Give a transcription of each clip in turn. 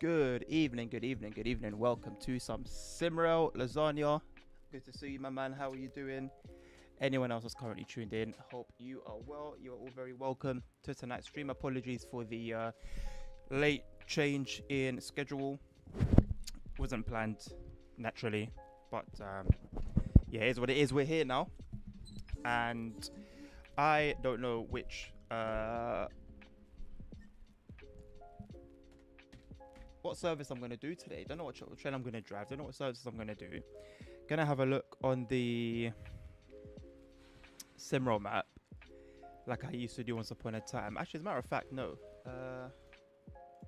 Good evening, good evening, good evening. Welcome to some SimRail Lasagna. Good to see you, my man. How are you doing? Anyone else that's currently tuned in, hope you are well. You are all very welcome to tonight's stream. Apologies for the late change in schedule. Wasn't planned, naturally, but yeah, it is what it is. We're here now, and I don't know which what service I'm gonna do today. Don't know what train I'm gonna drive. Don't know what services I'm gonna do. Gonna have a look on the SimRail map, like I used to do once upon a time. Actually, as a matter of fact, no,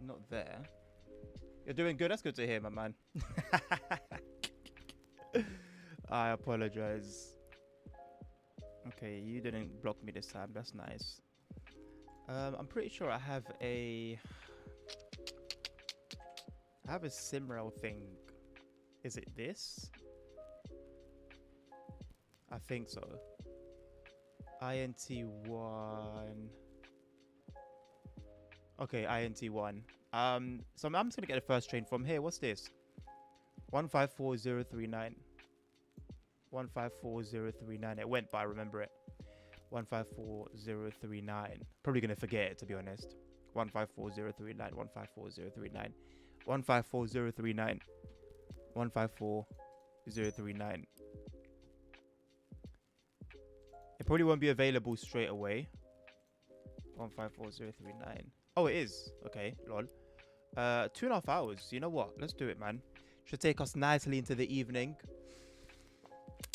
not there. You're doing good. That's good to hear, my man. I apologize. Okay, you didn't block me this time. That's nice. I'm pretty sure I have a SimRail thing. Is it this? I think so. INT1. Okay, INT1. So I'm just gonna get the first train from here. What's this? 154039. 154039. It went, but I remember it. 154039. Probably gonna forget it, to be honest. 154039. 154039. 154039. 154039. It probably won't be available straight away. 154039. Oh, it is. Okay, lol. 2.5 hours. You know what? Let's do it, man. Should take us nicely into the evening.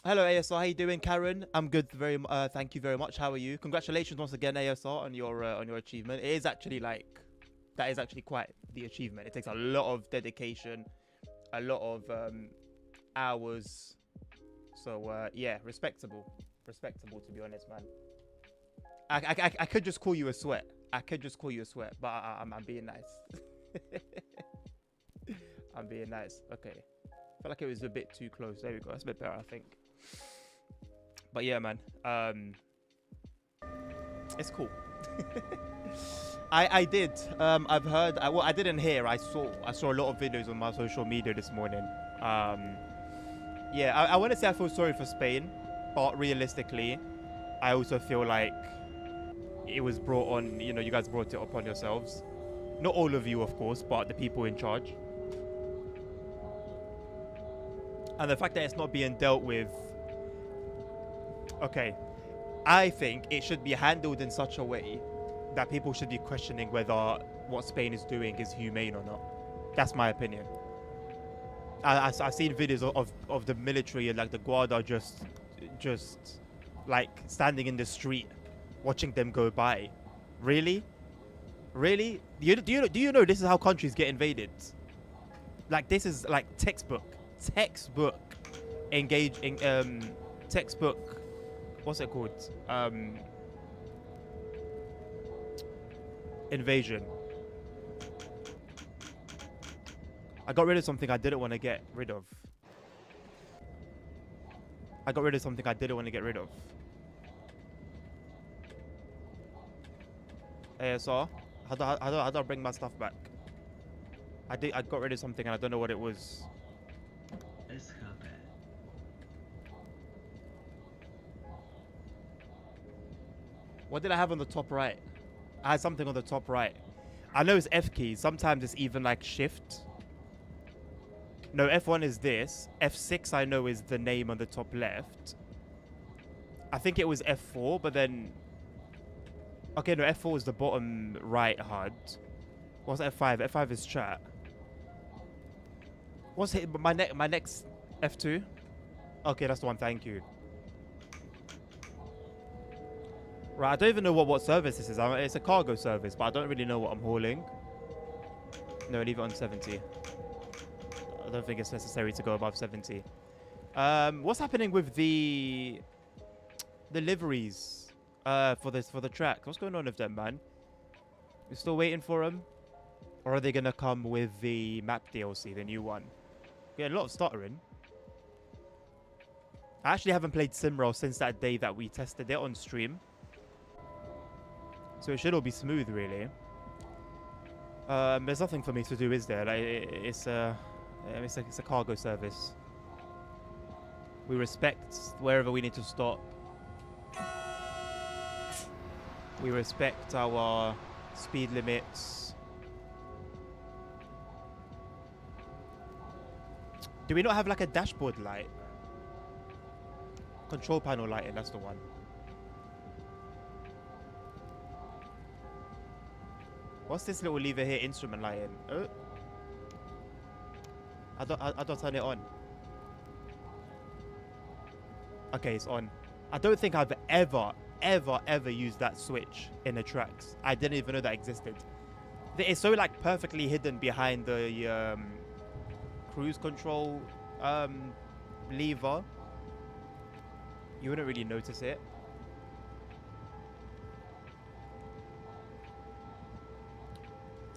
Hello, ASR. How you doing, Karen? I'm good. Thank you very much. How are you? Congratulations once again, ASR, on your achievement. It is actually that is actually quite the achievement. It takes a lot of dedication, a lot of hours. So yeah, respectable, to be honest, man. I could just call you a sweat. But I'm being nice. I'm being nice. Okay. I felt like it was a bit too close. There we go. That's a bit better, I think. But yeah, man. It's cool. I did. I've heard. Well, I didn't hear. I saw a lot of videos on my social media this morning. Yeah, I want to say I feel sorry for Spain, but realistically, I also feel like it was brought on. You know, you guys brought it upon yourselves. Not all of you, of course, but the people in charge. And the fact that it's not being dealt with. Okay, I think it should be handled in such a way that people should be questioning whether what Spain is doing is humane or not. That's my opinion. I've seen videos of the military and like the Guarda just like standing in the street, watching them go by. Really? Do you know this is how countries get invaded? Like, this is like textbook engaging textbook. What's it called? Invasion. I got rid of something I didn't want to get rid of. ASR. How do I bring my stuff back? I got rid of something and I don't know what it was. What did I have on the top right? I had something on the top right. I know it's F key. Sometimes it's even like shift. No, F1 is this. F6 I know is the name on the top left. I think it was F4, but then... Okay, no, F4 is the bottom right HUD. What's F5? F5 is chat. What's it? My next F2? Okay, that's the one. Thank you. Right, I don't even know what service this is. It's a cargo service, but I don't really know what I'm hauling. No, leave it on 70. I don't think it's necessary to go above 70. What's happening with the liveries for the track? What's going on with them, man? You still waiting for them? Or are they going to come with the map DLC, the new one? We had a lot of stuttering. I actually haven't played SimRail since that day that we tested it on stream. So it should all be smooth, really. There's nothing for me to do, is there? Like, it's a cargo service. We respect wherever we need to stop. We respect our speed limits. Do we not have like a dashboard light? Control panel lighting, that's the one. What's this little lever here? Instrument lighting. Oh. I don't turn it on. Okay, it's on. I don't think I've ever used that switch in the tracks. I didn't even know that existed. It's so like perfectly hidden behind the cruise control lever. You wouldn't really notice it.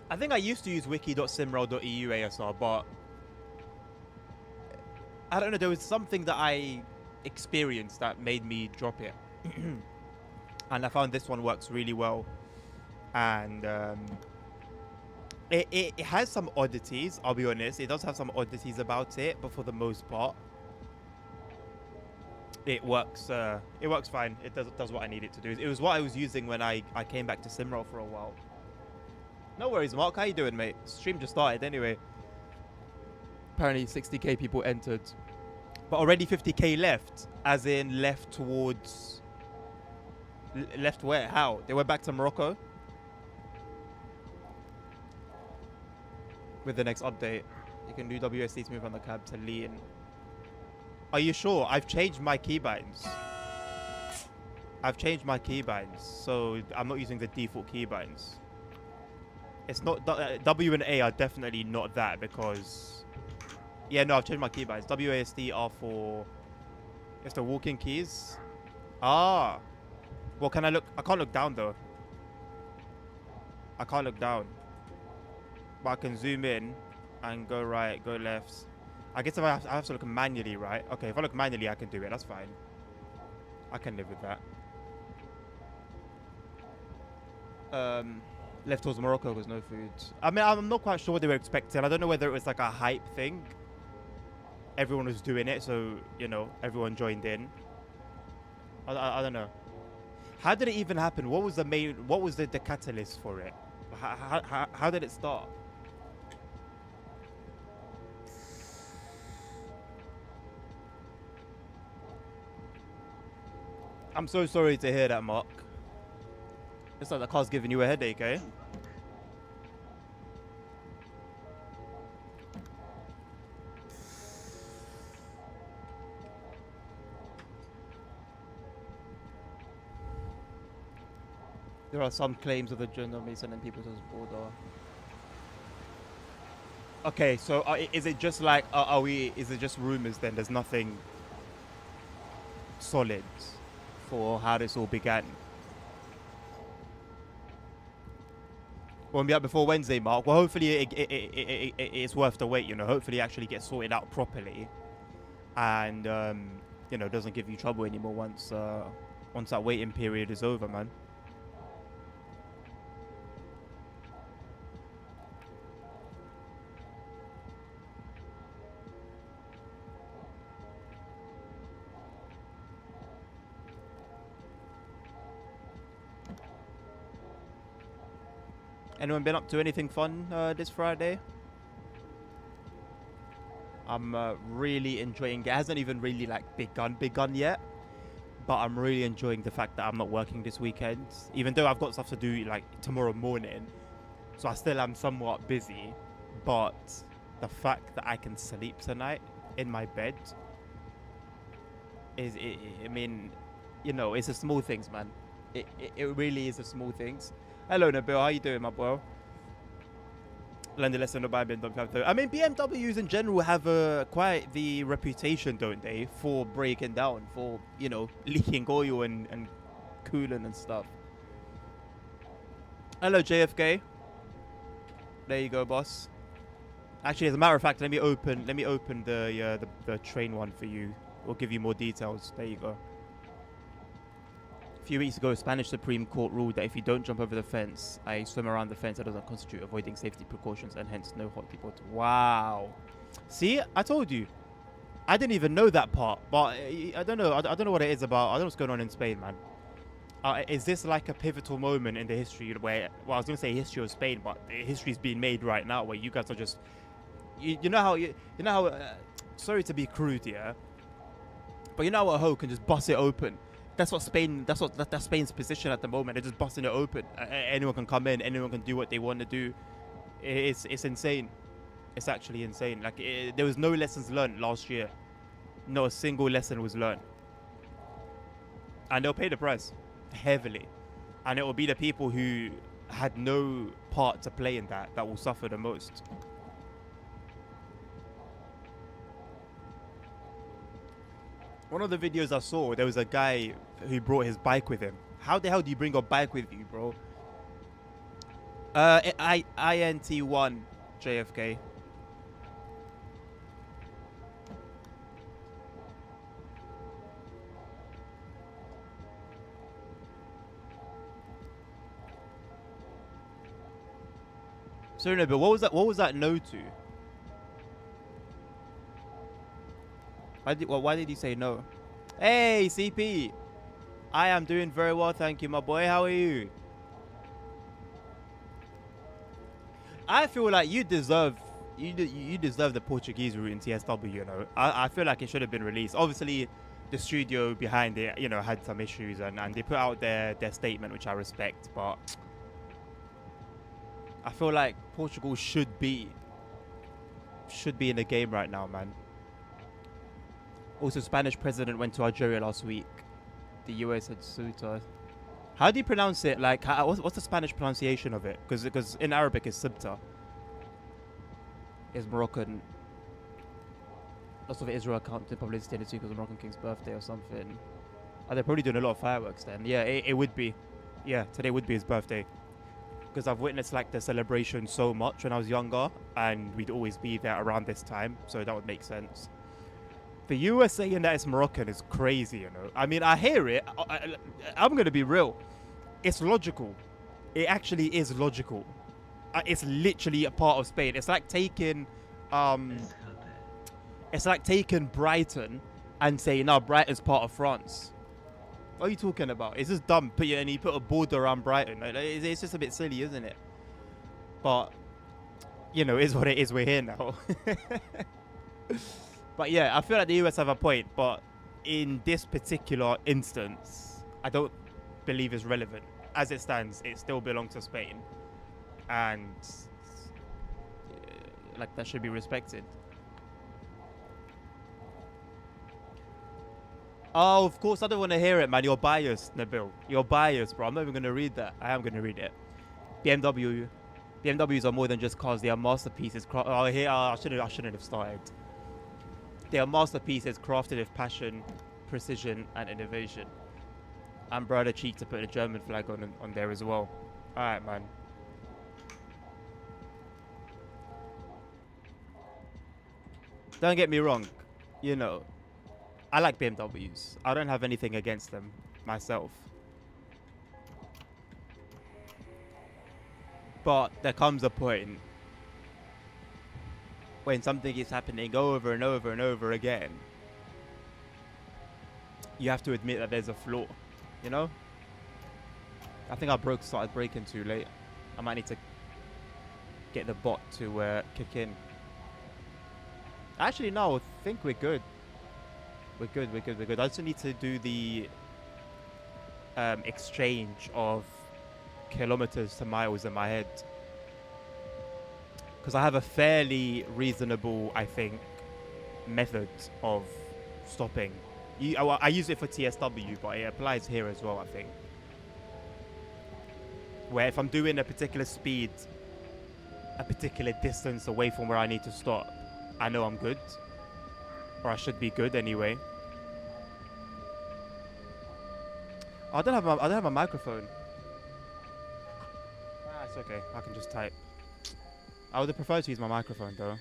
I think I used to use wiki.simrail.eu ASR, but I don't know, there was something that I experienced that made me drop it. And I found this one works really well. And it has some oddities, I'll be honest. It does have some oddities about it, but for the most part, it works fine. It does what I need it to do. It was what I was using when I came back to SimRail for a while. No worries, Mark. How you doing, mate? Stream just started anyway. Apparently 60k people entered. But already 50k left. As in left towards... left where? How? They went back to Morocco? With the next update. You can do WSD to move on the cab to lean. Are you sure? I've changed my keybinds. So I'm not using the default keybinds. It's not... W and A are definitely not that because... Yeah, no, I've changed my keybinds. WASD are for... It's the walking keys. Ah. Well, can I look... I can't look down, though. I can't look down. But I can zoom in and go right, go left. I guess if I have to look manually, right? Okay, if I look manually, I can do it. That's fine. I can live with that. Left towards Morocco was no food. I mean, I'm not quite sure what they were expecting. I don't know whether it was like a hype thing. Everyone was doing it, so, you know, everyone joined in. I don't know. How did it even happen? What was the main... What was the catalyst for it? How did it start? I'm so sorry to hear that, Mark. It's like the car's giving you a headache, eh? There are some claims of the journal me sending people to this border. Okay, so is it just like, is it just rumors then? There's nothing solid for how this all began? Won't be up before Wednesday, Mark. Well, hopefully it's worth the wait, you know. Hopefully it actually gets sorted out properly. And, you know, doesn't give you trouble anymore once that waiting period is over, man. Anyone been up to anything fun this Friday? I'm really enjoying it. It hasn't even really like begun yet, but I'm really enjoying the fact that I'm not working this weekend, even though I've got stuff to do like tomorrow morning. So I still am somewhat busy, but the fact that I can sleep tonight in my bed I mean, you know, it's the small things, man. It really is the small things. Hello, Nabil. How you doing, my bro? Learned a lesson about BMW. I mean, BMWs in general have quite the reputation, don't they, for breaking down, for, you know, leaking oil and coolant and stuff. Hello, JFK. There you go, boss. Actually, as a matter of fact, let me open the train one for you. We'll give you more details. There you go. A few weeks ago, Spanish Supreme Court ruled that if you don't jump over the fence, I swim around the fence, that doesn't constitute avoiding safety precautions and hence no hot depot. Wow. See, I told you. I didn't even know that part, but I don't know. I don't know what it is about. I don't know what's going on in Spain, man. Is this like a pivotal moment in the history where, well, I was going to say history of Spain, but history's being made right now where you guys are just, you know how, sorry to be crude here, but you know how a hoe can just bust it open. That's Spain's position at the moment. They're just busting it open. Anyone can come in. Anyone can do what they want to do. It's insane. It's actually insane. Like there was no lessons learned last year. Not a single lesson was learned. And they'll pay the price heavily. And it will be the people who had no part to play in that will suffer the most. One of the videos I saw, there was a guy who brought his bike with him. How the hell do you bring a bike with you, bro? INT1 JFK. So no, but what was that no to? Why did you say no? Hey, CP. I am doing very well, thank you, my boy. How are you? I feel like you deserve the Portuguese route in TSW, you know. I feel like it should have been released. Obviously, the studio behind it, you know, had some issues and they put out their statement, which I respect, but I feel like Portugal should be in the game right now, man. Also, Spanish president went to Algeria last week. The US had Ceuta. How do you pronounce it? Like, what's the Spanish pronunciation of it? Because in Arabic it's Ceuta. It's Moroccan. Lots of Israel counted publicity this week because of the Moroccan king's birthday or something. Oh, they're probably doing a lot of fireworks then. Yeah, it would be. Yeah, today would be his birthday. Because I've witnessed like the celebration so much when I was younger, and we'd always be there around this time, so that would make sense. The US saying that it's Moroccan is crazy, you know. I mean, I hear it. I'm going to be real. It's logical. It actually is logical. It's literally a part of Spain. It's like taking, Brighton and saying, no, Brighton's part of France. What are you talking about? It's just dumb. And you put a border around Brighton. It's just a bit silly, isn't it? But, you know, it is what it is. We're here now. But yeah, I feel like the US have a point, but in this particular instance, I don't believe it's relevant. As it stands, it still belongs to Spain. And like that should be respected. Oh, of course, I don't want to hear it, man. You're biased, Nabil. You're biased, bro. I'm not even going to read that. I am going to read it. BMWs are more than just cars. They are masterpieces. I shouldn't have started. They are masterpieces crafted with passion, precision, and innovation. And brother cheek to put a German flag on there as well. Alright, man. Don't get me wrong. You know, I like BMWs. I don't have anything against them myself. But there comes a point when something is happening over and over and over again, you have to admit that there's a flaw, you know? I think I started breaking too late. I might need to get the bot to kick in. Actually, no, I think we're good. We're good. I just need to do the exchange of kilometers to miles in my head. Because I have a fairly reasonable, I think, method of stopping. I use it for TSW, but it applies here as well, I think. Where if I'm doing a particular speed, a particular distance away from where I need to stop, I know I'm good. Or I should be good anyway. I don't have a microphone. It's okay. I can just type. I would have preferred to use my microphone though.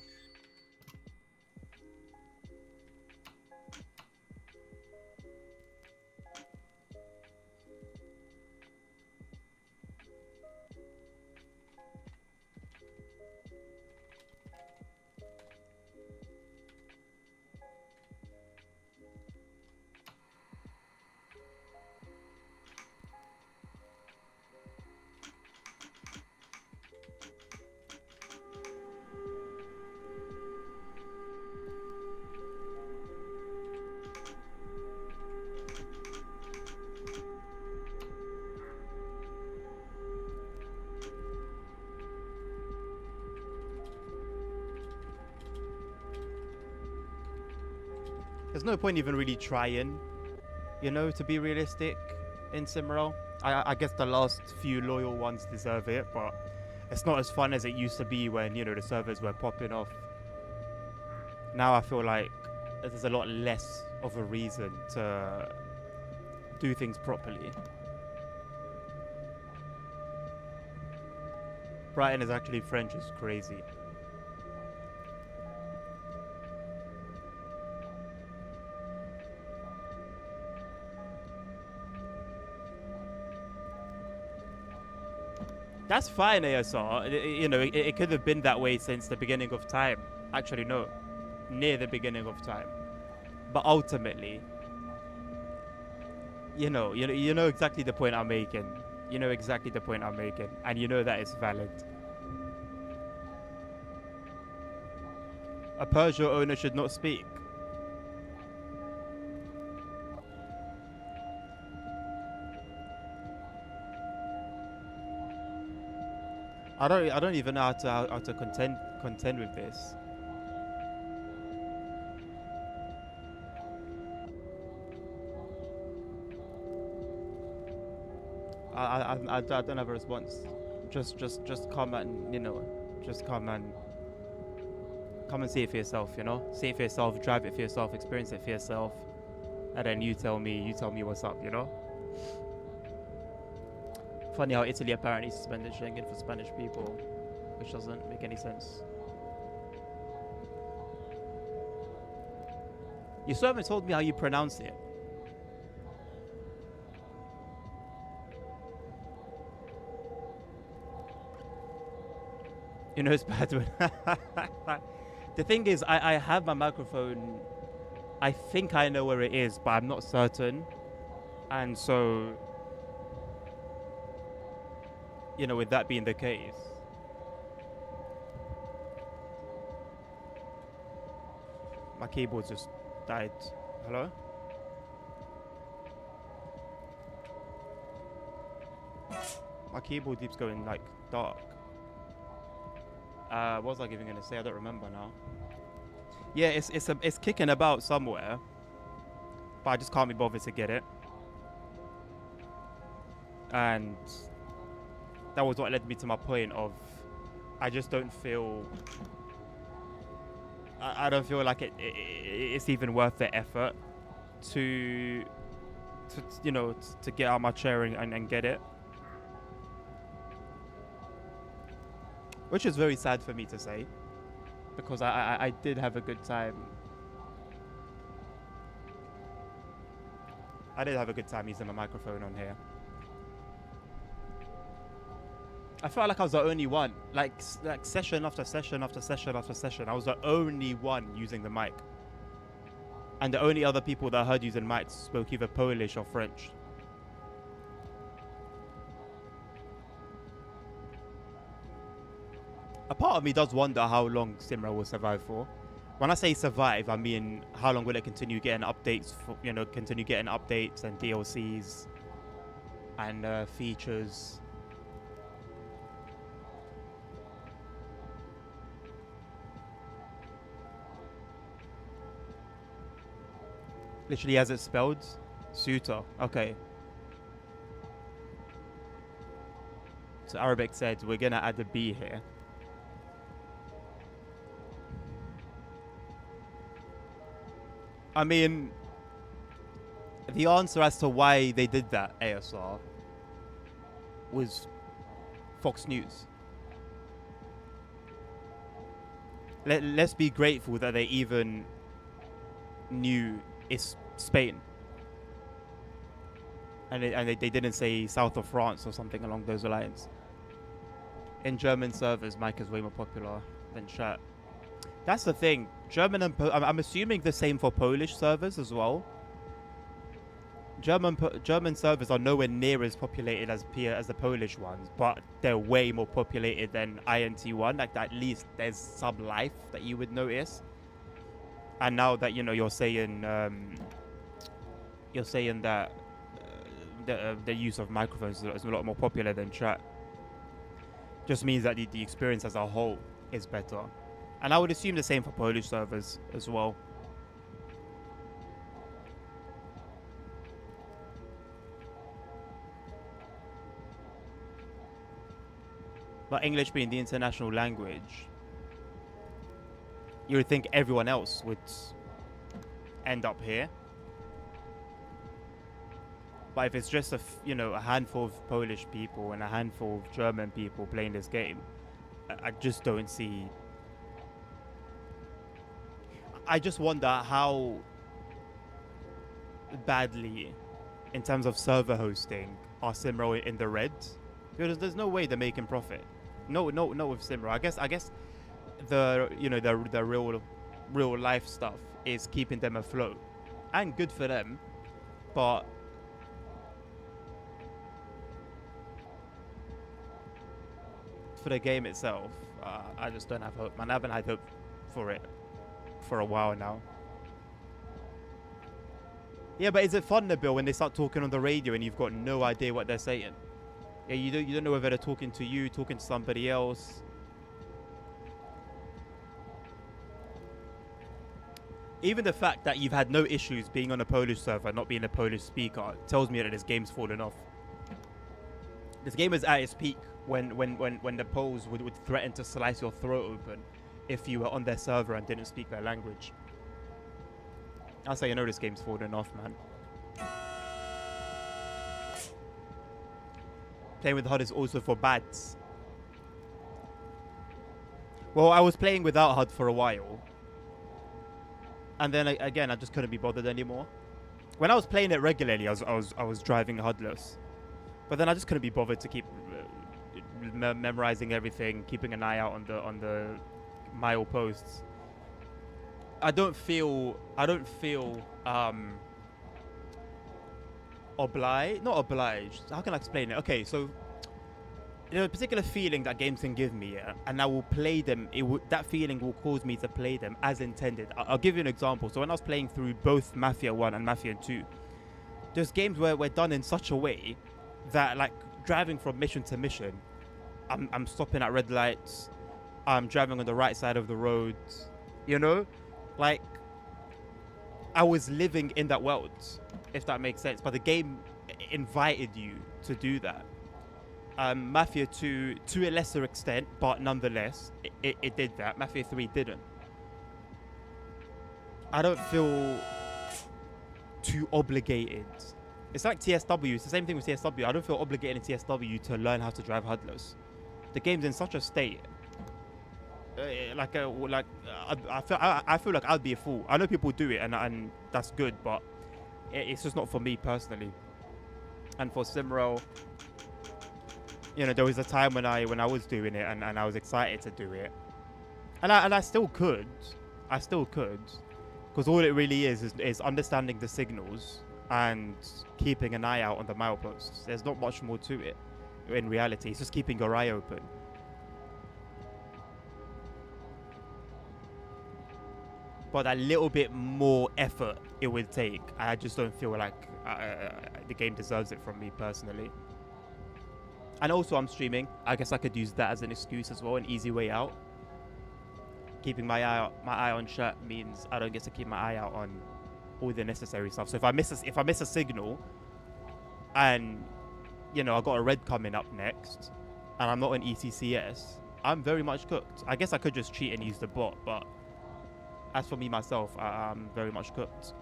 there's no point even really trying, you know, to be realistic in SimRail. I guess the last few loyal ones deserve it, but it's not as fun as it used to be when, you know, the servers were popping off. Now I feel like there's a lot less of a reason to do things properly. Brighton is actually French, is crazy. That's fine, ASR. You know, it could have been that way since the beginning of time. Actually, no. Near the beginning of time. But ultimately, you know exactly the point I'm making. You know exactly the point I'm making. And you know that it's valid. A Peugeot owner should not speak. I don't even know how to contend with this. I don't have a response. Just come and, you know, just come and see it for yourself, you know? See it for yourself, drive it for yourself, experience it for yourself. And then you tell me what's up, you know? Funny how Italy apparently suspended Schengen for Spanish people, which doesn't make any sense. You still haven't told me how you pronounce it. You know it's bad when... The thing is, I have my microphone. I think I know where it is, but I'm not certain. And so, you know, with that being the case, my keyboard just died. Hello? My keyboard keeps going like dark. What was I gonna say? I don't remember now. Yeah, it's kicking about somewhere, but I just can't be bothered to get it. And that was what led me to my point of, I just don't feel. I don't feel like it's even worth the effort to you know, to get out my chair and get it. Which is very sad for me to say, because I did have a good time. I did have a good time using my microphone on here. I felt like I was the only one, like session after session after session after session. I was the only one using the mic. And the only other people that I heard using mics spoke either Polish or French. A part of me does wonder how long SimRail will survive for. When I say survive, I mean how long will it continue getting updates for, you know, continue getting updates and DLCs and features. Literally as it's spelled, Suta. Okay. So Arabic said we're gonna add a B here. I mean, the answer as to why they did that, ASR, was Fox News. Let's be grateful that they even knew it's Spain. And they didn't say south of France or something along those lines. In German servers, mic is way more popular than chat. That's the thing. German and I'm assuming the same for Polish servers as well. German servers are nowhere near as populated as the Polish ones, but they're way more populated than INT1. Like, at least there's some life that you would notice. And now that, you know, you're saying that the use of microphones is a lot more popular than chat, just means that the experience as a whole is better. And I would assume the same for Polish servers as well. But English being the international language, you would think everyone else would end up here. But if it's just a handful of Polish people and a handful of German people playing this game, I just don't see. I just wonder how badly, in terms of server hosting, are SimRail in the red? Because there's no way they're making profit. No, with SimRail. I guess the real life stuff is keeping them afloat, and good for them. But for the game itself, I just don't have hope, man. I haven't had hope for it for a while now. Yeah, but is it fun, Nabil, when they start talking on the radio and you've got no idea what they're saying? Yeah, you don't know whether they're talking to you, talking to somebody else. Even the fact that you've had no issues being on a Polish server, not being a Polish speaker, tells me that this game's fallen off. This game is at its peak when the Poles would threaten to slice your throat open if you were on their server and didn't speak their language. I'll say, this game's fallen off, man. Playing with HUD is also for bads. Well, I was playing without HUD for a while. And then again, I just couldn't be bothered anymore. When I was playing it regularly, I was driving HUDless. But then I just couldn't be bothered to keep memorizing everything, keeping an eye out on the mile posts. I don't feel obliged. Not obliged. How can I explain it? Okay, so there's a particular feeling that games can give me, yeah, and I will play them. That feeling will cause me to play them as intended. I'll give you an example. So when I was playing through both Mafia 1 and Mafia 2, there's games where we're done in such a way that, like, driving from mission to mission, I'm stopping at red lights, I'm driving on the right side of the road, like, I was living in that world, if that makes sense. But the game invited you to do that. Mafia 2, to a lesser extent, but nonetheless, it did that. Mafia 3 didn't. I don't feel too obligated. It's like TSW. It's the same thing with TSW. I don't feel obligated in TSW to learn how to drive HUDless. The game's in such a state. I feel like I'd be a fool. I know people do it, and that's good, but it's just not for me personally. And for SimRail, there was a time when I was doing it, and I was excited to do it, and I still could, because all it really is understanding the signals and keeping an eye out on the mileposts. There's not much more to it. In reality, it's just keeping your eye open. But that little bit more effort it would take, I just don't feel like the game deserves it from me personally. And also, I'm streaming. I guess I could use that as an excuse as well, an easy way out. Keeping my eye on chat means I don't get to keep my eye out on all the necessary stuff. So if I miss a signal, and I got a red coming up next, and I'm not an ECCS, I'm very much cooked. I guess I could just cheat and use the bot, but as for me myself, I'm very much cooked.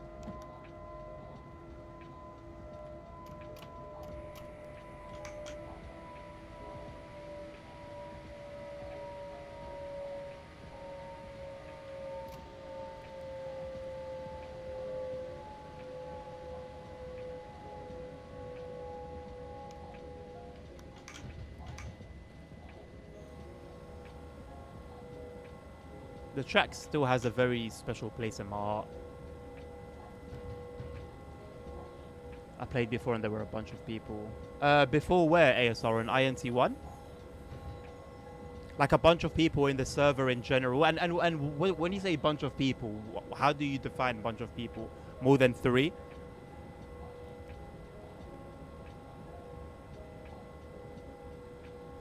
The track still has a very special place in my heart. I played before and there were a bunch of people. Before where, ASR? On INT1? Like a bunch of people in the server in general. And when you say bunch of people, how do you define bunch of people? More than 3?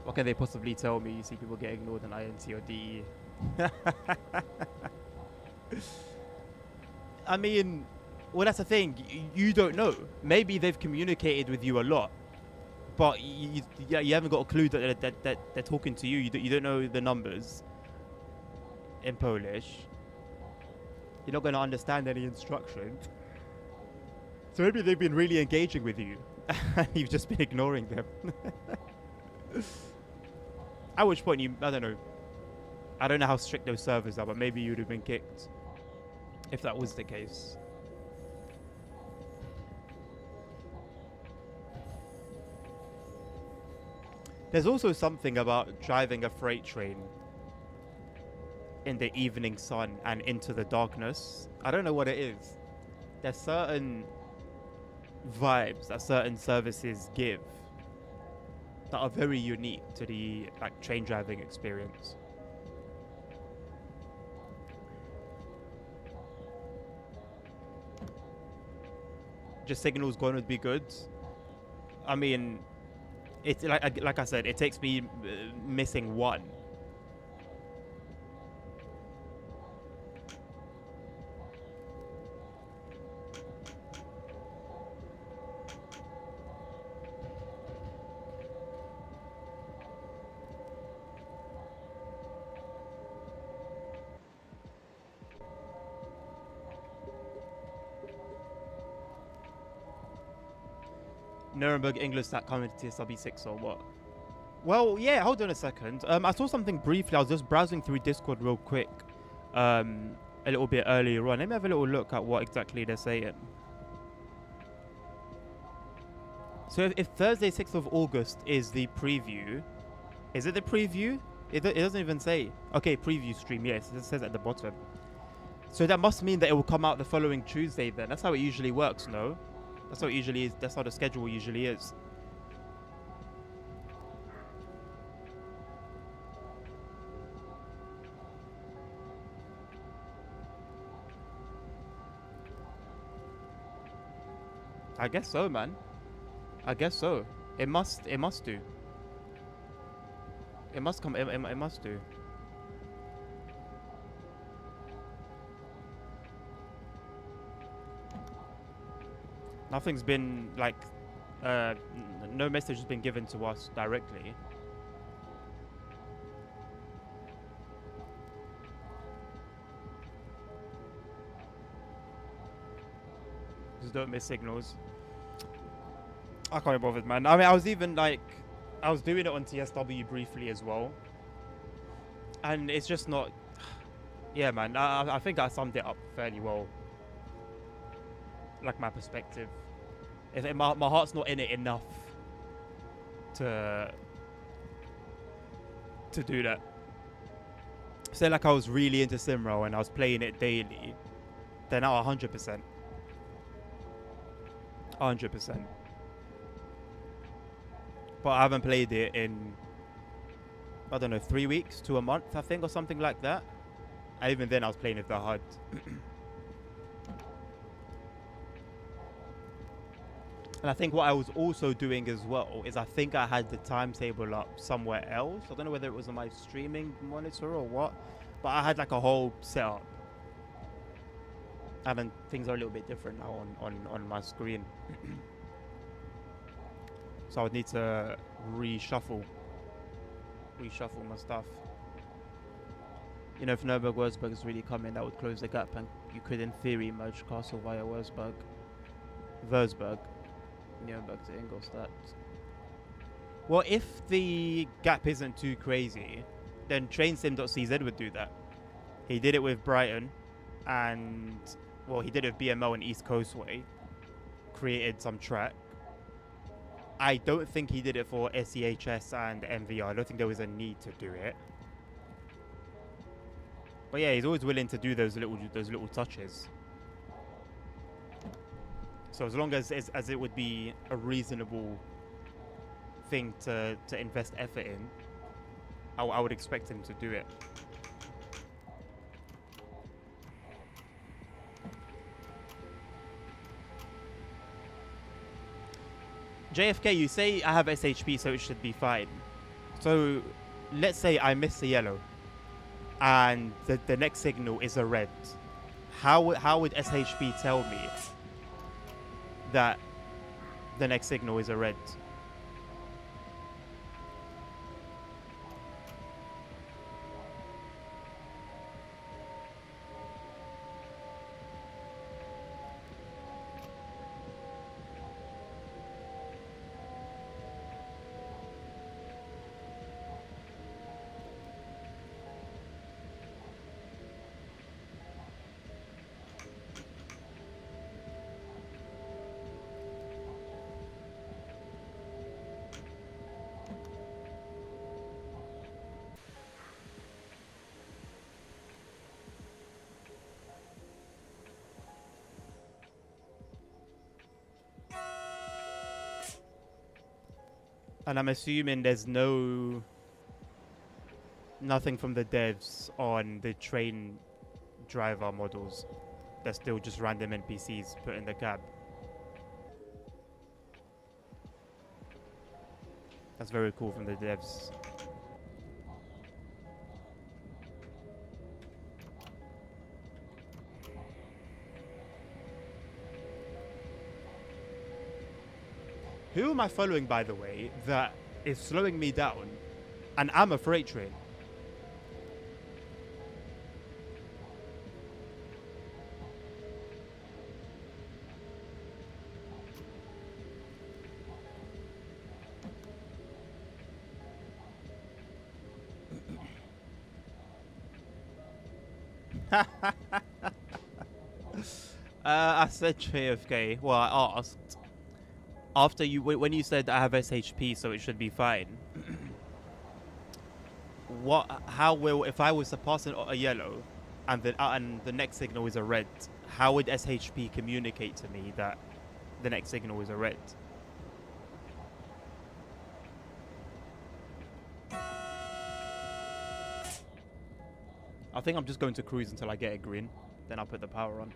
What can they possibly tell me? You see people get ignored in INT or DE. I mean, well, that's the thing. You don't know. Maybe they've communicated with you a lot, but you haven't got a clue that they're talking to you. You don't know the numbers in Polish. You're not going to understand any instructions. So maybe they've been really engaging with you, and you've just been ignoring them. At which point I don't know. I don't know how strict those servers are, but maybe you'd have been kicked if that was the case. There's also something about driving a freight train in the evening sun and into the darkness. I don't know what it is. There's certain vibes that certain services give that are very unique to the like train driving experience. Just signals going would be good. I mean, it's like I said, it takes me missing one. Nuremberg English that coming to SB6 or what? Well, yeah, hold on a second. I saw something briefly. I was just browsing through Discord real quick a little bit earlier on. Let me have a little look at what exactly they're saying. So if Thursday 6th of August is the preview, is it the preview? It doesn't even say. Okay, preview stream, yes, it says at the bottom. So that must mean that it will come out the following Tuesday then. That's how it usually works, no? That's how it usually is. That's how the schedule usually is. I guess so, man. I guess so. It must do. It must come. It must do. Nothing's been like, no message has been given to us directly. Just don't miss signals. I can't be bothered, man. I mean, I was even like, I was doing it on TSW briefly as well, and it's just not. Yeah, man. I think I summed it up fairly well. Like my perspective. My heart's not in it enough to do that. Say like I was really into SimRail and I was playing it daily, then now 100%. 100%. But I haven't played it in, I don't know, 3 weeks to a month, I think, or something like that. And even then I was playing with the HUD. And I think what I was also doing as well is I think I had the timetable up somewhere else. I don't know whether it was on my streaming monitor or what, but I had like a whole setup. And then things are a little bit different now on my screen. So I would need to reshuffle my stuff. You know, if Nuremberg Wurzburg is really coming, that would close the gap and you could in theory merge Castle via Wurzburg. Nuremberg to Ingolstadt. Well, if the gap isn't too crazy, then trainsim.cz would do that. He did it with Brighton, and well, he did it with BML and East Coastway. Created some track. I don't think he did it for SEHS and MVR. I don't think there was a need to do it. But yeah, he's always willing to do those little touches. So as long as it would be a reasonable thing to invest effort in, I would expect him to do it. JFK, you say I have SHP, so it should be fine. So let's say I miss the yellow and the next signal is a red. How would SHP tell me that the next signal is a red? And I'm assuming there's nothing from the devs on the train driver models. They're still just random NPCs put in the cab. That's very cool from the devs. Who am I following, by the way, that is slowing me down? And I'm a freight train. I said JFK. Well, I asked after when you said I have SHP, so it should be fine. How will, if I was to pass a yellow, and the next signal is a red, how would SHP communicate to me that the next signal is a red? I think I'm just going to cruise until I get a green, then I'll put the power on.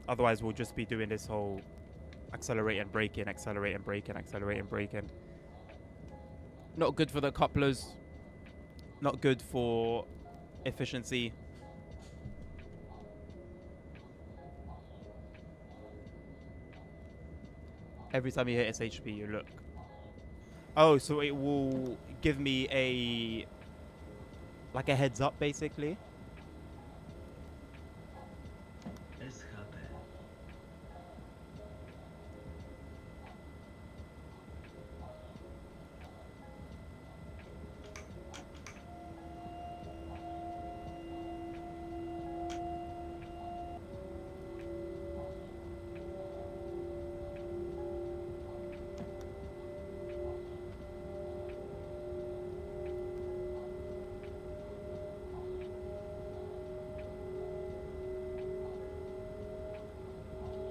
Otherwise, we'll just be doing this whole accelerate and brake in, accelerate and brake in, accelerate and brake in. Not good for the couplers. Not good for efficiency. Every time you hit SHP, you look. Oh, so it will give me like a heads up, basically.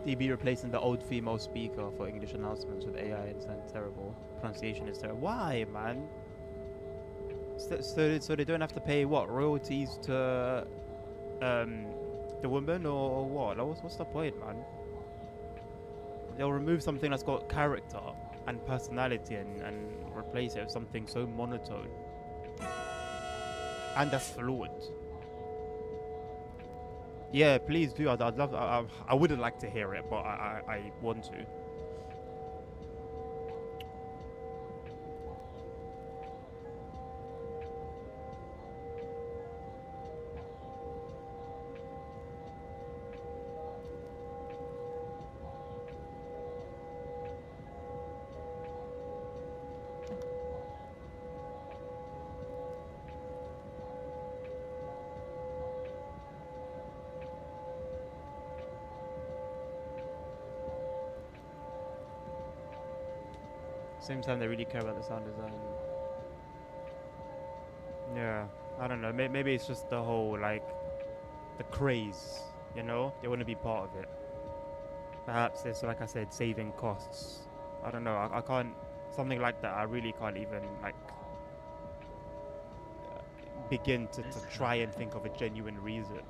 DB replacing the old female speaker for English announcements with AI and terrible. Pronunciation is terrible. Why, man? So they don't have to pay what, royalties to the woman or what? What's the point, man? They'll remove something that's got character and personality and replace it with something so monotone and that's flawed. Yeah, please do. I'd love. I wouldn't like to hear it, but I want to. Same time, they really care about the sound design. Yeah, I don't know. Maybe it's just the whole, like, the craze, you know? They want to be part of it. Perhaps it's, like I said, saving costs. I don't know. I can't, something like that, I really can't even, like, begin to try and think of a genuine reason.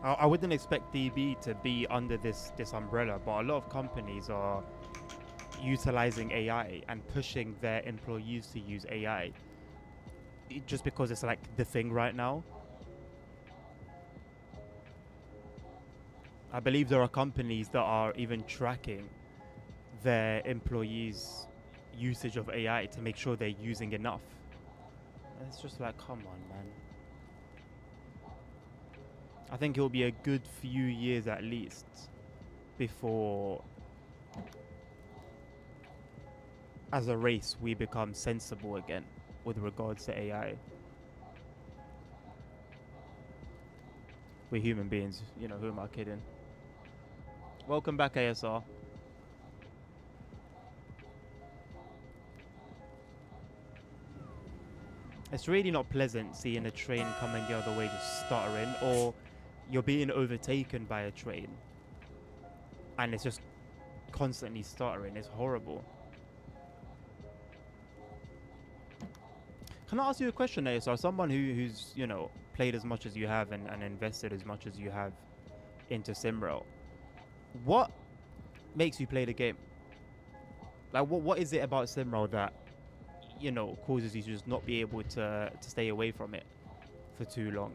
I wouldn't expect DB to be under this umbrella, but a lot of companies are utilizing AI and pushing their employees to use AI just because it's like the thing right now. I believe there are companies that are even tracking their employees' usage of AI to make sure they're using enough. And it's just like, come on, man. I think it will be a good few years at least before, as a race, we become sensible again with regards to AI. We're human beings, you know, who am I kidding? Welcome back, ASR. It's really not pleasant seeing a train coming the other way just stuttering, or you're being overtaken by a train, and it's just constantly stuttering. It's horrible. Can I ask you a question, ASR? Someone who's, you know, played as much as you have and invested as much as you have into SimRail. What makes you play the game? Like, what is it about SimRail that, you know, causes you to just not be able to stay away from it for too long?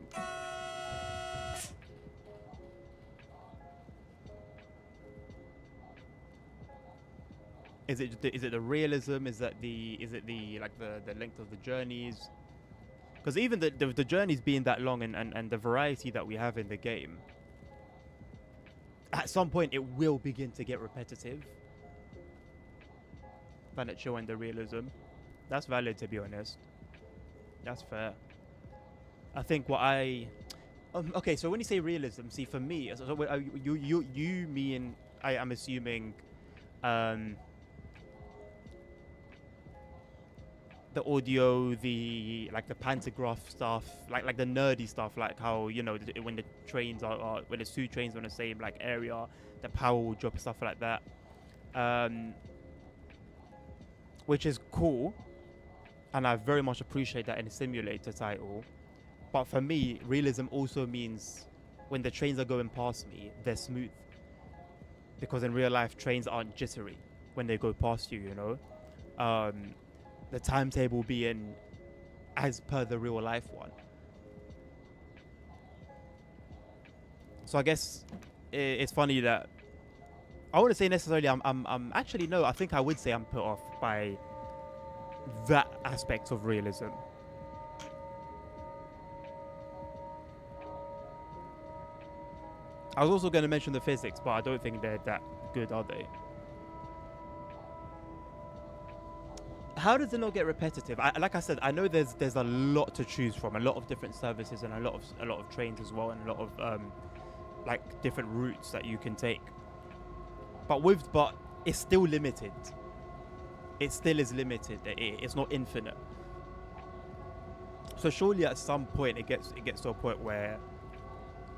Is it the realism? Is it the like the length of the journeys? Because even the journeys being that long and the variety that we have in the game, at some point it will begin to get repetitive. Than it showing the realism. That's valid, to be honest. That's fair. I think what I okay, so when you say realism, see, for me, so you mean, I am assuming the audio, the like the pantograph stuff, like the nerdy stuff, like how, you know, when the trains are when there's two trains on the same like area, the power will drop, stuff like that, which is cool, and I very much appreciate that in a simulator title. But for me, realism also means when the trains are going past me, they're smooth, because in real life trains aren't jittery when they go past you, you know. The timetable being as per the real life one. So I guess it's funny that I wouldn't say necessarily I'm actually, no, I think I would say I'm put off by that aspect of realism. I was also going to mention the physics, but I don't think they're that good, are they? How does it not get repetitive? Like I said, I know there's a lot to choose from, a lot of different services, and a lot of trains as well, and a lot of like different routes that you can take. But it's still limited. It still is limited. It's not infinite. So surely at some point it gets to a point where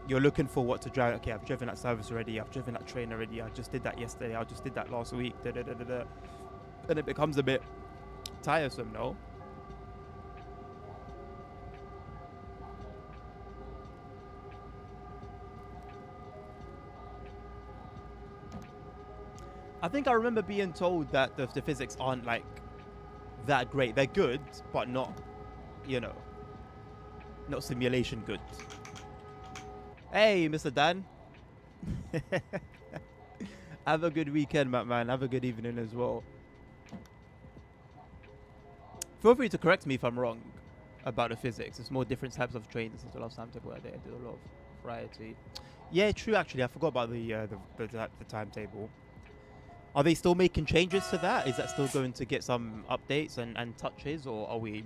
you're looking for what to drive. Okay, I've driven that service already. I've driven that train already. I just did that yesterday. I just did that last week. And it becomes a bit tiresome, no? I think I remember being told that the physics aren't like that great. They're good, but not, you know, not simulation good. Hey, Mr. Dan. Have a good weekend, man. Have a good evening as well. Feel free to correct me if I'm wrong about the physics. It's more different types of trains. There's a lot of timetable. I did a lot of variety. Yeah, true. Actually, I forgot about the timetable. Are they still making changes to that? Is that still going to get some updates and touches, or are we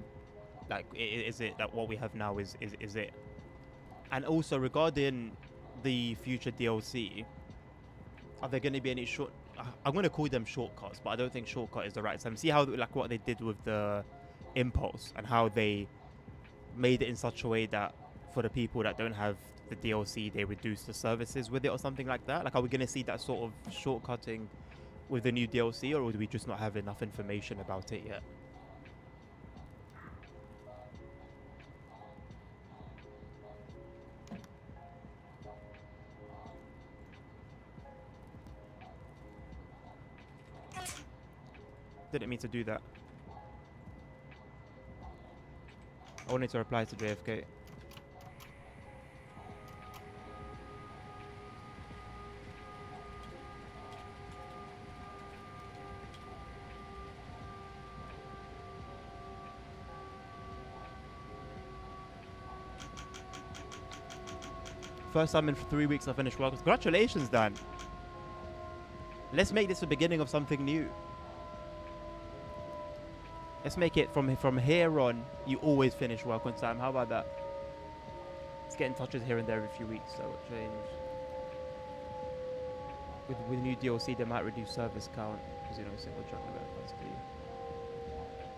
like, is it that what we have now is it? And also regarding the future DLC, are there going to be any I'm going to call them shortcuts, but I don't think shortcut is the right term. See how like what they did with the Impulse and how they made it in such a way that for the people that don't have the DLC, they reduce the services with it or something like that. Like, are we going to see that sort of shortcutting with the new DLC, or do we just not have enough information about it yet? Didn't mean to do that. I wanted to reply to JFK. First time in for 3 weeks, I finished well. Congratulations, Dan. Let's make this the beginning of something new. Let's make it from here on, you always finish work on time. How about that? Let's get in touches here and there every few weeks, so it'll change. With new DLC, they might reduce service count, because, you know, single track capacity.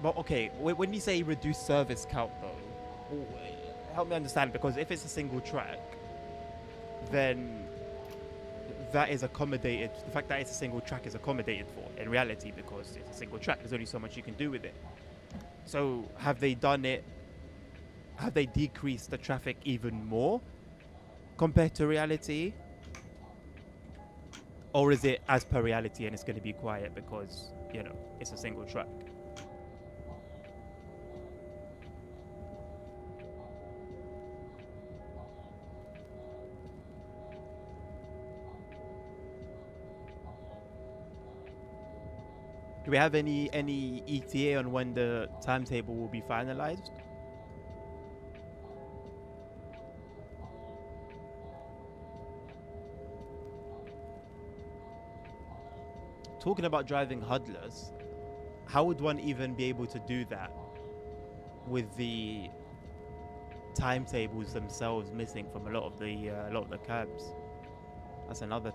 But okay, when you say reduce service count though, help me understand, because if it's a single track, then that is accommodated. The fact that it's a single track is accommodated for in reality because it's a single track. There's only so much you can do with it. So have they done it? Have they decreased the traffic even more compared to reality? Or is it as per reality and it's going to be quiet because, you know, it's a single track? Do we have any ETA on when the timetable will be finalized? Talking about driving huddlers, how would one even be able to do that with the timetables themselves missing from a lot of the cabs? That's another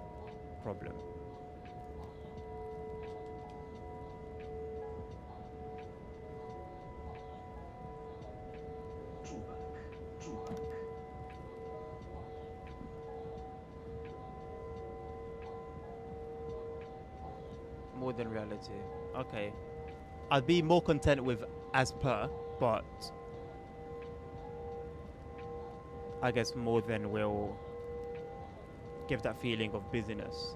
problem. More than reality. Okay. I'd be more content with as per, but I guess more than will give that feeling of busyness.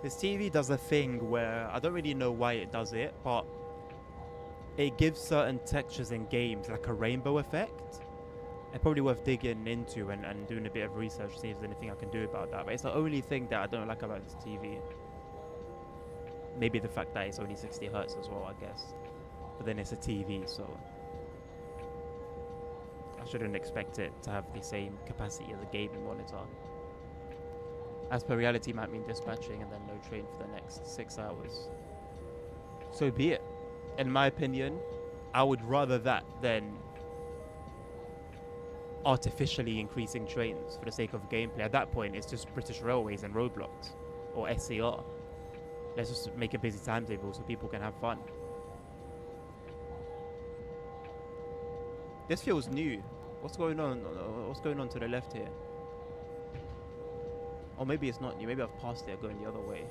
This TV does a thing where I don't really know why it does it, but it gives certain textures in games like a rainbow effect. It's probably worth digging into and doing a bit of research to see if there's anything I can do about that. But it's the only thing that I don't like about this TV. Maybe the fact that it's only 60 hertz as well, I guess. But then it's a TV, so I shouldn't expect it to have the same capacity as a gaming monitor. As per reality might mean dispatching and then no train for the next 6 hours. So be it. In my opinion, I would rather that than artificially increasing trains for the sake of gameplay. At that point, it's just British Railways and roadblocks, or SCR. Let's just make a busy timetable so people can have fun. This feels new. What's going on? What's going on to the left here? Or maybe it's not new. Maybe I've passed it going the other way.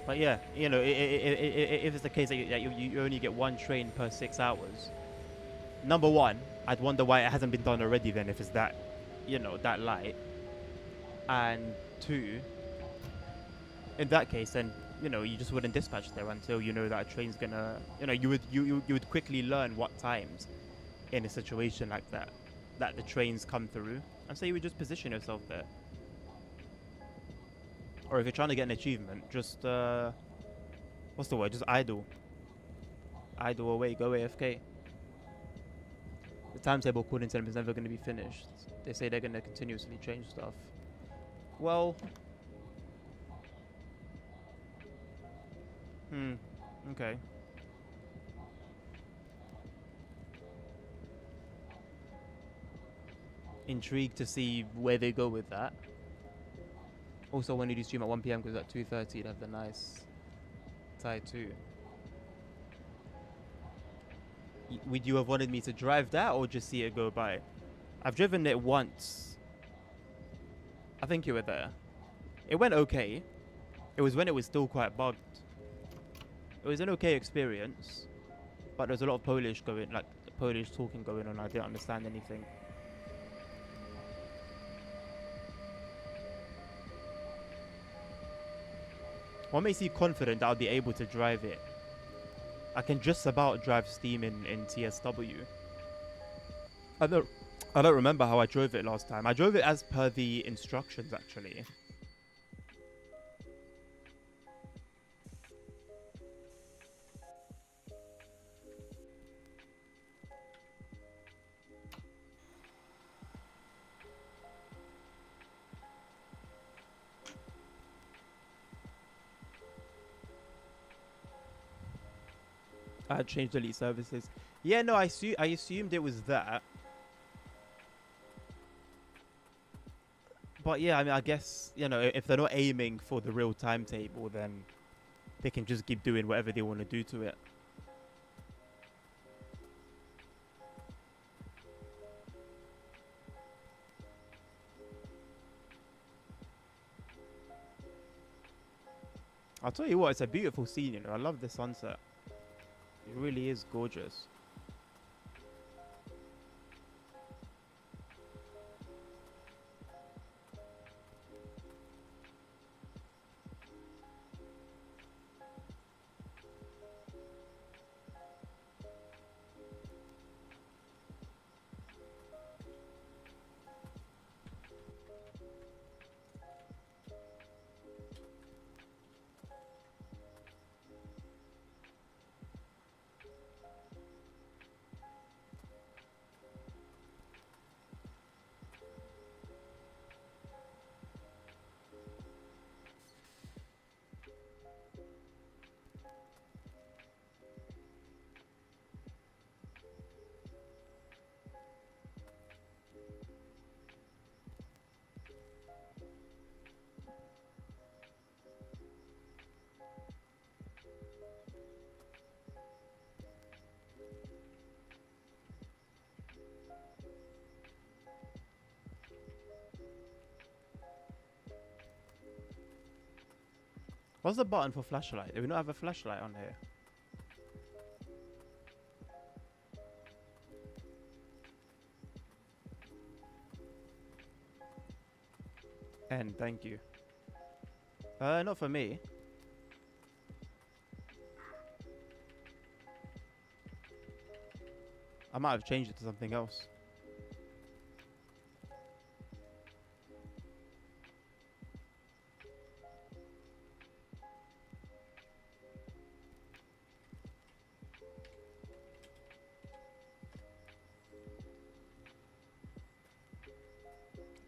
But yeah, you know, if it's the case that you only get one train per 6 hours, number one, I'd wonder why it hasn't been done already then if it's that, you know, that light. And two, in that case, then, you know, you just wouldn't dispatch there until you know that a train's gonna, you know, you would quickly learn what times in a situation like that the trains come through, and so you would just position yourself there. Or if you're trying to get an achievement, just what's the word? Just idle. Idle away, go AFK. The timetable according to them is never going to be finished. They say they're going to continuously change stuff. Well, okay. Intrigued to see where they go with that. Also, when you do stream at 1 PM because at 2:30 you'd have the nice tie too. Would you have wanted me to drive that or just see it go by? I've driven it once. I think you were there. It went okay. It was when it was still quite bugged. It was an okay experience, but there was a lot of Polish talking going on. I didn't understand anything. What makes you confident that I'll be able to drive it? I can just about drive Steam in TSW. I don't remember how I drove it last time. I drove it as per the instructions, actually. Change delete services. Yeah, no, I assumed it was that. But yeah, I mean, I guess, you know, if they're not aiming for the real timetable, then they can just keep doing whatever they want to do to it. I'll tell you what, it's a beautiful scene, you know. I love the sunset. It really is gorgeous. What's the button for flashlight? Do we not have a flashlight on here? N, thank you. Not for me. I might have changed it to something else.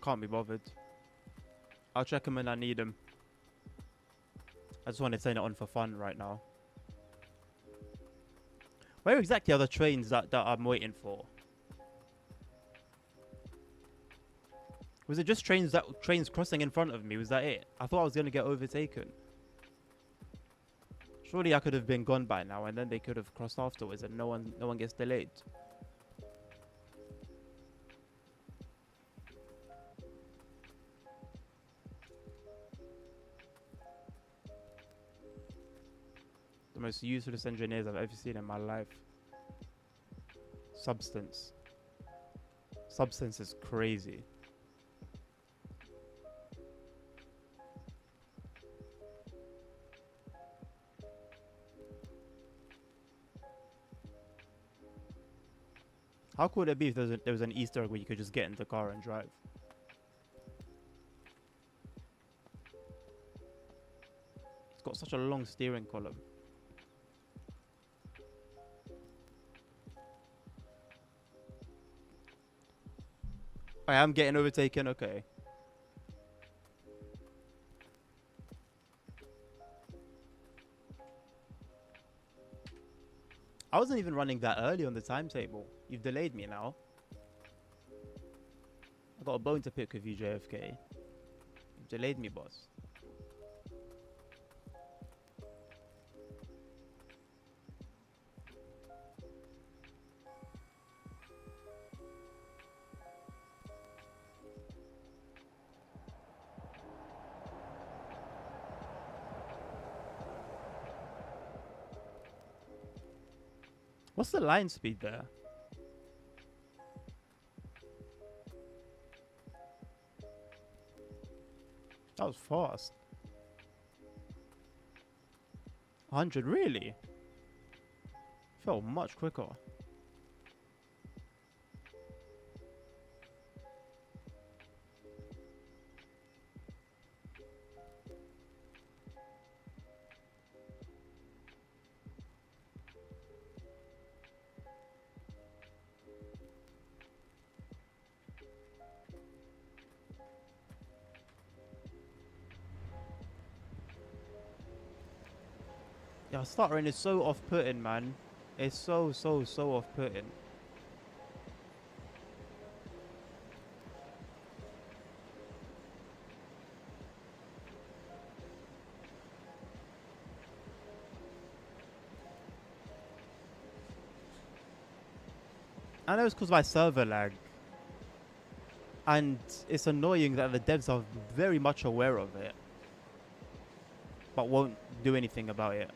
Can't be bothered. I'll check them when I need them. I just want to turn it on for fun right now. Where exactly are the trains that I'm waiting for? Was it just trains crossing in front of me? Was that it? I thought I was going to get overtaken. Surely I could have been gone by now and then they could have crossed afterwards and no one gets delayed. The most useless engineers I've ever seen in my life. Substance. Substance is crazy. How cool would it be if there was an Easter egg where you could just get in the car and drive? It's got such a long steering column. I am getting overtaken, okay. I wasn't even running that early on the timetable. You've delayed me now. I got a bone to pick with you, JFK. You've delayed me, boss. What's the line speed there? That was fast. 100, really? Felt much quicker. Yeah, stuttering is so off-putting, man. It's so off-putting. I know it's because my server lag. And it's annoying that the devs are very much aware of it, but won't do anything about it.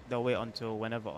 They'll wait until whenever.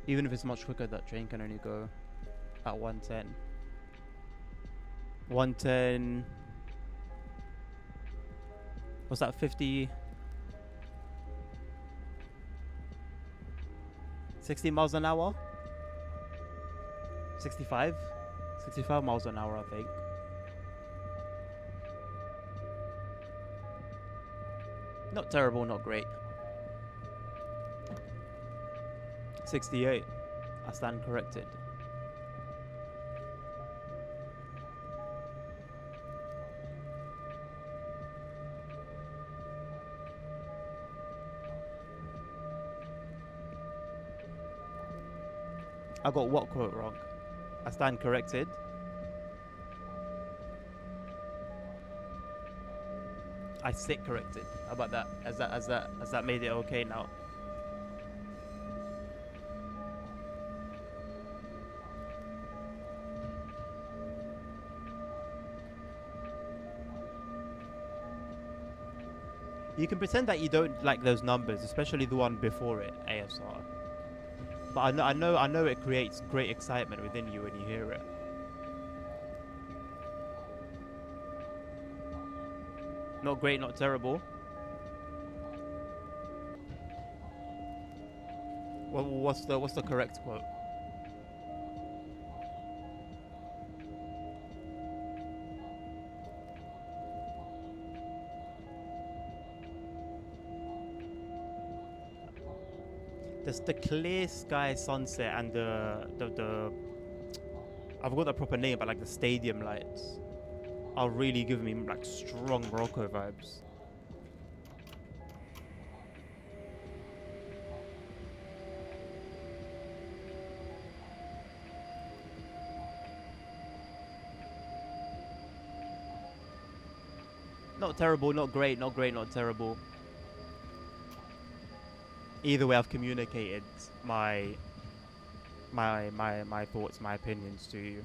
Even if it's much quicker, that train can only go at 110. 110. What's that, 50? 60 miles an hour? 65? 65 miles an hour, I think. Not terrible, not great. 68. I stand corrected. I got what quote wrong? I stand corrected. I sit corrected. How about that? Has that made it okay now? You can pretend that you don't like those numbers, especially the one before it, ASR. But I know it creates great excitement within you when you hear it. Not great, not terrible. Well, what's the correct quote? There's the clear sky sunset and the I've got the proper name, but like the stadium lights are really giving me like strong Morocco vibes. Not terrible, not great, not great, not terrible. Either way, I've communicated my thoughts, my opinions to you.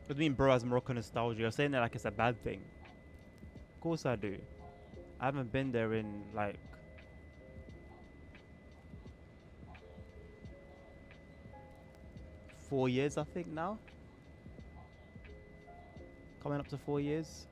What do you mean, bro, has Morocco nostalgia? You're saying that like it's a bad thing. Of course I do. I haven't been there in like 4 years, I think now. Coming up to 4 years.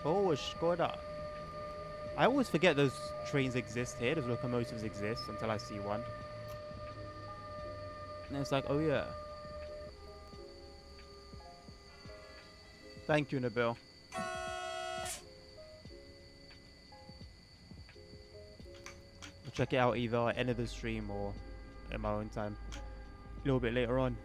Oh, a Skoda. I always forget those trains exist here, those locomotives exist until I see one. And it's like, oh yeah. Thank you, Nabil. I'll check it out either at end of the stream or in my own time. A little bit later on.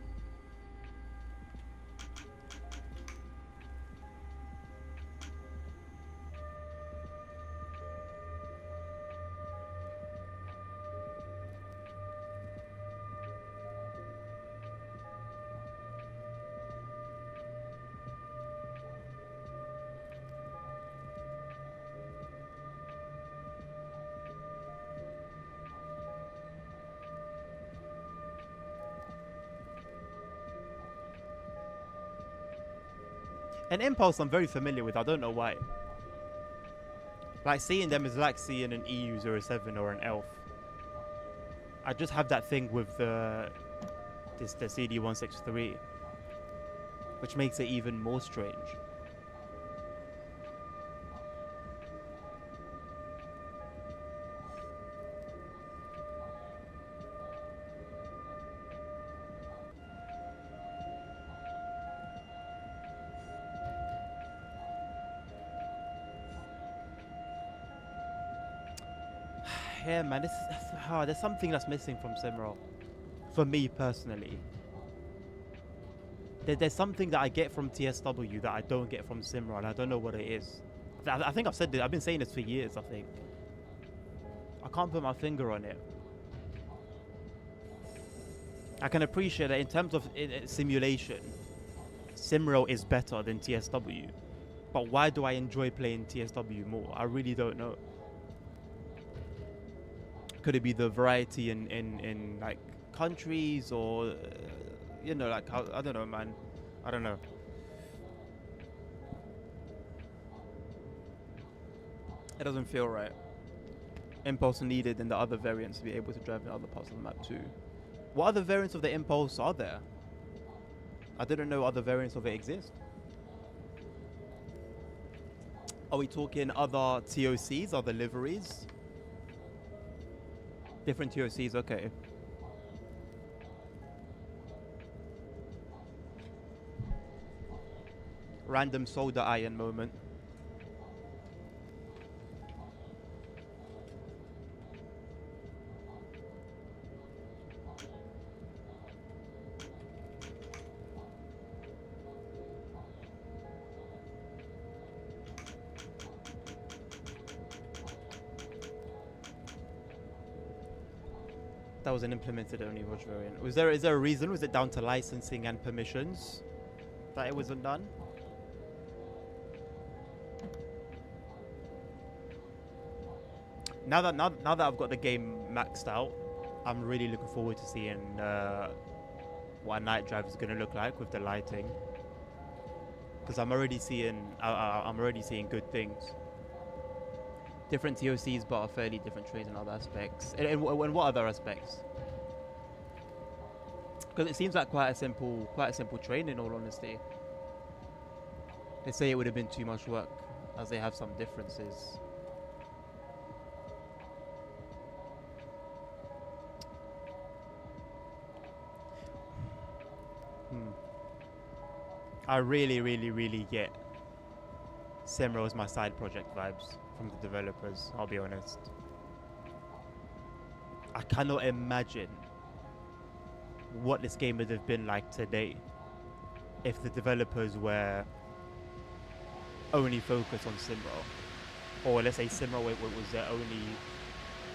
An Impulse I'm very familiar with, I don't know why. Like, seeing them is like seeing an EU07 or an Elf. I just have that thing with the CD163, which makes it even more strange. Yeah, man, this is hard. There's something that's missing from SimRail, for me personally. There's something that I get from TSW that I don't get from SimRail, and I don't know what it is. I think I've said this. I've been saying this for years, I think. I can't put my finger on it. I can appreciate that in terms of simulation, SimRail is better than TSW. But why do I enjoy playing TSW more? I really don't know. Could it be the variety in like countries, or you know, like I don't know, man. I don't know. It doesn't feel right. Impulse needed in the other variants to be able to drive in other parts of the map too. What other variants of the Impulse are there? I didn't know other variants of it exist. Are we talking other TOCs, other liveries? Different TOCs, okay. Random soda iron moment. That was an implemented only watch variant. Is there a reason? Was it down to licensing and permissions that it wasn't done? Now that I've got the game maxed out, I'm really looking forward to seeing what a night drive is going to look like with the lighting. Because I'm already seeing good things. Different TOCs, but are fairly different trains in other aspects. And what other aspects? Because it seems like quite a simple train, in all honesty. They say it would have been too much work, as they have some differences. I really get SimRail as my side project vibes from the developers, I'll be honest. I cannot imagine what this game would have been like today if the developers were only focused on SimRail. Or let's say SimRail was their only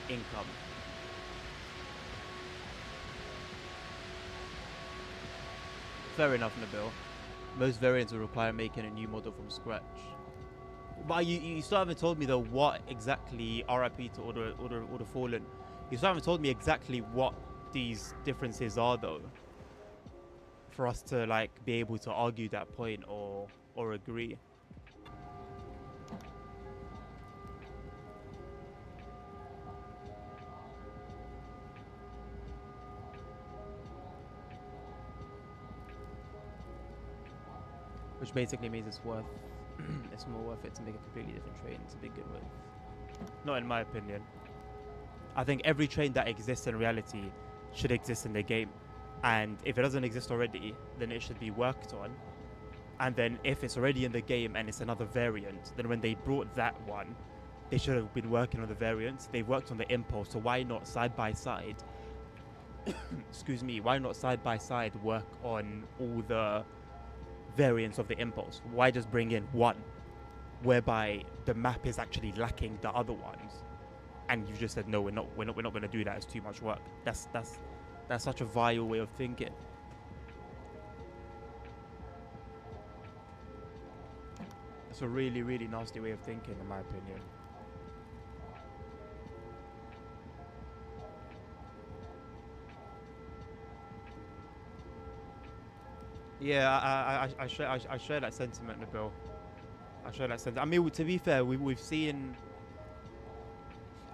income. Fair enough, Nabil. Most variants will require making a new model from scratch. But you still haven't told me though what exactly, RIP to Order Fallen, you still haven't told me exactly what these differences are though, for us to like be able to argue that point or agree. Which basically means it's more worth it to make a completely different train to begin with. Not in my opinion. I think every train that exists in reality should exist in the game. And if it doesn't exist already, then it should be worked on And then if it's already in the game and it's another variant, then when they brought that one, they should have been working on the variants. They worked on the Impulse, so why not side by side? Excuse me. Why not side by side work on all the variants of the Impulse? Why just bring in one, whereby the map is actually lacking the other ones, and you just said no, we're not going to do that. It's too much work. That's such a vile way of thinking. It's a really, really nasty way of thinking, in my opinion. Yeah, I share that sentiment, Nabil. I share that sentiment. I mean, to be fair, we've seen.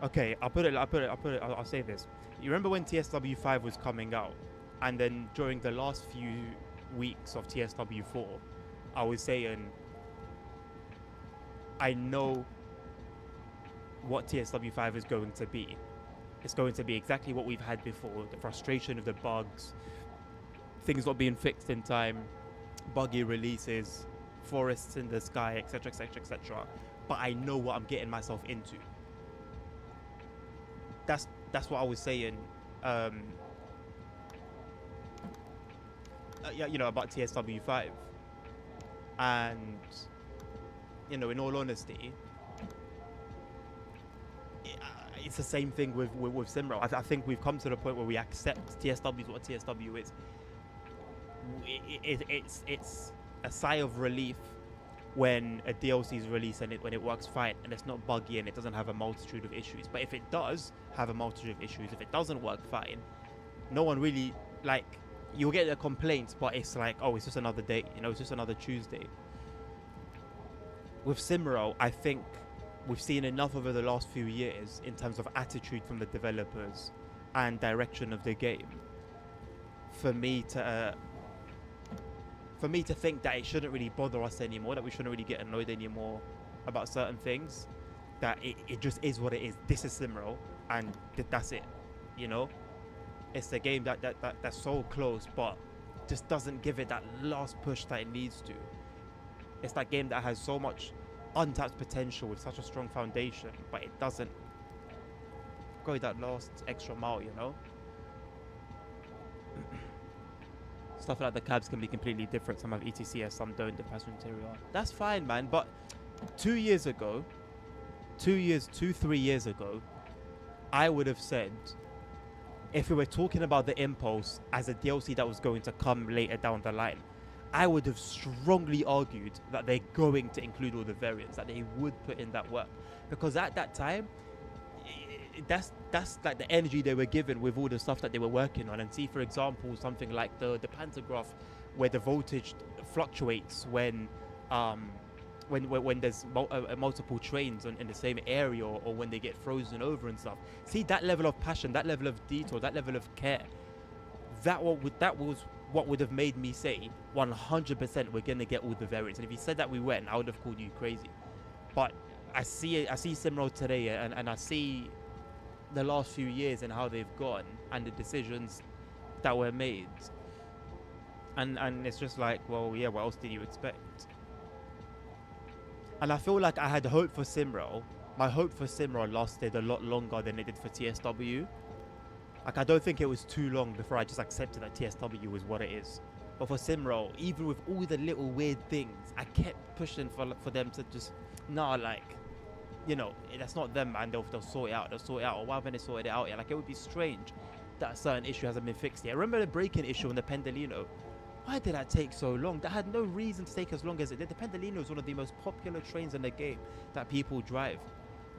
Okay, I'll say this. You remember when TSW5 was coming out, and then during the last few weeks of TSW4, I was saying, I know what TSW5 is going to be. It's going to be exactly what we've had before. The frustration of the bugs, things not being fixed in time, buggy releases, forests in the sky, etc, etc, etc. But I know what I'm getting myself into. That's what I was saying. Yeah, you know, about TSW5, and you know, in all honesty, it's the same thing with SimRail. I think we've come to the point where we accept TSW is what TSW is. It's a sigh of relief when a DLC is released and when it works fine and it's not buggy and it doesn't have a multitude of issues. But if it does have a multitude of issues, if it doesn't work fine, no one really, like, you'll get the complaints, but it's like, oh, it's just another day, you know, it's just another Tuesday. With SimRail, I think we've seen enough over the last few years in terms of attitude from the developers and direction of the game for me to think that it shouldn't really bother us anymore, that we shouldn't really get annoyed anymore about certain things, that it just is what it is. This is SimRail, and that's it, you know? It's a game that's so close, but just doesn't give it that last push that it needs to. It's that game that has so much untapped potential with such a strong foundation, but it doesn't go that last extra mile, you know? Stuff like the cabs can be completely different. Some have ETCS, some don't, the passenger interior. That's fine, man, but 3 years ago, I would have said, if we were talking about the Impulse as a DLC that was going to come later down the line, I would have strongly argued that they're going to include all the variants, that they would put in that work. Because at that time, that's like the energy they were given with all the stuff that they were working on. And see, for example, something like the pantograph, where the voltage fluctuates when there's multiple trains in the same area, or when they get frozen over and stuff. See, that level of passion, that level of detail, that level of care, that was what would have made me say 100% we're gonna get all the variants. And if you said that we weren't, I would have called you crazy. But I see SimRail today, and I see the last few years and how they've gone and the decisions that were made, and it's just like, well, yeah, what else did you expect? And I feel like I had hope for SimRail. My hope for SimRail lasted a lot longer than it did for TSW. Like, I don't think it was too long before I just accepted that TSW was what it is. But for SimRail, even with all the little weird things, I kept pushing for them to just, nah, like, you know, that's not them, man. They'll sort it out. Or why haven't they sorted it out yet? Like, it would be strange that a certain issue hasn't been fixed yet. Remember the break-in issue on the Pendolino? Why did that take so long? That had no reason to take as long as it did. The Pendolino is one of the most popular trains in the game that people drive.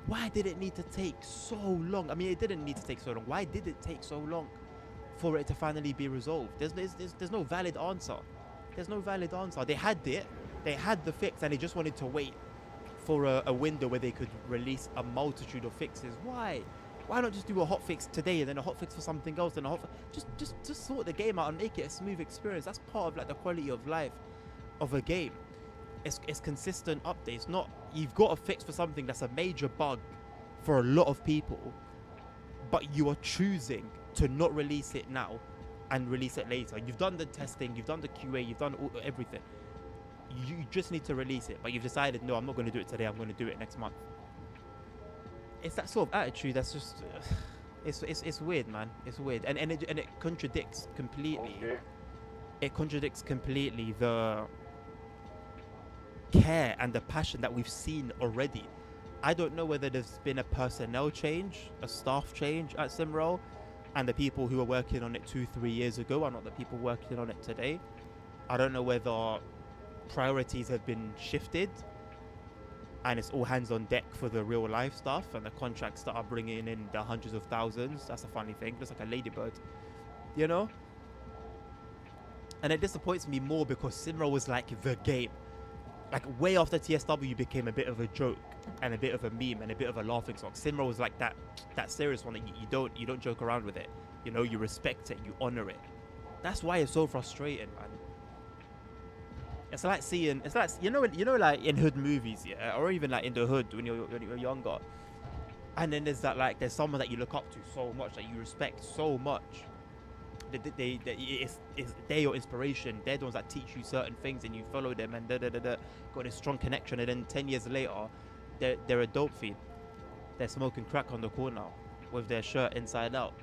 Why did it need to take so long? I mean, it didn't need to take so long. Why did it take so long for it to finally be resolved? There's no valid answer. There's no valid answer. They had it. They had the fix, and they just wanted to wait for a window where they could release a multitude of fixes. Why? Why not just do a hot fix today and then a hot fix for something else and a hot just sort the game out and make it a smooth experience? That's part of like the quality of life of a game. It's consistent updates. Not, you've got a fix for something that's a major bug for a lot of people, but you are choosing to not release it now and release it later. You've done the testing, you've done the QA, you've done everything. you just need to release it, but you've decided, no, I'm not going to do it today, I'm going to do it next month. It's that sort of attitude that's just it's weird, man. It's weird, and it contradicts completely. Okay. It contradicts completely the care and the passion that we've seen already. I don't know whether there's been a personnel change, a staff change at SimRail, and the people who were working on it 2-3 years ago are not the people working on it today. I don't know whether priorities have been shifted and it's all hands on deck for the real life stuff, and the contracts that are bringing in the hundreds of thousands. That's a funny thing, just like a ladybird, you know? And it disappoints me more because SimRail was like the game. Like way after TSW became a bit of a joke and a bit of a meme and a bit of a laughing stock, SimRail was like that serious one that you don't joke around with it. You know, you respect it, you honor it. That's why it's so frustrating, man. It's like seeing, it's like, you know like in hood movies, yeah, or even like in the hood when you're younger, and then there's that, like, there's someone that you look up to so much, that you respect so much. It's they're your inspiration. They're the ones that teach you certain things, and you follow them, and got this strong connection. And then 10 years later, they're a dope fiend. They're smoking crack on the corner with their shirt inside out,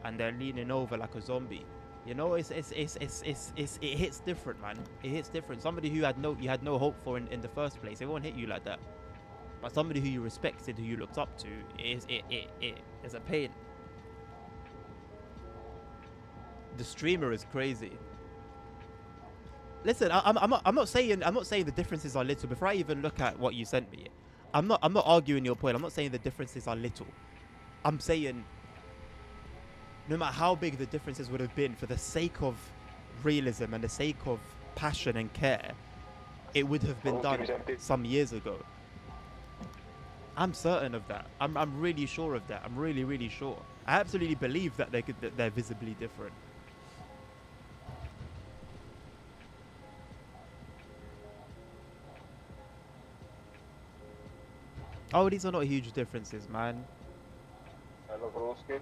and they're leaning over like a zombie. You know, it hits different, man. It hits different. Somebody who you had no hope for in the first place, it won't hit you like that. But somebody who you respected, who you looked up to, is a pain. The streamer is crazy. Listen, I'm not saying the differences are little. Before I even look at what you sent me, I'm not arguing your point. I'm not saying the differences are little. I'm saying no matter how big the differences would have been, for the sake of realism and the sake of passion and care, it would have been done some years ago. I'm certain of that. I'm really sure of that. I'm really sure. I absolutely believe that they're visibly different. Oh, these are not huge differences, man. Hello, Broski.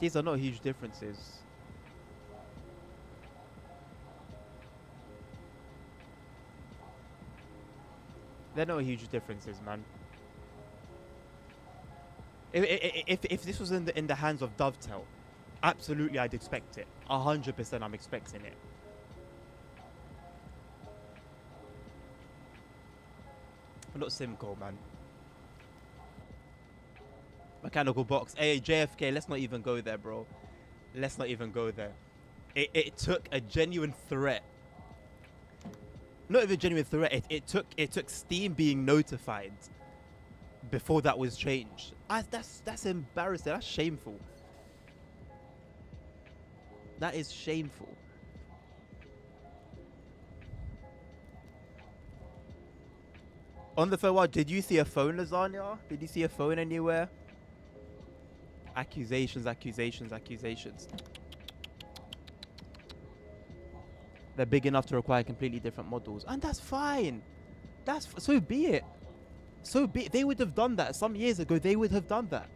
These are not huge differences. They're not huge differences, man. If this was in the hands of Dovetail, absolutely I'd expect it. 100% I'm expecting it. But not Simcoe, man. Mechanical box. Hey, JFK, let's not even go there, bro. Let's not even go there. It took a genuine threat. Not even a genuine threat. It took Steam being notified before that was changed. That's embarrassing. That's shameful. That is shameful. On the phone, did you see a phone, Lasagna? Did you see a phone anywhere? Accusations. They're big enough to require completely different models, and that's fine. So be it. So be it. They would have done that some years ago. They would have done that.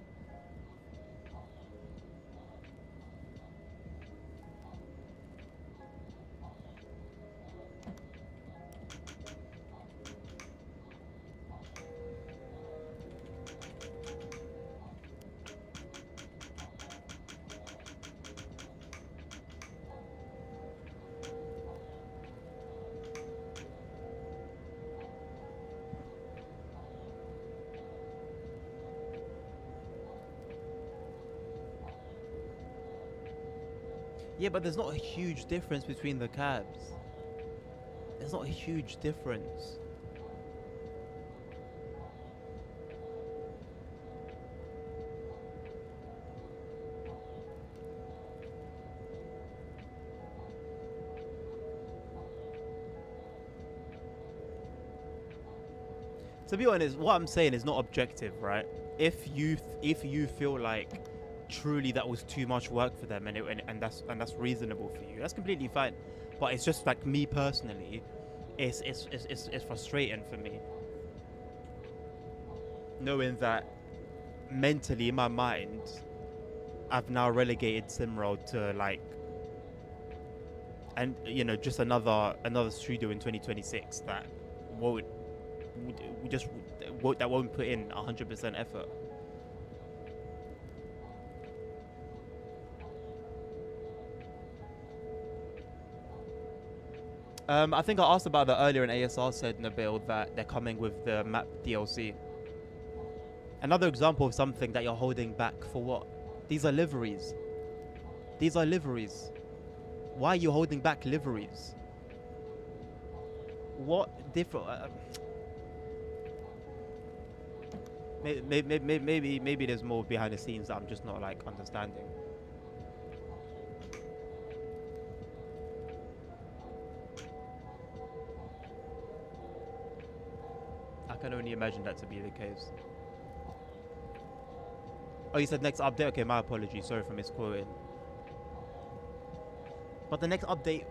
Yeah, but there's not a huge difference between the cabs. There's not a huge difference. To be honest, what I'm saying is not objective, right? If you feel like truly that was too much work for them, and that's reasonable for you, that's completely fine. But it's just like, me personally, it's frustrating for me knowing that mentally in my mind I've now relegated SimRail to like, and you know, just another studio in 2026 that won't that won't put in 100% effort. I think I asked about that earlier, and ASR said, Nabil, that they're coming with the map DLC. Another example of something that you're holding back for what? These are liveries. These are liveries. Why are you holding back liveries? What different? Maybe there's more behind the scenes that I'm just not like understanding. I can only imagine that to be the case. Oh, you said next update? Okay, my apologies. Sorry for misquoting. But the next update,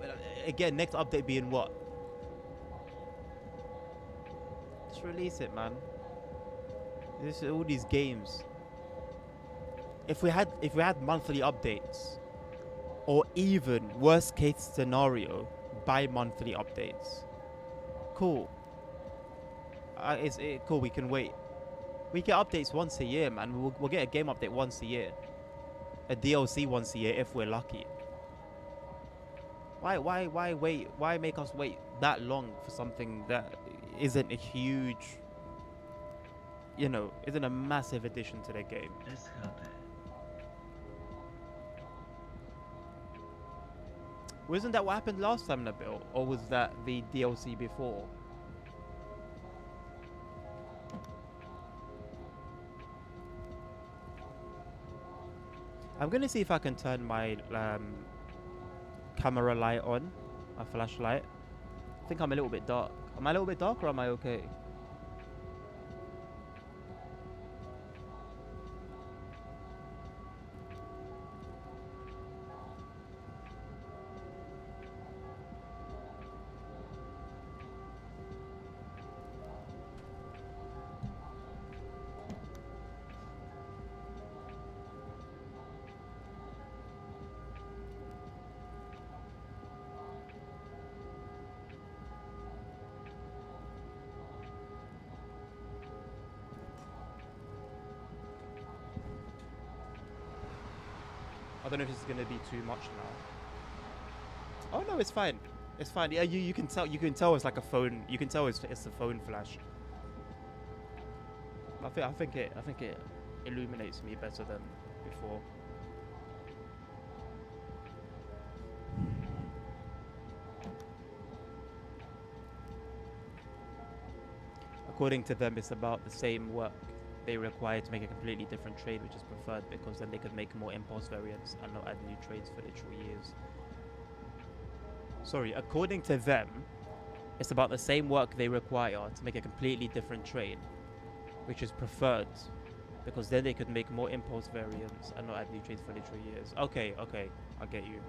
again, next update being what? Just release it, man. This all these games. If we had monthly updates, or even worst case scenario, bi-monthly updates, cool. Cool. We can wait. We get updates once a year, man. We'll get a game update once a year, a DLC once a year if we're lucky. Why wait? Why make us wait that long for something that isn't a huge, you know, isn't a massive addition to the game? Wasn't that what happened last time, Nabil? Or was that the DLC before? I'm gonna see if I can turn my camera light on, my flashlight. I think I'm a little bit dark. Am I a little bit dark or am I okay? I don't know if this is gonna be too much now. Oh no, it's fine. It's fine. Yeah, you can tell. You can tell it's like a phone. You can tell it's a phone flash. I think it illuminates me better than before. According to them, it's about the same work they require to make a completely different trade, which is preferred because then they could make more impulse variants and not add new trades for literal years. Sorry, according to them, it's about the same work they require to make a completely different trade, which is preferred because then they could make more impulse variants and not add new trades for literal years. Okay, I get you.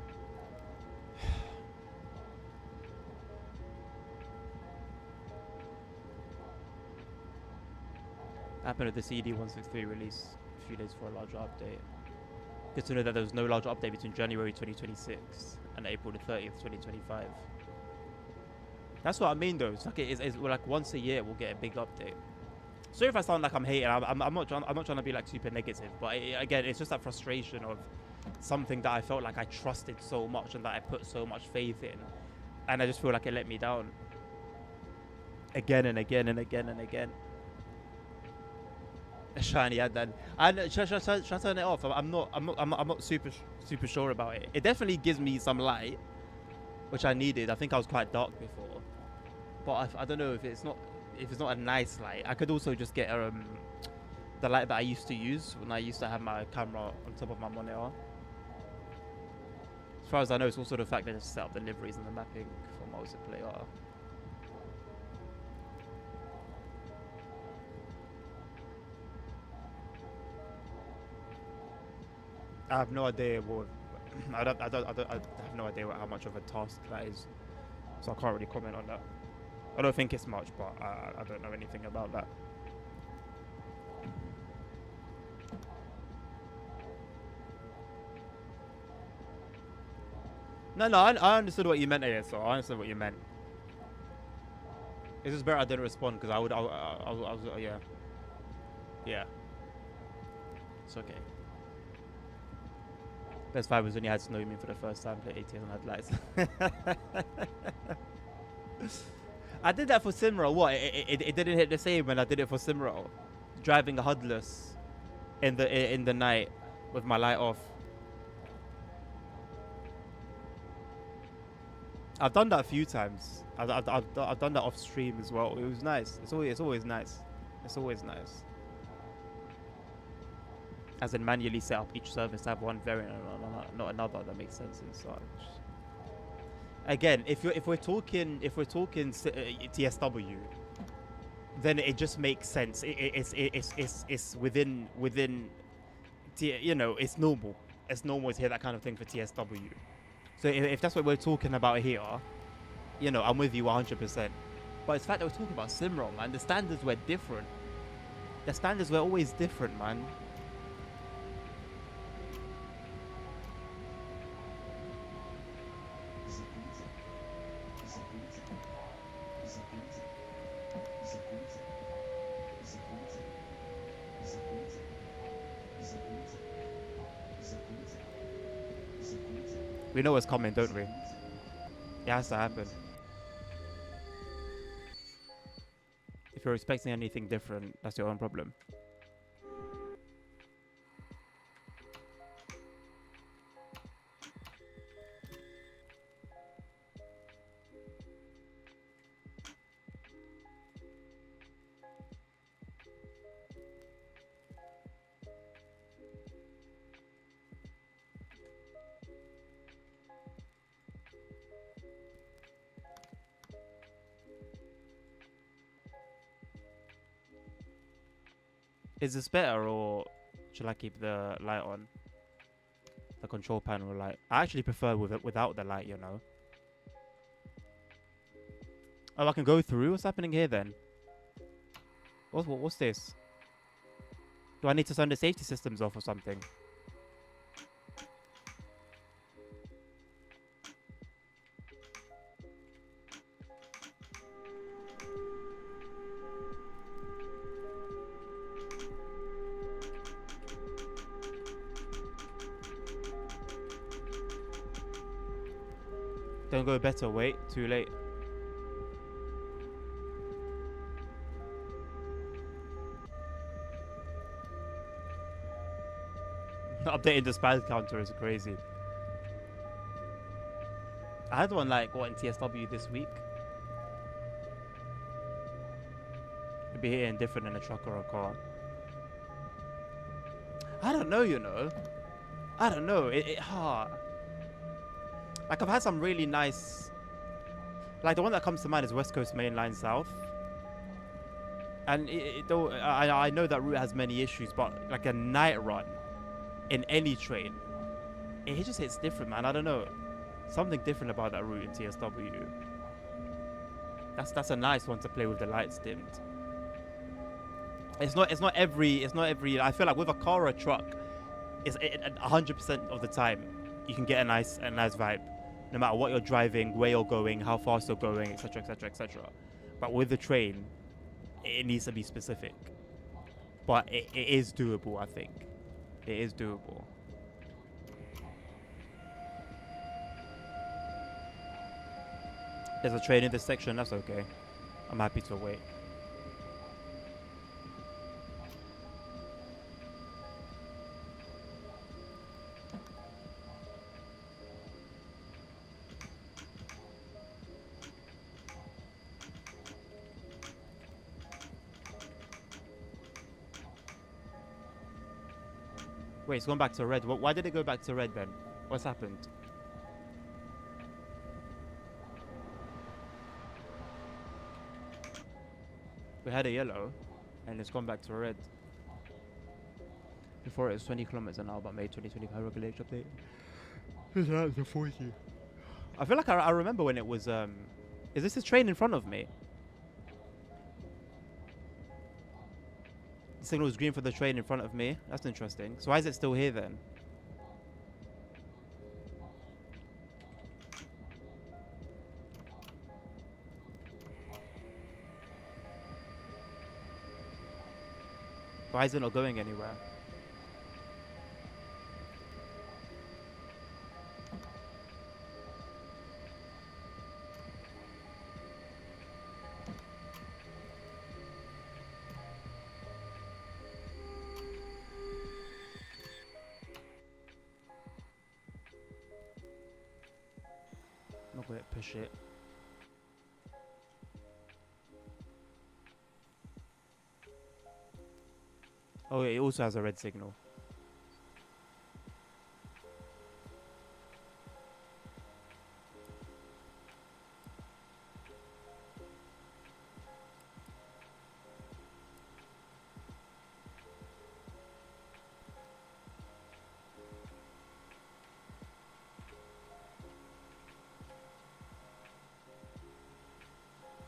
Happened with the CD 163 release a few days for a larger update. Good to know that there was no larger update between January 2026 and April the 30th, 2025. That's what I mean, though. It's like it's like once a year we'll get a big update. Sorry if I sound like I'm hating. I'm not trying to be like super negative, but again, it's just that frustration of something that I felt like I trusted so much and that I put so much faith in, and I just feel like it let me down. Again and again and again and again. Shiny ad then. And should I turn it off? I'm not super sure about it. It definitely gives me some light, which I needed. I think I was quite dark before, but I don't know if it's not a nice light. I could also just get the light that I used to use when I used to have my camera on top of my monitor. As far as I know, it's also the fact that I just set up the liveries and the mapping for multiplayer. I have no idea what. I have no idea how much of a task that is, so I can't really comment on that. I don't think it's much, but I don't know anything about that. No, I understood what you meant, ASO. I understood what you meant. It's just better I didn't respond because I was, yeah. Yeah. It's okay. Best five was when you had snow, you mean, for the first time, played ATS and had lights. I did that for SimRail. What? It didn't hit the same when I did it for SimRail. Driving a HUDless in the night with my light off. I've done that a few times. I've done that off stream as well. It was nice. It's always nice. It's always nice. As in manually set up each service to have one variant and not another. That makes sense and such. Again, if we're talking TSW, then it just makes sense. It's within you know, it's normal. It's normal to hear that kind of thing for TSW. So if that's what we're talking about here, you know, I'm with you 100%. But it's the fact that we're talking about SimRail, man. The standards were different. The standards were always different, man. We know what's coming, don't we? It has to happen. If you're expecting anything different, that's your own problem. Is this better, or should I keep the light on? The control panel light. I actually prefer without the light, you know. Oh, I can go through? What's happening here then? What's this? Do I need to turn the safety systems off or something? Don't go better, wait, too late. Updating the spaz counter is crazy. I had one like, what, in TSW this week? It'd be hitting different in a truck or a car. I don't know, you know. I don't know. Like, I've had some really nice... Like, the one that comes to mind is West Coast Main Line South. And I know that route has many issues, but like a night run in any train, it just hits different, man. I don't know. Something different about that route in TSW. That's a nice one to play with the lights dimmed. It's not every... I feel like with a car or a truck, it's 100% of the time you can get a nice vibe. No matter what you're driving, where you're going, how fast you're going, etc., etc., etc. But with the train, it needs to be specific. But it is doable, I think. It is doable. There's a train in this section, that's okay. I'm happy to wait. Wait, it's gone back to red. Why did it go back to red then? What's happened? We had a yellow, and it's gone back to red. Before it was 20 kilometers an hour, but May 2025 regulation update. It's out to 40. I feel like I remember when it was. Is this a train in front of me? The signal was green for the train in front of me. That's interesting. So why is it still here then? Why is it not going anywhere? I'm not going to push it. Oh, it also has a red signal.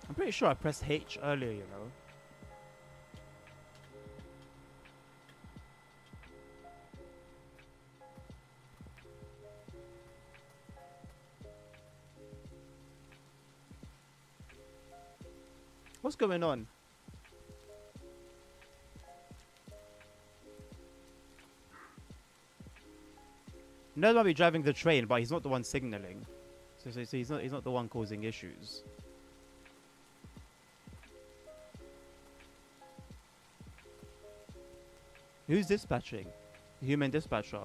I'm pretty sure I pressed H earlier, you know. What's going on? Ned might be driving the train, but he's not the one signaling. So he's not the one causing issues. Who's dispatching? Human dispatcher.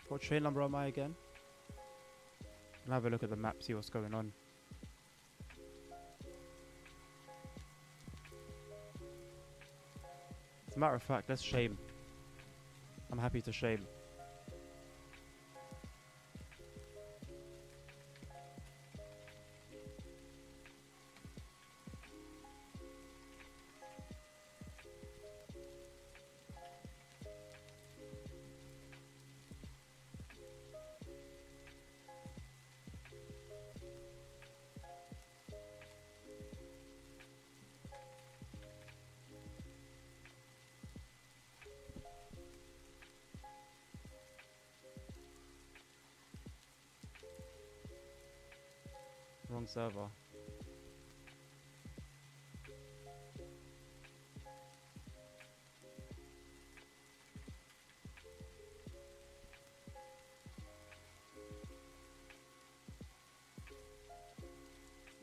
What train number am I again? I'll have a look at the map, see what's going on. As a matter of fact, let's shame. I'm happy to shame. Wrong server.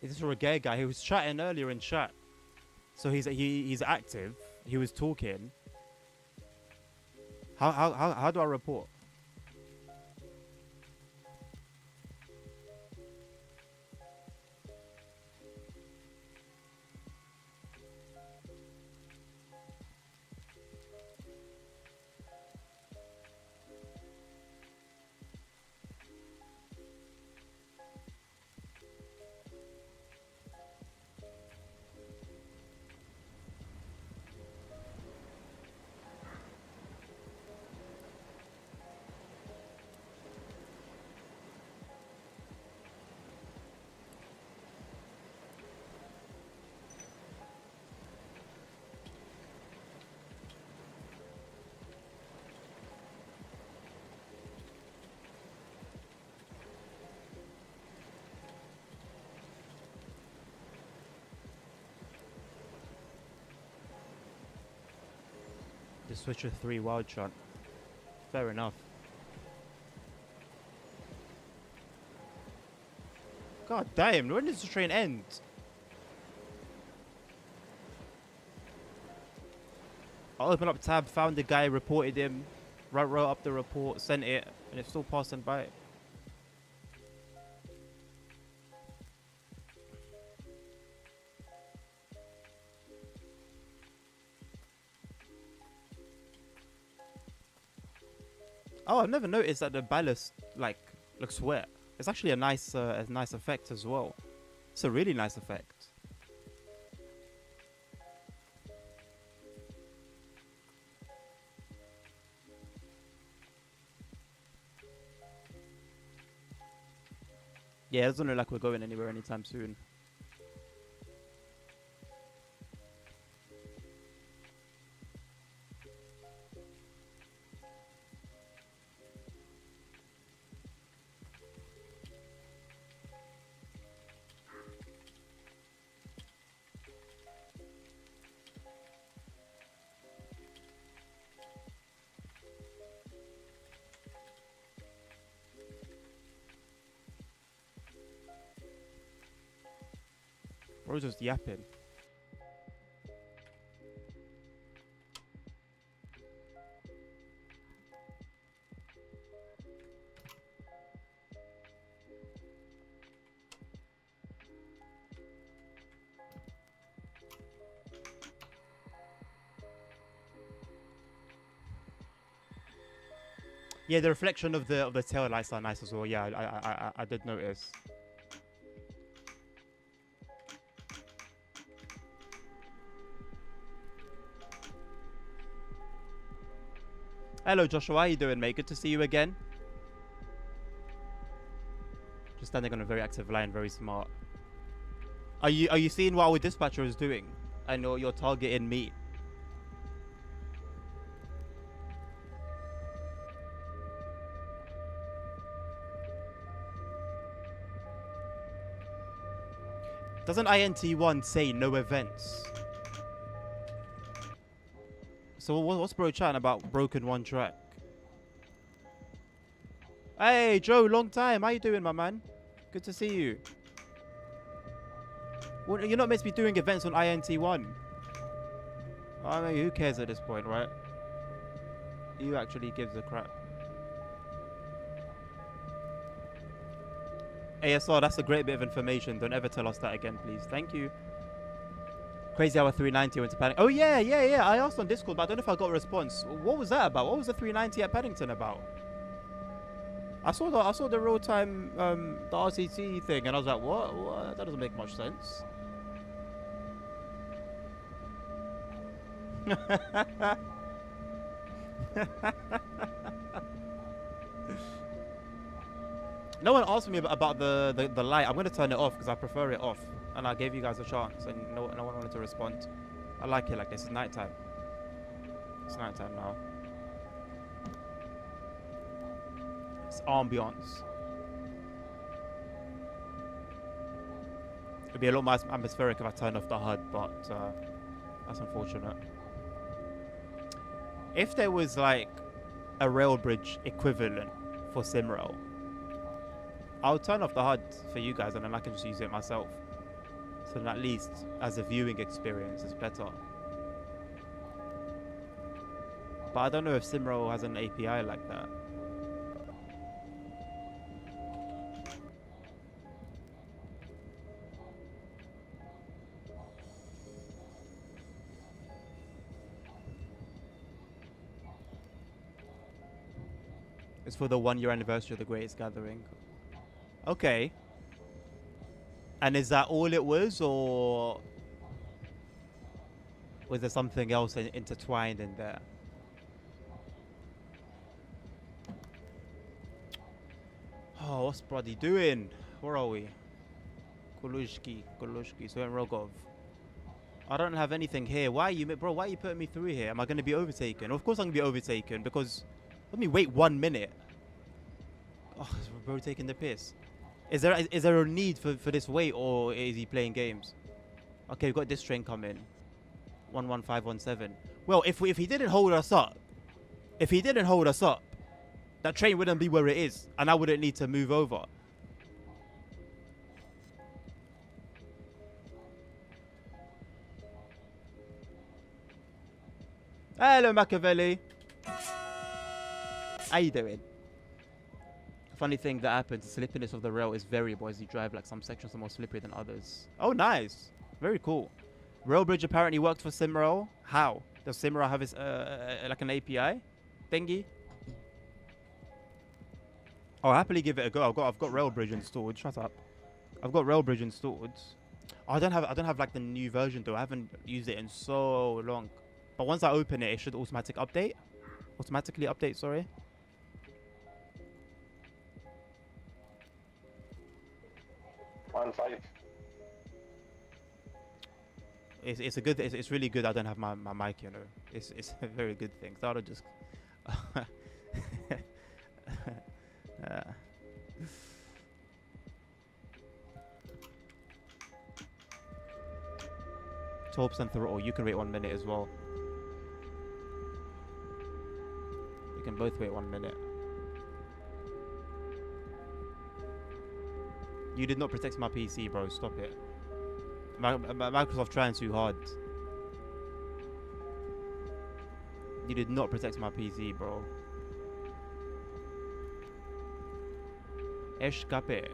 Is this a gay guy? He was chatting earlier in chat. So he's active. He was talking. How do I report? The Switcher 3 wild shot. Fair enough. God damn, when does the train end? I opened up tab, found the guy, reported him, wrote up the report, sent it, and it's still passing by. Oh, I've never noticed that the ballast looks wet. It's actually a nice effect as well. It's a really nice effect. Yeah, it doesn't look like we're going anywhere anytime soon. Bro's just yapping. Yeah, the reflection of the tail lights are nice as well. Yeah, I did notice. Hello, Joshua. How you doing, mate? Good to see you again. Just standing on a very active line, very smart. Are you seeing what our dispatcher is doing? I know you're targeting me. Doesn't INT1 say no events? So what's bro chatting about broken one track? Hey, Joe, long time. How you doing, my man? Good to see you. Well, you're not meant to be doing events on INT1. I mean, who cares at this point, right? Who actually gives a crap? ASR, that's a great bit of information. Don't ever tell us that again, please. Thank you. Crazy Hour 390 went to Paddington. Oh, yeah. I asked on Discord, but I don't know if I got a response. What was that about? What was the 390 at Paddington about? I saw the real time the RCT thing, and I was like, what? That doesn't make much sense. No one asked me about the light. I'm gonna turn it off because I prefer it off, and I gave you guys a chance, and no one wanted to respond. I like it like this. It's nighttime. It's nighttime now. It's ambiance. It'd be a lot more atmospheric if I turned off the HUD, but that's unfortunate. If there was like a rail bridge equivalent for SimRail, I'll turn off the HUD for you guys, and then I can just use it myself. So then at least as a viewing experience, it's better. But I don't know if SimRail has an API like that. It's for the 1-year anniversary of the Greatest Gathering. Okay. And is that all it was, or was there something else intertwined in there? Oh, what's Brody doing? Where are we? Kolushki, so in Rogov. I don't have anything here. Why are you putting me through here? Am I going to be overtaken? Of course I'm going to be overtaken, because let me wait 1 minute. Oh, is bro taking the piss? Is there a need for this wait, or is he playing games? Okay, we've got this train coming. 11517. Well, if he didn't hold us up, that train wouldn't be where it is, and I wouldn't need to move over. Hello, Machiavelli. How you doing? Funny thing that happens, the slippiness of the rail is variable as you drive. Like some sections are more slippery than others. Oh, nice. Very cool. Rail bridge apparently worked for SimRail. How? Does SimRail have its, like an API thingy? I'll happily give it a go. I've got rail bridge installed. Shut up. I've got rail bridge installed. Oh, I don't have like the new version though. I haven't used it in so long. But once I open it, it should automatically update, sorry. 1-5. It's a good. It's really good. I don't have my mic. You know, it's a very good thing. So I'll just. uh. 12% throttle. You can wait 1 minute as well. You can both wait 1 minute. You did not protect my PC, bro. Stop it. Microsoft trying too hard. You did not protect my PC, bro. Escape.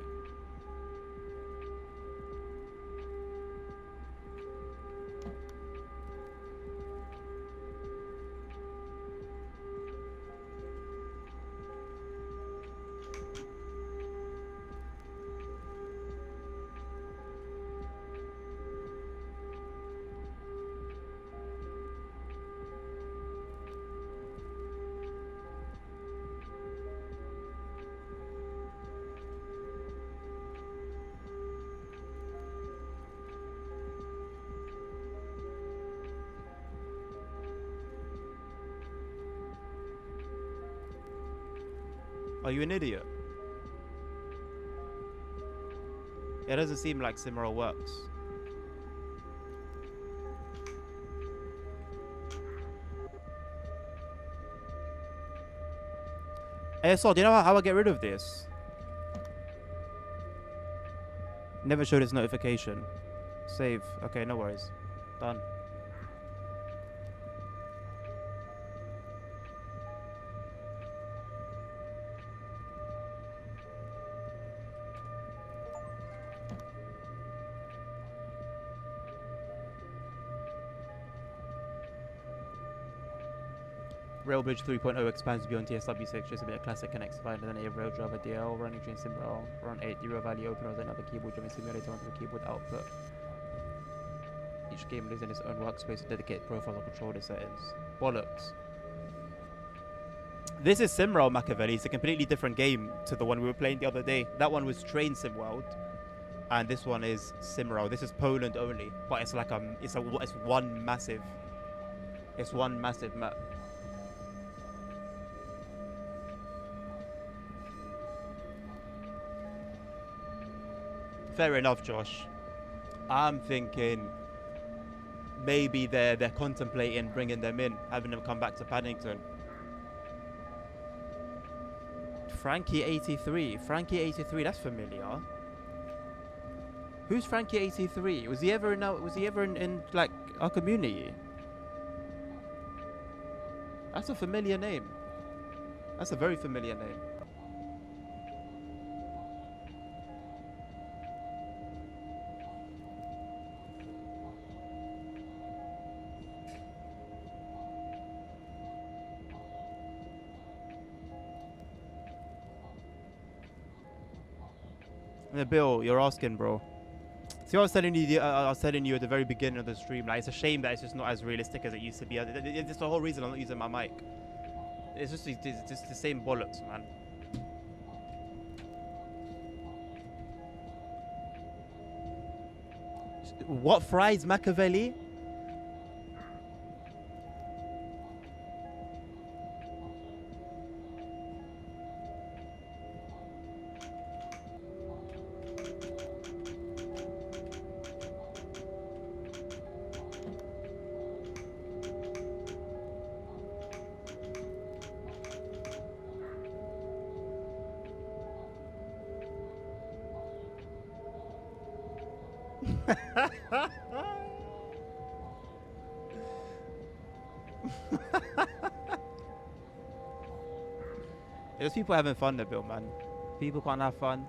Are you an idiot? It doesn't seem like SimRail works. ASL, do you know how I get rid of this? Never showed its notification. Save. Okay, no worries. Done. Railbridge 3.0 expands beyond TSW6, just to be a classic connects via the native Raildriver DL, running train SimRail, run 8, Euro Valley opener with another keyboard jamming simulator onto the keyboard output. Each game lives in its own workspace with dedicated profiles or controller settings. Bollocks. This is SimRail Machiavelli. It's a completely different game to the one we were playing the other day. That one was Train Sim World, and this one is SimRail. This is Poland only, but it's like it's one massive map. Fair enough, Josh. I'm thinking maybe they're contemplating bringing them in, having them come back to Paddington. Frankie83. Frankie83, that's familiar. Who's Frankie83? Was he ever in like our community? That's a familiar name. That's a very familiar name. Yeah, Bill, you're asking, bro. See, I was telling you. I was telling you at the very beginning of the stream. Like, it's a shame that it's just not as realistic as it used to be. It's the whole reason I'm not using my mic. It's just the same bollocks, man. What fries Machiavelli? There's people having fun there, Bill, man. People can't have fun.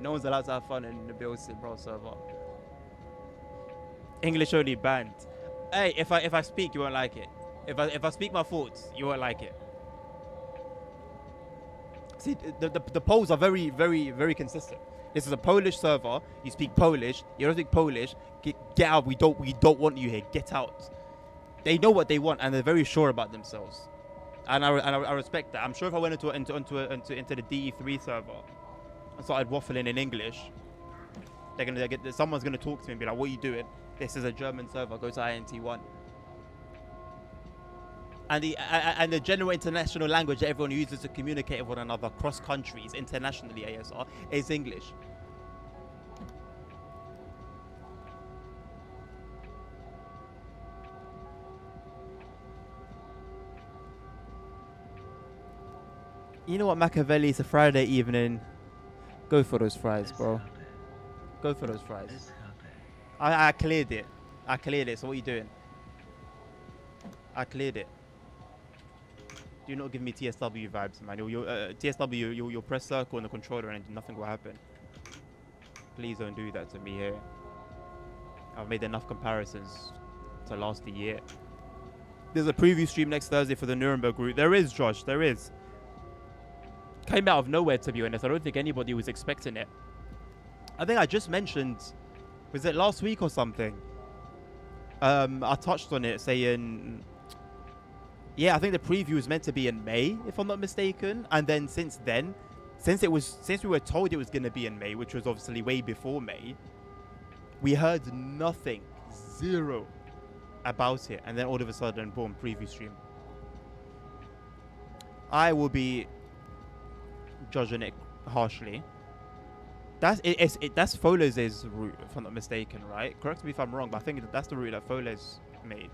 No one's allowed to have fun in the Bill SimRail server. English only banned. Hey, if I speak, you won't like it. If I speak my thoughts, you won't like it. See, the polls are very, very, very consistent. This is a Polish server. You speak Polish. You don't speak Polish. Get out. We don't want you here. Get out. They know what they want, and they're very sure about themselves. And I respect that. I'm sure if I went into the DE3 server, and started waffling in English, someone's gonna talk to me and be like, "What are you doing? This is a German server. Go to INT1." And the general international language that everyone uses to communicate with one another across countries internationally, ASR, is English. You know what, Machiavelli? It's a Friday evening. Go for those fries, bro. Go for those fries. I cleared it. I cleared it. So what are you doing? I cleared it. Do not give me TSW vibes, man. TSW, you'll press circle on the controller and nothing will happen. Please don't do that to me here. I've made enough comparisons to last a year. There's a preview stream next Thursday for the Nuremberg route. There is, Josh. There is. Came out of nowhere, to be honest. I don't think anybody was expecting it. I think I just mentioned, was it last week or something? I touched on it saying, yeah, I think the preview was meant to be in May, if I'm not mistaken. And then since we were told it was going to be in May, which was obviously way before May, we heard nothing, zero about it. And then all of a sudden, boom, preview stream. I will be judging it harshly. That's Foles' route, if I'm not mistaken, right? Correct me if I'm wrong, but I think that's the route that Foles made.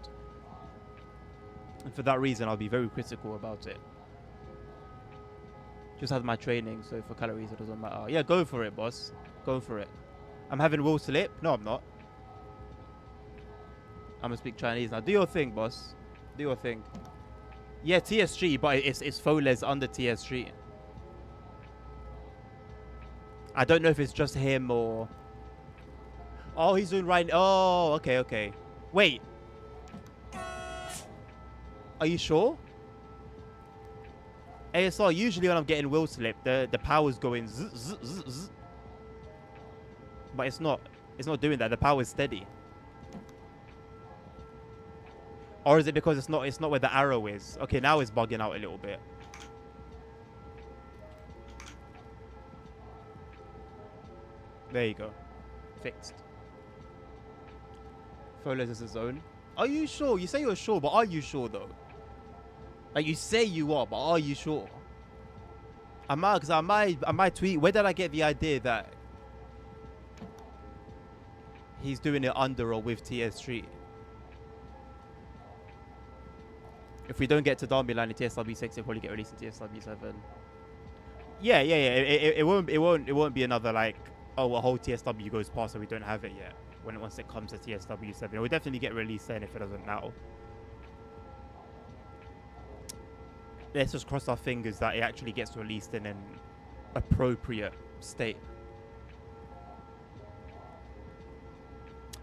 And for that reason, I'll be very critical about it. Just had my training, so for calories, it doesn't matter. Yeah, go for it, boss. Go for it. I'm having will slip. No, I'm not. I'm gonna speak Chinese now. Do your thing, boss. Do your thing. Yeah, TSG, but it's Foles under TSG. I don't know if it's just him or... Oh, he's doing right... Oh, okay, okay. Wait. Are you sure? ASR, usually when I'm getting will slip, the power's going zzz, zzz, zzz, zzz. But it's not doing that. The power's steady. Or is it because it's not where the arrow is? Okay, now it's bugging out a little bit. There you go. Fixed. Foles is his own. Are you sure? You say you're sure, but are you sure though? Like, you say you are, but are you sure? I might tweet. Where did I get the idea that he's doing it under or with TSG? If we don't get to Derby line in TSW6, it'll probably get released in TSW7. Yeah. It won't be another like, oh, a whole TSW goes past and we don't have it yet. Once it comes to TSW7, it will definitely get released then if it doesn't now. Let's just cross our fingers that it actually gets released in an appropriate state.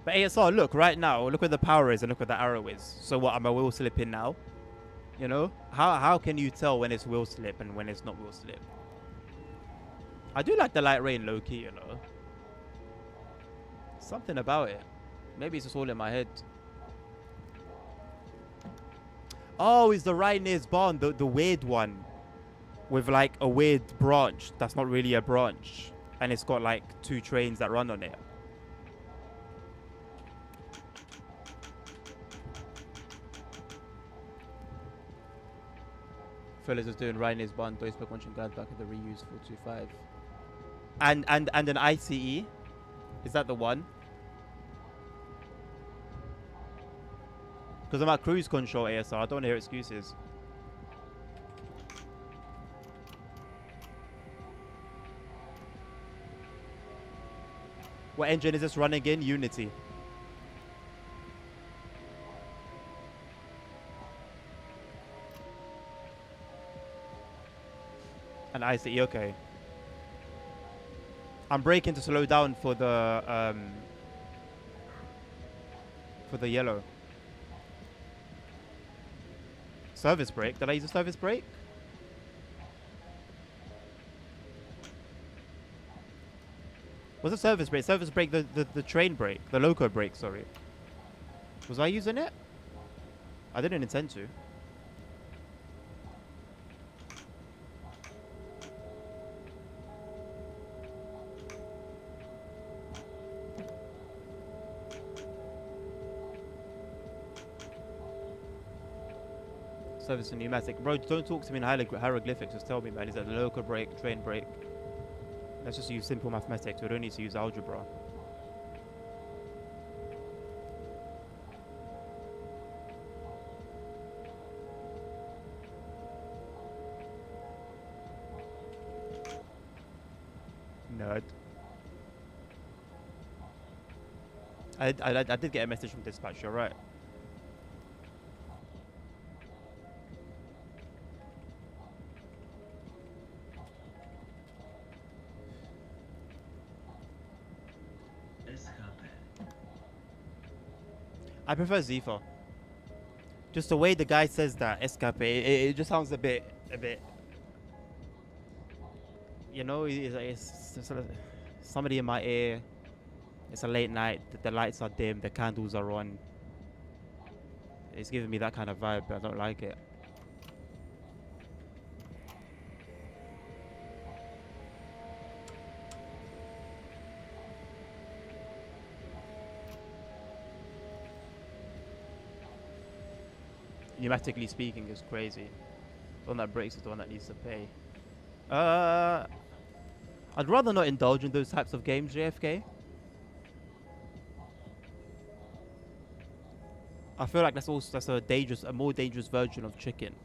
But ASR, look, right now, look where the power is and look where the arrow is. So what, am I will slipping now? You know? How can you tell when it's will slip and when it's not will slip? I do like the light rain low-key, you know? Something about it. Maybe it's just all in my head. Oh, it's the Ryanair's barn, the weird one. With like a weird branch that's not really a branch. And it's got like 2 trains that run on it. Fellas is doing Ryanair's barn, Duisburg Munchen guide back at the reuse 425. And an ICE. Is that the one? Because I'm at cruise control, ASR. I don't want to hear excuses. What engine is this running in? Unity. An ICE, okay. I'm braking to slow down for the yellow. Service brake? Did I use a service brake? What's a service brake? Service brake, the train brake. The loco brake, sorry. Was I using it? I didn't intend to. Service and pneumatic. Bro, don't talk to me in hieroglyphics. Just tell me, man. Is that the local brake, train brake? Let's just use simple mathematics. We don't need to use algebra. Nerd. I did get a message from dispatch. You're right. I prefer Zifa. Just the way the guy says that, escape, it just sounds a bit, you know, it's sort of somebody in my ear. It's a late night, the lights are dim, the candles are on. It's giving me that kind of vibe, but I don't like it. Pneumatically speaking is crazy. The one that breaks is the one that needs to pay. I'd rather not indulge in those types of games, JFK. I feel like that's a more dangerous version of chicken.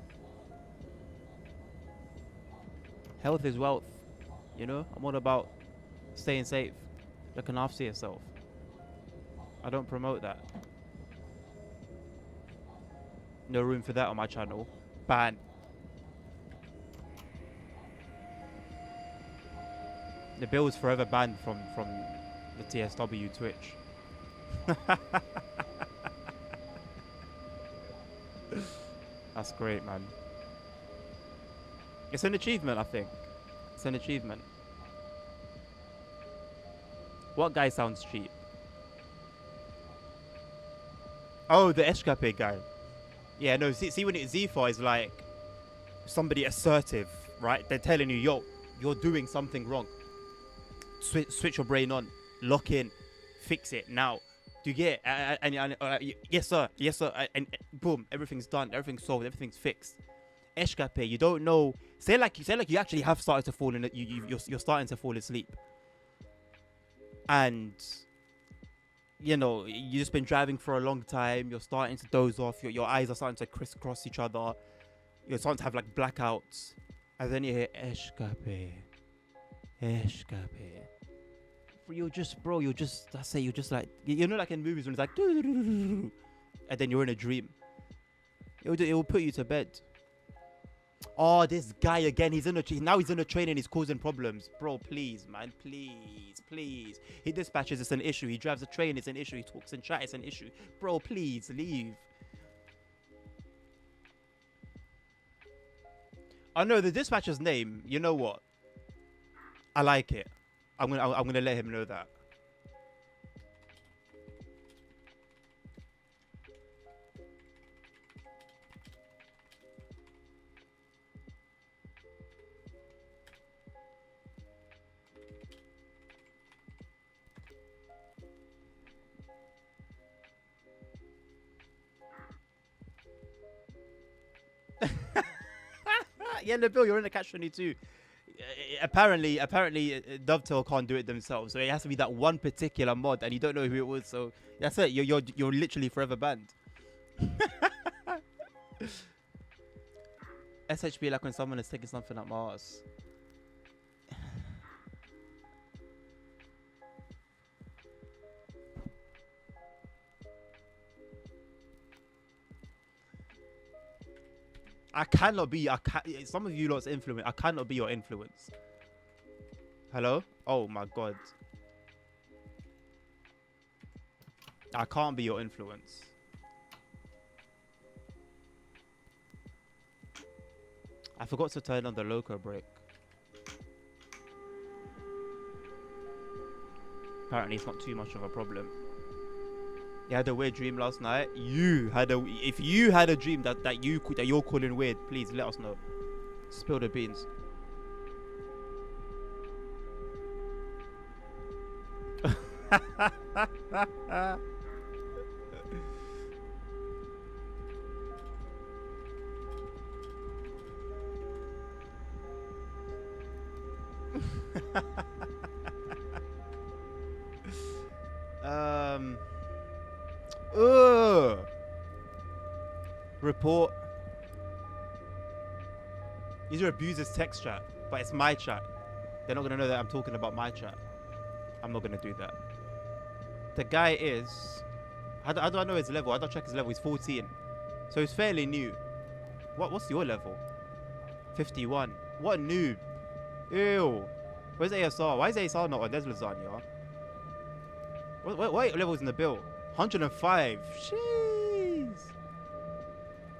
Health is wealth, you know? I'm all about staying safe, looking after yourself. I don't promote that. No room for that on my channel. Ban. The bill is forever banned from the TSW Twitch. That's great, man. It's an achievement, I think. It's an achievement. What guy sounds cheap? Oh, the escape guy. Yeah, no, see when Zifa is like somebody assertive, right? They're telling you, yo, you're doing something wrong. Switch your brain on, lock in, fix it now. Do you get yes sir, and boom, everything's done, everything's solved, everything's fixed. Escape, you don't know. Say like you actually have started to fall in. You're starting to fall asleep, and you know, you've just been driving for a long time. You're starting to doze off. Your eyes are starting to crisscross each other. You're starting to have like blackouts, and then you hear escape. You're just like, you know, like in movies when it's like, and then you're in a dream. It will put you to bed. Oh, this guy again. He's in a train and he's causing problems, bro. Please, man, please. He dispatches. It's an issue. He drives a train. It's an issue. He talks in chat. It's an issue, bro. Please leave. I know the dispatcher's name. You know what? I like it. I'm gonna let him know that. Yeah, Nabil, you're in the catch-22. Apparently, Dovetail can't do it themselves, so it has to be that one particular mod, and you don't know who it was. So that's it. You're literally forever banned. SHB like when someone is taking something up my ass. I cannot be. Some of you lot's influence. I cannot be your influence. Hello? Oh my god. I can't be your influence. I forgot to turn on the loco brake. Apparently, it's not too much of a problem. You had a weird dream last night. If you had a dream that you're calling weird, please let us know. Spill the beans. Ugh. Report. User abuses text chat, but it's my chat. They're not gonna know that I'm talking about my chat. I'm not gonna do that. The guy is... How do I know his level? How do I check his level? He's 14. So he's fairly new. What's your level? 51. What a noob. Ew. Where's ASR? Why is ASR not on? There's lasagna. What level is in the bill? 105. Jeez.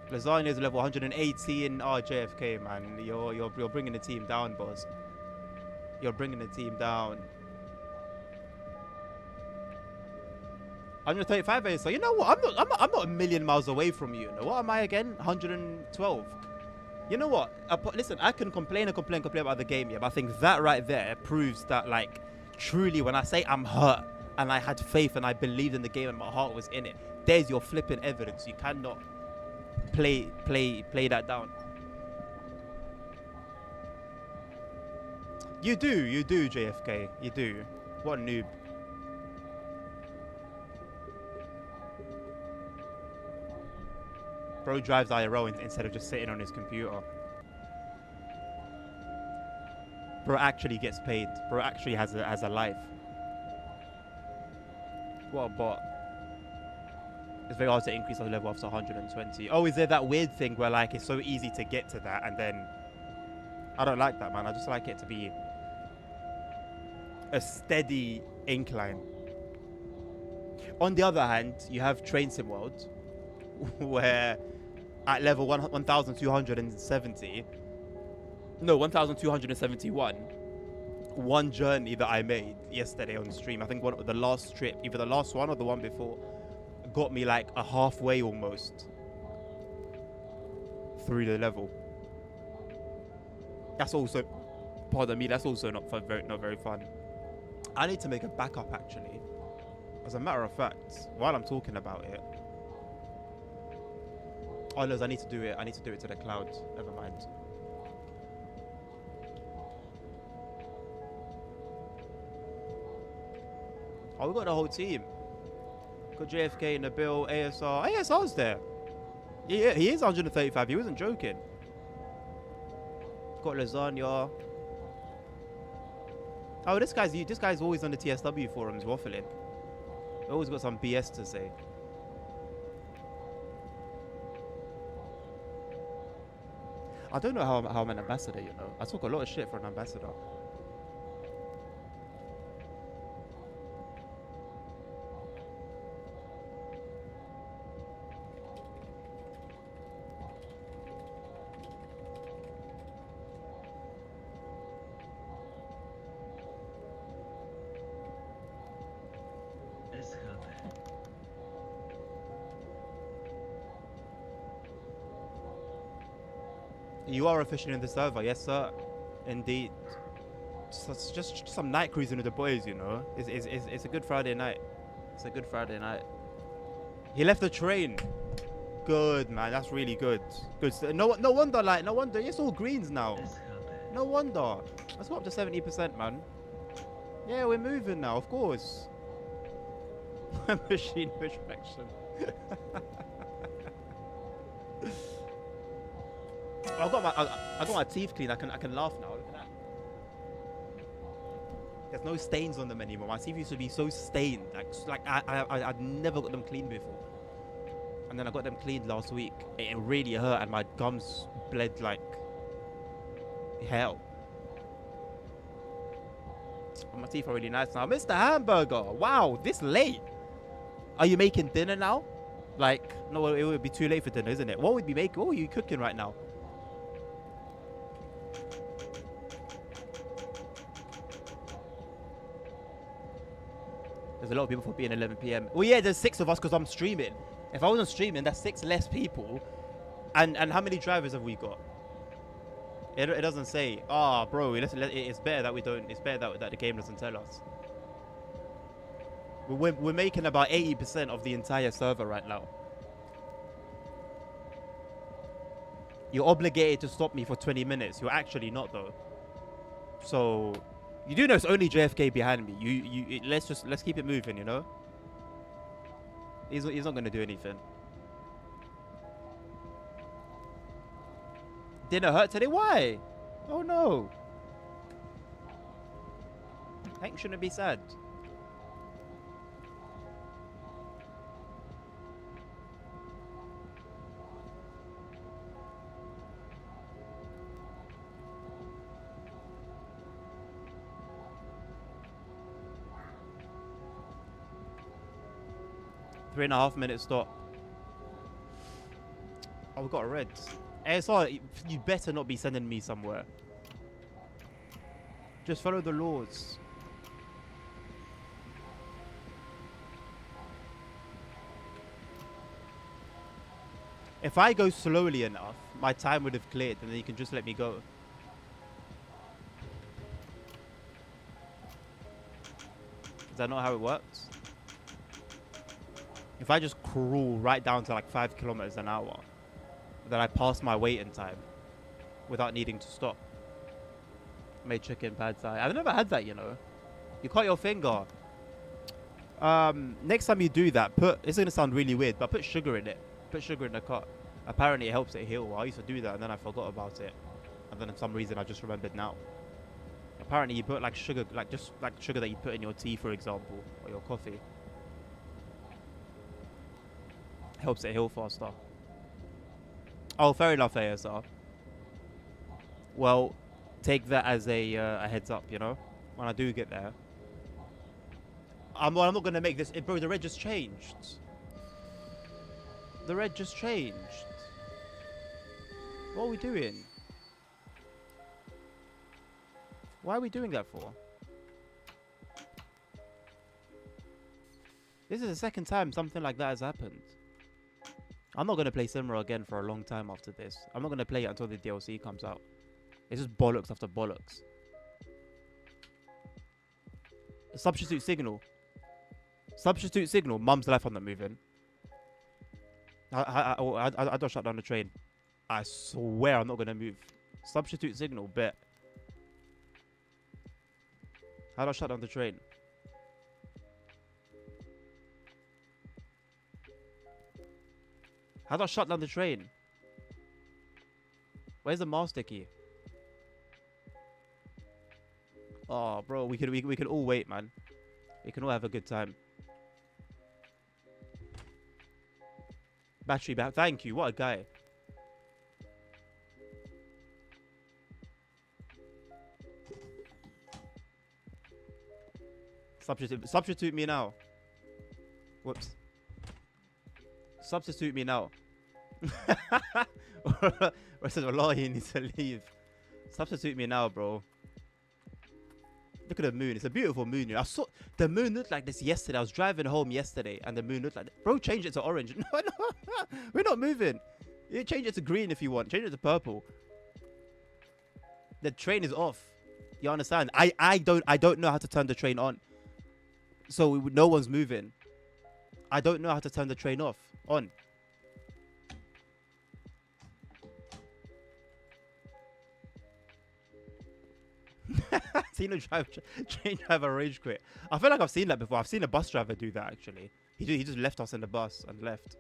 Lasagna is level 118. Oh, JFK, man. You're bringing the team down, boss. You're bringing the team down. 135 ASR. You know what? I'm not a million miles away from you. What am I again? 112. You know what? Listen, I can complain about the game, yeah, but I think that right there proves that, like, truly, when I say I'm hurt and I had faith and I believed in the game and my heart was in it, there's your flipping evidence. You cannot play that down. You do, JFK. You do. What a noob. Bro drives IRL instead of just sitting on his computer. Bro actually gets paid. Bro actually has a life. What a bot. It's very hard to increase our level after 120. Oh, is there that weird thing where, like, it's so easy to get to that and then... I don't like that, man. I just like it to be a steady incline. On the other hand, you have Train Sim World, where at level 1270, no, 1271, one journey that I made yesterday on stream, I think the last trip, either the last one or the one before, got me like a halfway almost through the level. That's also, pardon me, that's also not very fun. I need to make a backup, actually. As a matter of fact, while I'm talking about it. Oh, no, I need to do it. I need to do it to the cloud. Never mind. Oh, we got the whole team. Got JFK, Nabil, ASR. ASR's there. Yeah, he is 135. He wasn't joking. Got lasagna. Oh, this guy's always on the TSW forums waffling. Always got some BS to say. I don't know how I'm an ambassador, you know. I talk a lot of shit for an ambassador. You are officially in the server, yes sir. Indeed. Just some night cruising with the boys, you know. It's a good Friday night. It's a good Friday night. He left the train. Good, man. That's really good. Good. No wonder, like, no wonder. It's all greens now. No wonder. Let's go up to 70%, man. Yeah, we're moving now, of course. Machine retraction. I got my teeth clean. I can laugh now. Look at that. There's no stains on them anymore. My teeth used to be so stained. Like I'd never got them cleaned before. And then I got them cleaned last week. It really hurt, and my gums bled like hell. But my teeth are really nice now. Mr. Hamburger, wow, this late. Are you making dinner now? Like, no, it would be too late for dinner, isn't it? What would you make? What are you cooking right now? There's a lot of people for being 11 p.m. Well, yeah, there's 6 of us because I'm streaming. If I wasn't streaming, that's 6 less people. And how many drivers have we got? It doesn't say. Ah, bro, it's better that we don't. It's better that the game doesn't tell us. We're making about 80% of the entire server right now. You're obligated to stop me for 20 minutes. You're actually not, though. So you do know it's only JFK behind me. Let's keep it moving. You know. He's not gonna do anything. Didn't hurt today. Why? Oh no. Hank shouldn't be sad. Three and a half minute stop. Oh, we got a red. ASR, you better not be sending me somewhere. Just follow the laws. If I go slowly enough, my time would have cleared, and then you can just let me go. Is that not how it works? If I just crawl right down to like 5 kilometers an hour, then I pass my waiting time without needing to stop. Made chicken pad thai. I've never had that, you know. You cut your finger. Next time you do that, it's gonna sound really weird, but put sugar in it. Put sugar in the cut. Apparently it helps it heal. I used to do that and then I forgot about it. And then for some reason I just remembered now. Apparently you put like sugar, just like sugar that you put in your tea, for example, or your coffee. Helps it heal faster. Oh, fair enough, ASR. Well, take that as a heads up, you know? When I do get there. I'm not going to make this... Bro, the red just changed. The red just changed. What are we doing? Why are we doing that for? This is the second time something like that has happened. I'm not going to play SimRail again for a long time after this. I'm not going to play it until the DLC comes out. It's just bollocks after bollocks. Substitute signal. Substitute signal. Mum's life, I'm not moving. I don't shut down the train. I swear I'm not going to move. Substitute signal, bet. How do I shut down the train? How do I shut down the train? Where's the master key? Oh, bro, we can all wait, man. We can all have a good time. Battery back. Thank you. What a guy. Substitute me now. Whoops. Substitute me now. Or says, Allah, he needs to leave. Substitute me now, bro. Look at the moon. It's a beautiful moon. I saw the moon looked like this yesterday. I was driving home yesterday and the moon looked like this. Bro, change it to orange. No, no. We're not moving. You change it to green if you want. Change it to purple. The train is off. You understand? I don't know how to turn the train on. So no one's moving. I don't know how to turn the train off. On. Seen a train driver rage quit. I feel like I've seen that before. I've seen a bus driver do that actually. He just left us in the bus and left.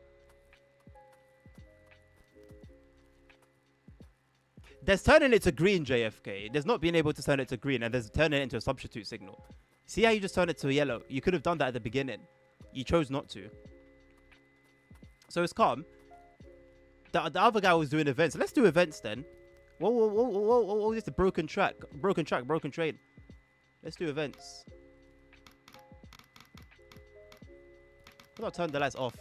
There's turning it to green, JFK. There's not being able to turn it to green, and there's turning it into a substitute signal. See how you just turn it to yellow? You could have done that at the beginning. You chose not to. So it's calm. The other guy was doing events. Let's do events then. Whoa, this is a broken track. Broken train. Let's do events. How do I turn the lights off?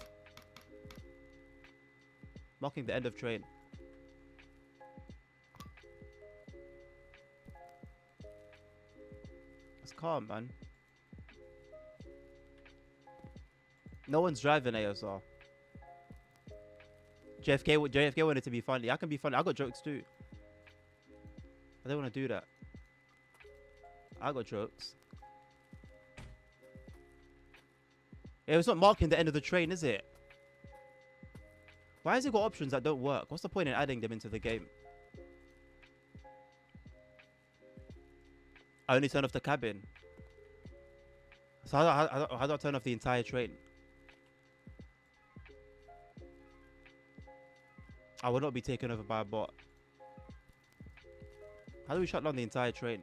Marking the end of train. It's calm, man. No one's driving ASR. JFK wanted to be funny. I can be funny. I got jokes too. I don't want to do that. I got jokes. Yeah, it's not marking the end of the train, is it? Why has it got options that don't work? What's the point in adding them into the game? I only turn off the cabin. So how do I turn off the entire train? I will not be taken over by a bot. How do we shut down the entire train?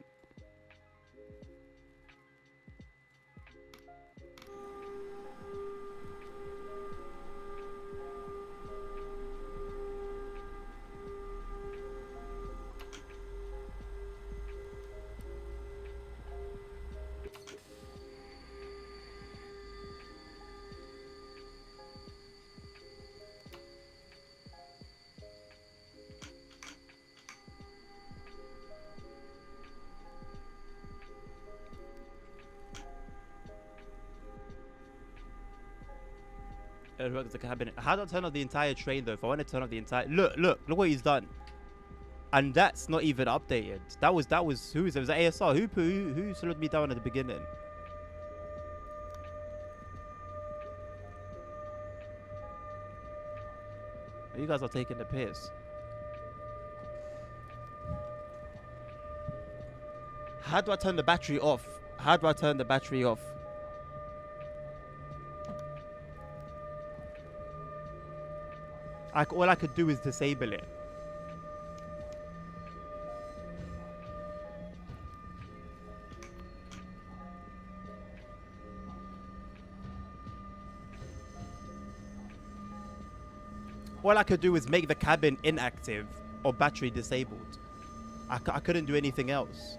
It works the cabinet. How do I turn off the entire train though? If I want to turn off the entire look what he's done. And that's not even updated. That was who is it? Was that ASR? Who slowed me down at the beginning? You guys are taking the piss. How do I turn the battery off? How do I turn the battery off? All I could do is disable it. All I could do is make the cabin inactive or battery disabled. I couldn't do anything else.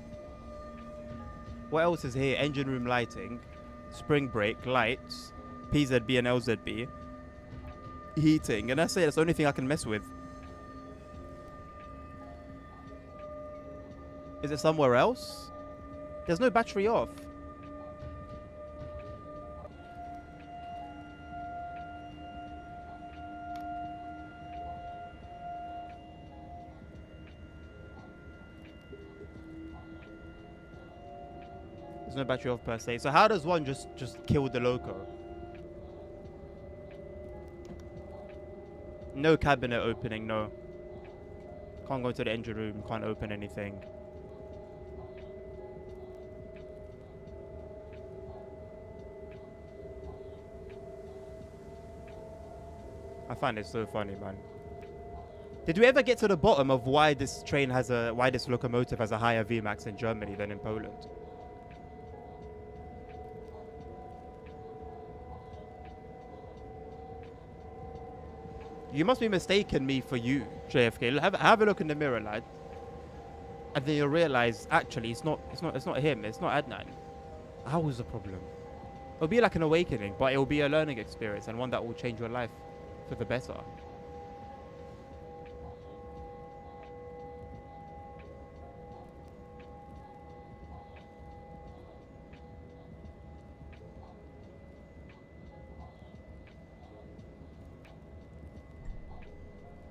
What else is here? Engine room lighting, spring brake, lights, PZB and LZB, heating, and that's it. That's the only thing I can mess with. Is it somewhere else? There's no battery off. There's no battery off per se. So how does one just kill the loco? No cabinet opening, no. Can't go to the engine room, can't open anything. I find it so funny, man. Did we ever get to the bottom of why this locomotive has a higher Vmax in Germany than in Poland? You must be mistaking me for you, JFK. Have a look in the mirror, lad. And then you'll realize, actually, it's not him. It's not Adnan. How was the problem? It'll be like an awakening, but it will be a learning experience and one that will change your life for the better.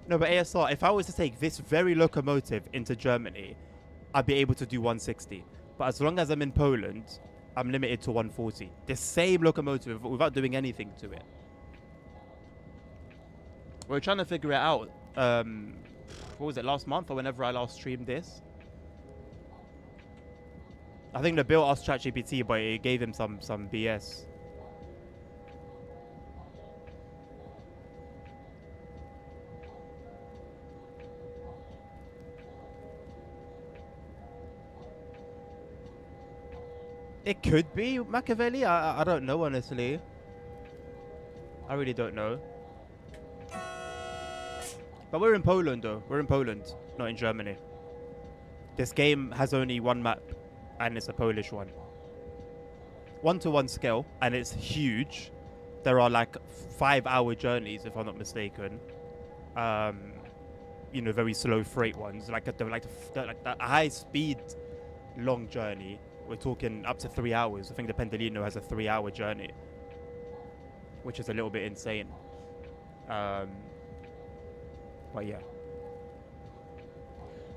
No, but ASR, if I was to take this very locomotive into Germany, I'd be able to do 160. But as long as I'm in Poland, I'm limited to 140. The same locomotive without doing anything to it. We're trying to figure it out. What was it, last month or whenever I last streamed this? I think the Bill asked ChatGPT, but it gave him some BS. It could be Machiavelli. I don't know, honestly. I really don't know. But we're in Poland, though. We're in Poland, not in Germany. This game has only one map, and it's a Polish one. 1-to-1 scale, and it's huge. There are like 5-hour journeys, if I'm not mistaken. You know, very slow freight ones, like a high-speed long journey. We're talking up to 3 hours. I think the Pendolino has a 3-hour journey, which is a little bit insane. But yeah.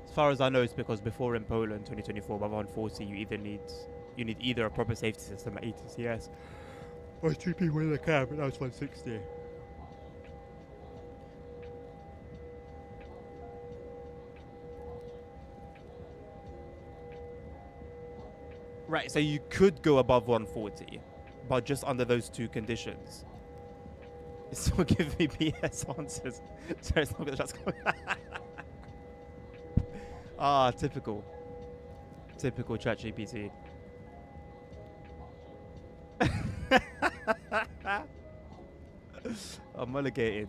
As far as I know, it's because before in Poland, 2024, above 140, you need either a proper safety system at ETCS or 2 people in the cab, and that was 160. Right, so you could go above 140, but just under those two conditions. It's still giving me BS answers. So it's not gonna just go. Ah, typical. Typical ChatGPT. I'm obligated.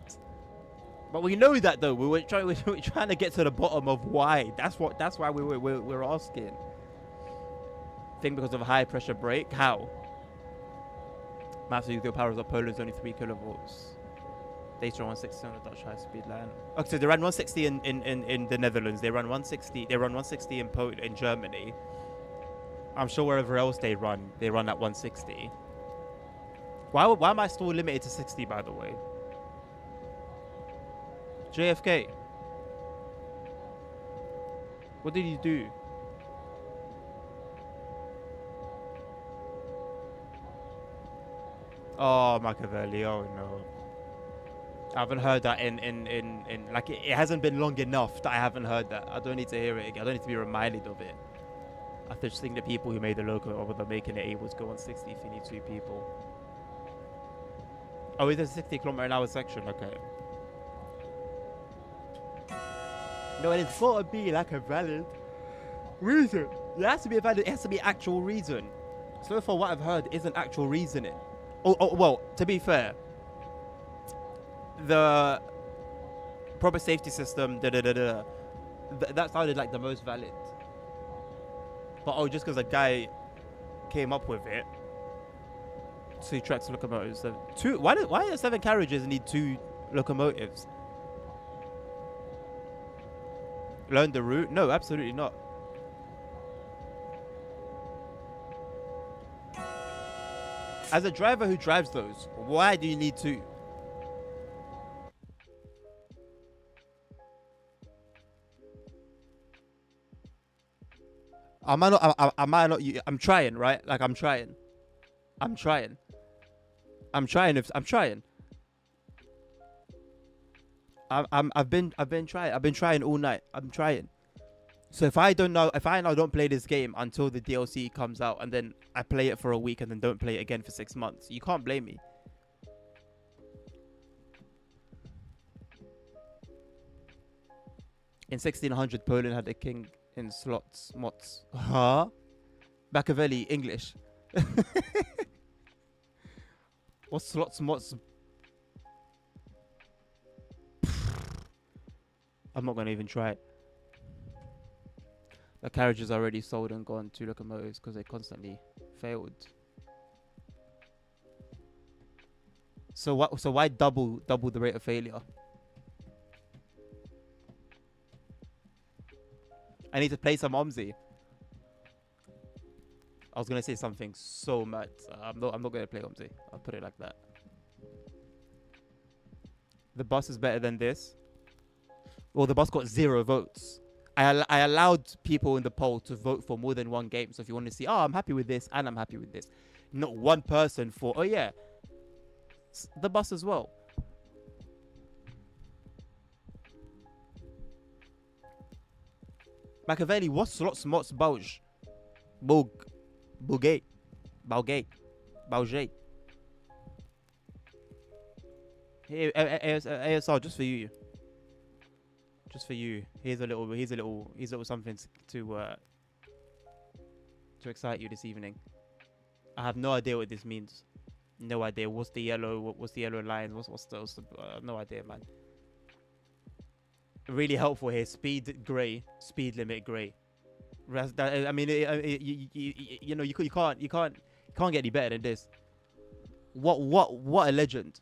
But we know that though. We're trying to get to the bottom of why. That's why we're asking. Think because of a high pressure brake? How? Massive nuclear powers of Poland is only 3 kilovolts. Data 160 on the Dutch high speed line. Okay, so they ran 160 in the Netherlands. They run 160. They run 160 in Germany. I'm sure wherever else they run at 160. Why am I still limited to 60, by the way? JFK. What did you do? Oh, Machiavelli. Oh no. I haven't heard that in like it hasn't been long enough that I haven't heard that. I don't need to hear it again. I don't need to be reminded of it. I just think the people who made the logo or they're making it able to go on 60 if you need 2 people. Oh, is there a 60km/h section? Okay. No, and it's got to be like a valid reason. It has to be a valid. It has to be actual reason. So far, what I've heard isn't actual reasoning. Oh, well, to be fair, the proper safety system, that sounded like the most valid. But just because a guy came up with it, 2 tracks locomotives. Why do 7 carriages need 2 locomotives? Learn the route? No, absolutely not. As a driver who drives those, why do you need 2? Am I not? I'm trying, right? Like I'm trying. I'm trying. I've been trying. I've been trying all night. I'm trying. So if I now don't play this game until the DLC comes out, and then I play it for a week and then don't play it again for 6 months, you can't blame me. In 1600, Poland had a king in slots, mots. Huh? Machiavelli, English. What's slots, mots? I'm not gonna even try it. The carriages are already sold and gone 2 locomotives because they constantly failed. So what? So why double the rate of failure? I need to play some OMSI. I was gonna say something so mad. I'm not gonna play OMSI. I'll put it like that. The bus is better than this. Well, the bus got 0 votes. I allowed people in the poll to vote for more than one game. So if you want to see, I'm happy with this and I'm happy with this. Not one person for, oh yeah, the bus as well. Machiavelli, what slots mots Bauge? Bouget. Here, ASR, just for you. Just for you. Here's a little something to excite you this evening. I have no idea what this means. No idea. What's the yellow lines? What's the no idea, man. Really helpful here. Speed grey. Speed limit grey. I mean, you know, you can't get any better than this. What a legend.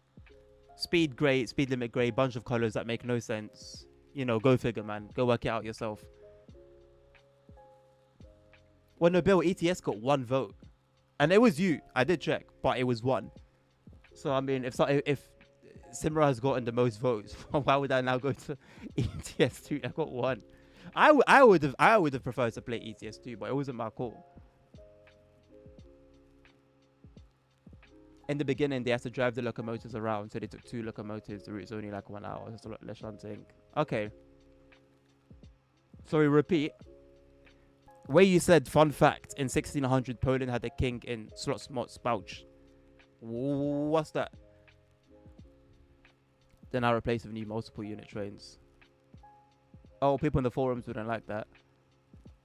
Speed grey. Speed limit grey. Bunch of colors that make no sense. You know, go figure, man. Go work it out yourself. Well, no, Bill, ETS got 1 vote. And it was you. I did check, but it was 1. So, I mean, if SimRail has gotten the most votes, why would I now go to ETS 2? I got 1. I would have preferred to play ETS 2, but it wasn't my call. In the beginning, they had to drive the locomotives around, so they took 2 locomotives. The route's only like 1 hour. It's a lot less shunting. Okay. Sorry, repeat. Where you said, fun fact, in 1600 Poland had a king in Spouch. What's that? Then I replace with new multiple unit trains. Oh, people in the forums wouldn't like that.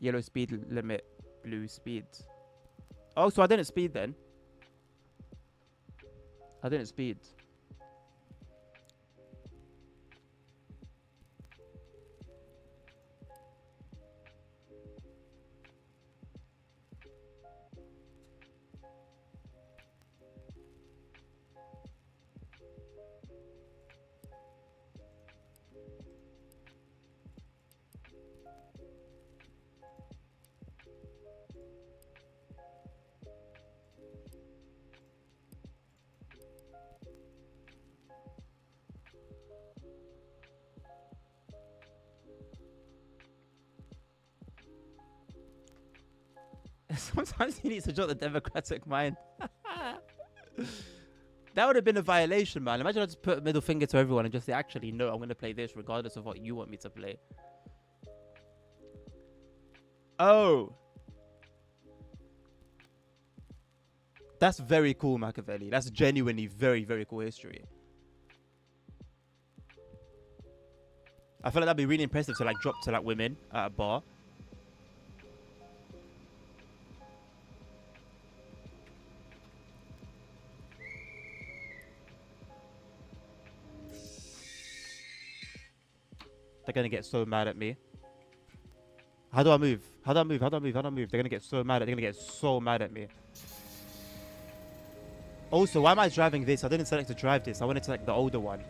Yellow speed limit, blue speed. Oh, so I didn't speed then. I didn't speed. Sometimes you need to jot the democratic mind. That would have been a violation, man. Imagine I just put a middle finger to everyone and just say, actually, no, I'm going to play this regardless of what you want me to play. Oh. That's very cool, Machiavelli. That's genuinely very, very cool history. I feel like that'd be really impressive to like drop to like women at a bar. They're gonna get so mad at me. How do I move? How do I move? How do I move? How do I move? They're gonna get so mad. They're gonna get so mad at me. Also, why am I driving this? I didn't select to drive this. I wanted to select the older one.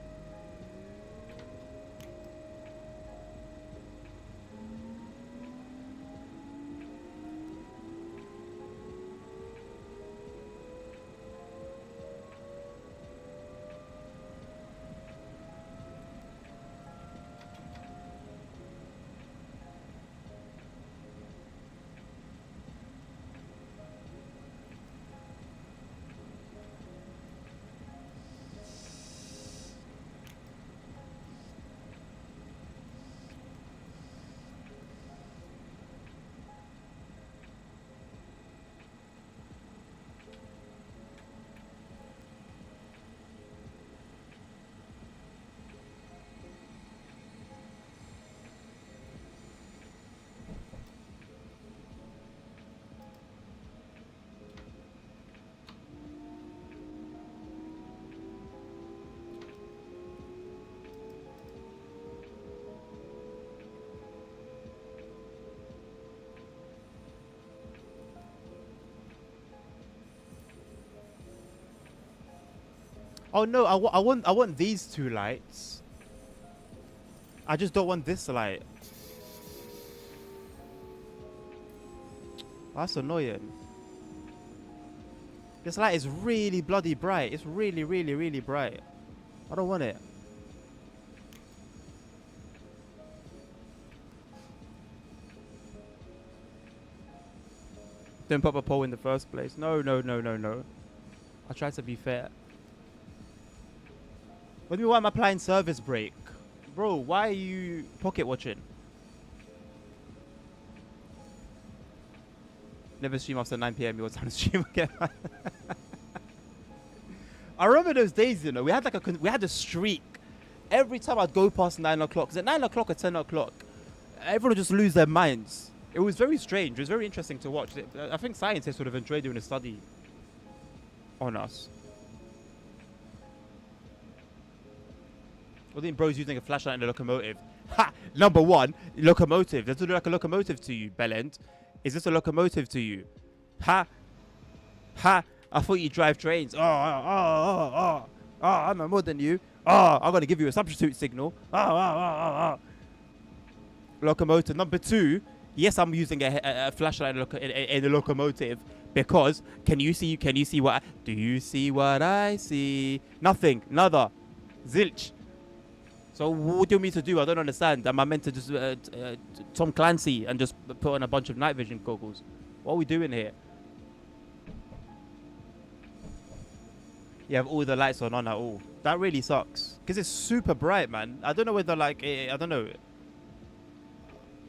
Oh no, I want these two lights. I just don't want this light. That's annoying. This light is really bloody bright. It's really, really, really bright. I don't want it. Didn't pop a poll in the first place. No, no, no, no, no. I tried to be fair. What do you mean, why am I applying service break? Bro, why are you pocket watching? Never stream after 9 PM. You want time to stream again? I remember those days, you know. We had like a streak. Every time I'd go past 9 o'clock, because at 9 o'clock or 10 o'clock, everyone would just lose their minds. It was very strange. It was very interesting to watch. I think scientists would have enjoyed doing a study on us. What do you mean bro's using a flashlight in a locomotive? Ha! Number one, locomotive. Does it look like a locomotive to you, Bellend? Is this a locomotive to you? Ha! Ha! I thought you drive trains. Oh, I'm more than you. Oh, I'm going to give you a substitute signal. Locomotive. Number two, yes, I'm using a flashlight in a locomotive because can you see what? Do you see what I see? Nothing. Nada. Zilch. So what do you want me to do? I don't understand. Am I meant to just Tom Clancy and just put on a bunch of night vision goggles? What are we doing here? You have all the lights on at all. That really sucks. Because it's super bright, man. I don't know whether, like, I don't know.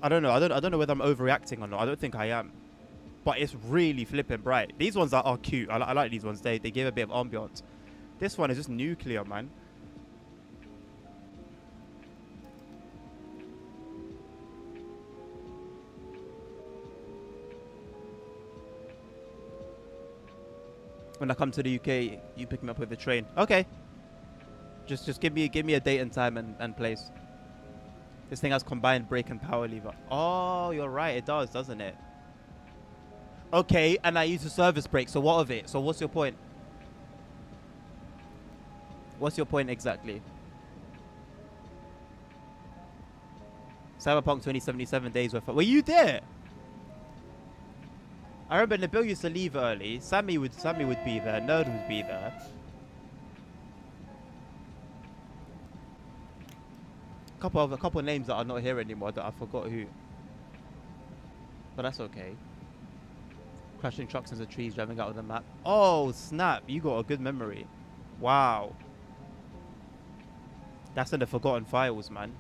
I don't know. I don't know whether I'm overreacting or not. I don't think I am. But it's really flipping bright. These ones are cute. I like these ones. They give a bit of ambiance. This one is just nuclear, man. When I come to the UK, you pick me up with the train. Okay. Just give me a date and time and place. This thing has combined brake and power lever. Oh, you're right. It does, doesn't it? Okay, and I use a service brake. So what of it? So what's your point? What's your point exactly? Cyberpunk 2077 days worth. Were you there? I remember Nabil used to leave early. Sammy would be there. Nerd would be there. A couple of names that are not here anymore that I forgot who. But that's okay. Crashing trucks into trees, driving out of the map. Oh snap! You got a good memory. Wow. That's in the forgotten files, man.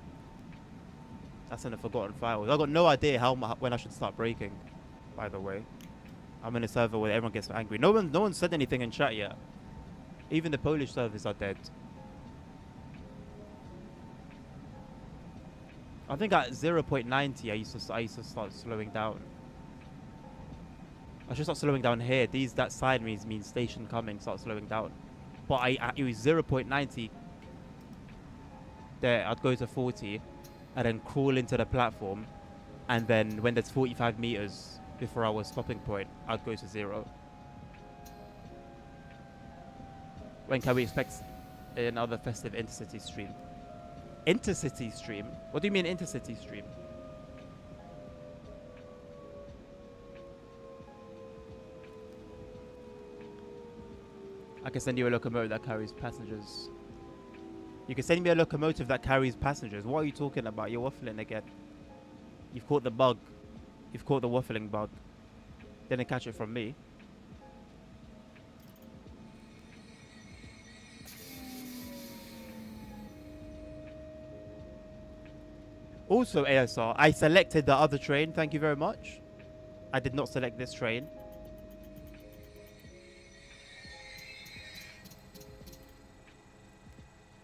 That's in the forgotten files. I got no idea when I should start braking. By the way, I'm in a server where everyone gets angry. No one said anything in chat yet. Even the Polish servers are dead. I think at 0.90 I used to start slowing down. I should start slowing down here. That side means station coming. Start slowing down. But it was 0.90. There, I'd go to 40, and then crawl into the platform, and then when there's 45 meters before our stopping point, I'd go to 0. When can we expect another festive intercity stream? Intercity stream? What do you mean intercity stream? I can send you a locomotive that carries passengers. You can send me a locomotive that carries passengers. What are you talking about? You're waffling again. You've caught the bug. You've caught the waffling bug. Didn't catch it from me. Also, ASR, I selected the other train. Thank you very much. I did not select this train.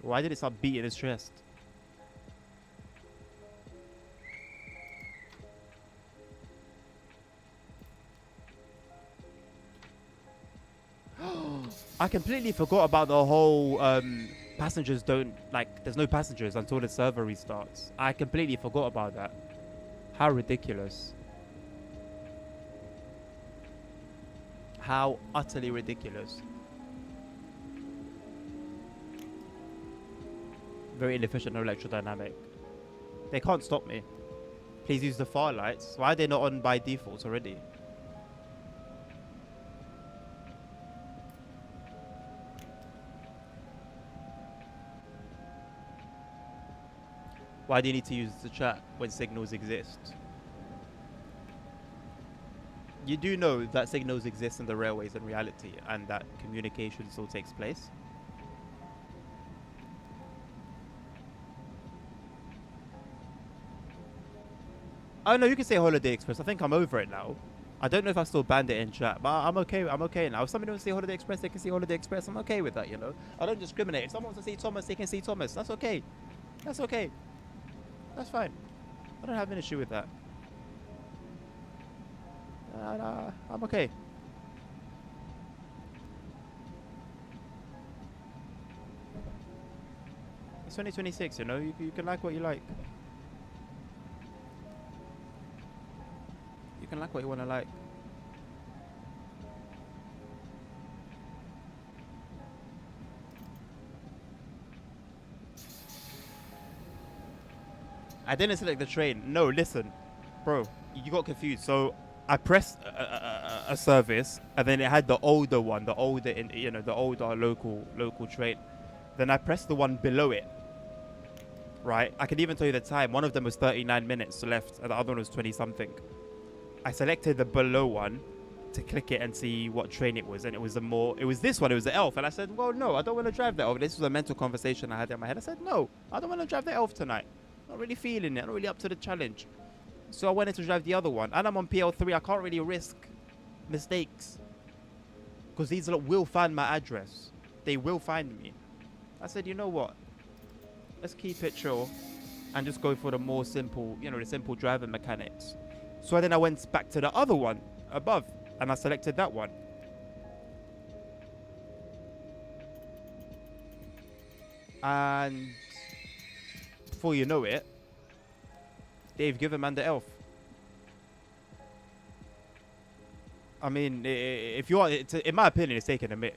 Why did it start beating his chest? I completely forgot about the whole passengers don't, like, there's no passengers until the server restarts. I completely forgot about that. How ridiculous. How utterly ridiculous. Very inefficient, no electrodynamic. They can't stop me. Please use the far lights. Why are they not on by default already? Why do you need to use the chat when signals exist? You do know that signals exist in the railways in reality and that communication still takes place? Oh no, you can say Holiday Express. I think I'm over it now. I don't know if I still banned it in chat, but I'm okay. I'm okay now. If somebody wants to see Holiday Express, they can see Holiday Express. I'm okay with that, you know. I don't discriminate. If someone wants to see Thomas, they can see Thomas. That's okay. That's okay. That's fine. I don't have an issue with that. I'm okay. It's 2026, you know. You can like what you like. You can like what you want to like. I didn't select the train. No, listen, bro, you got confused. So I pressed a service, and then it had the older one, the older local train. Then I pressed the one below it. Right, I can even tell you the time. One of them was 39 minutes left, and the other one was 20 something. I selected the below one to click it and see what train it was, and it was this one. It was the Elf, and I said, well, no, I don't want to drive the Elf. This was a mental conversation I had in my head. I said, no, I don't want to drive the Elf tonight. Not really feeling it. Not really up to the challenge. So I wanted to drive the other one. And I'm on PL3. I can't really risk mistakes. Because these lot will find my address. They will find me. I said, you know what? Let's keep it chill. And just go for the more simple, you know, the simple driving mechanics. So then I went back to the other one above. And I selected that one. And before you know it, they've given man the elf. I mean, if you are, in my opinion, it's taking the mick.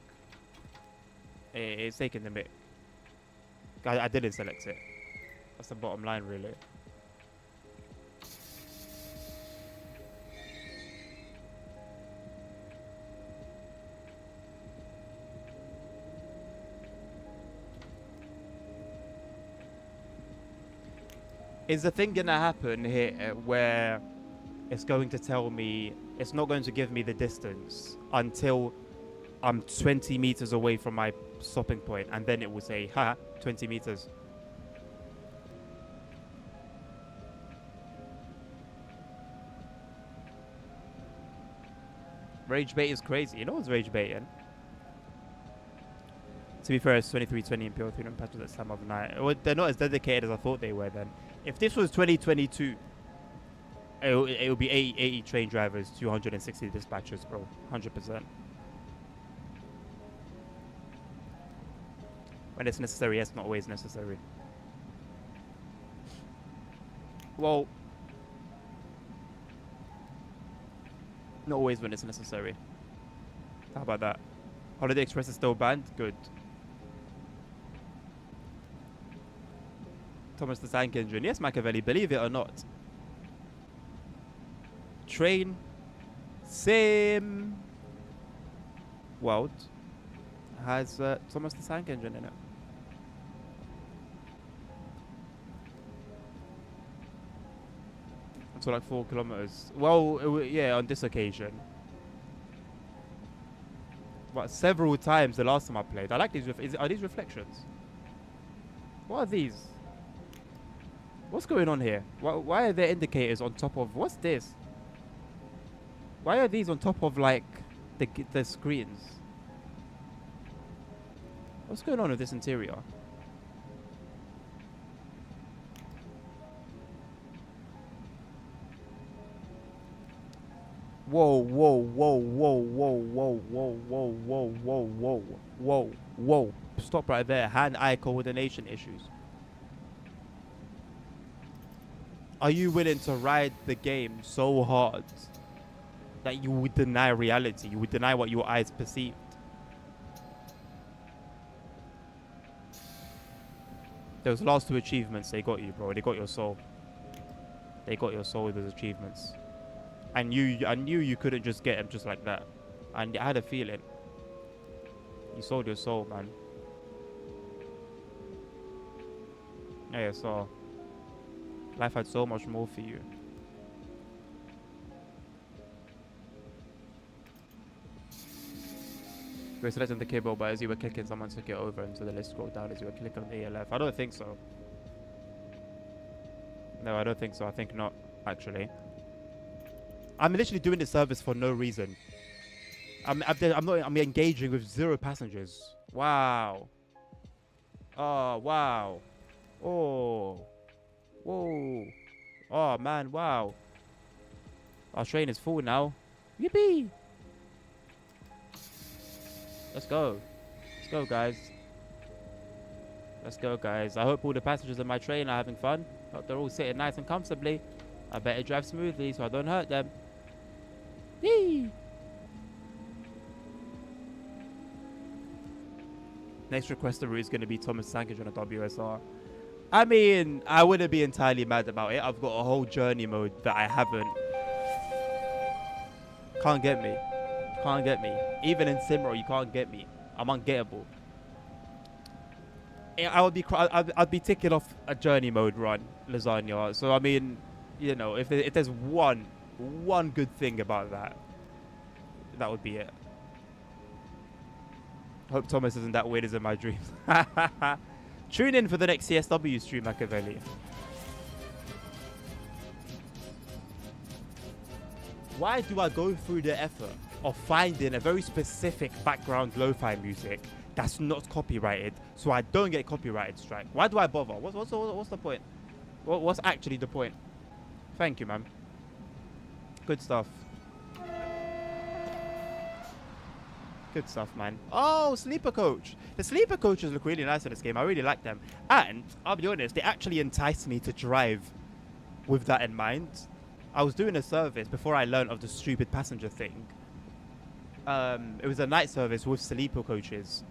It's taking the mick. I didn't select it. That's the bottom line, really. Is the thing gonna happen here where it's going to tell me it's not going to give me the distance until I'm 20 meters away from my stopping point, and then it will say, ha, 20 meters. Rage bait is crazy. You know what's rage baiting? To be fair, it's 2320 and PL3 and patches at this time of night. Well, they're not as dedicated as I thought they were then. If this was 2022, it would be 80 train drivers, 260 dispatchers, bro. 100%. When it's necessary, it's not always necessary. Well, not always when it's necessary. How about that? Holiday Express is still banned? Good. Thomas the Tank Engine. Yes, Machiavelli, believe it or not. Train Sim World has Thomas the Tank Engine in it. So like 4 kilometers. Well, yeah, on this occasion. But several times the last time I played. I like these. Are these reflections? What are these? What's going on here? Why are there indicators on top of... What's this? Why are these on top of, like, the screens? What's going on with this interior? Whoa, whoa, whoa, whoa, whoa, whoa, whoa, whoa, whoa, whoa, whoa, whoa, whoa. Stop right there. Hand-eye coordination issues. Are you willing to ride the game so hard that you would deny reality? You would deny what your eyes perceived? Those last 2 achievements, they got you, bro. They got your soul. They got your soul with those achievements. I knew you couldn't just get them just like that. And I had a feeling. You sold your soul, man. Yeah, so life had so much more for you. You were selecting the cable, but as you were clicking, someone took it over, and so the list scrolled down as you were clicking on the ALF. I don't think so. No, I don't think so. I think not, actually. I'm literally doing this service for no reason. I'm engaging with 0 passengers. Wow. Oh, wow. Oh. Whoa. Oh, man, wow. Our train is full now. Yippee. Let's go. Let's go, guys. Let's go, guys. I hope all the passengers on my train are having fun. Hope they're all sitting nice and comfortably. I better drive smoothly so I don't hurt them. Yee! Next requester route is going to be Thomas Sankage on a WSR. I mean, I wouldn't be entirely mad about it. I've got a whole journey mode that I haven't. Can't get me. Can't get me. Even in SimRail, you can't get me. I'm ungettable. I'd be ticking off a journey mode run, Lasagna. So I mean, you know, if there's one good thing about that, that would be it. Hope Thomas isn't that weird as in my dreams. Tune in for the next CSW stream, Machiavelli. why do I go through the effort of finding a very specific background lo-fi music that's not copyrighted, so I don't get copyrighted strike? Why do I bother? What's the point? What's actually the point? Thank you, man. Good stuff. Good stuff, man. Oh, sleeper coach. The sleeper coaches look really nice in this game. I really like them. And I'll be honest, they actually entice me to drive with that in mind. I was doing a service before I learned of the stupid passenger thing. It was a night service with sleeper coaches.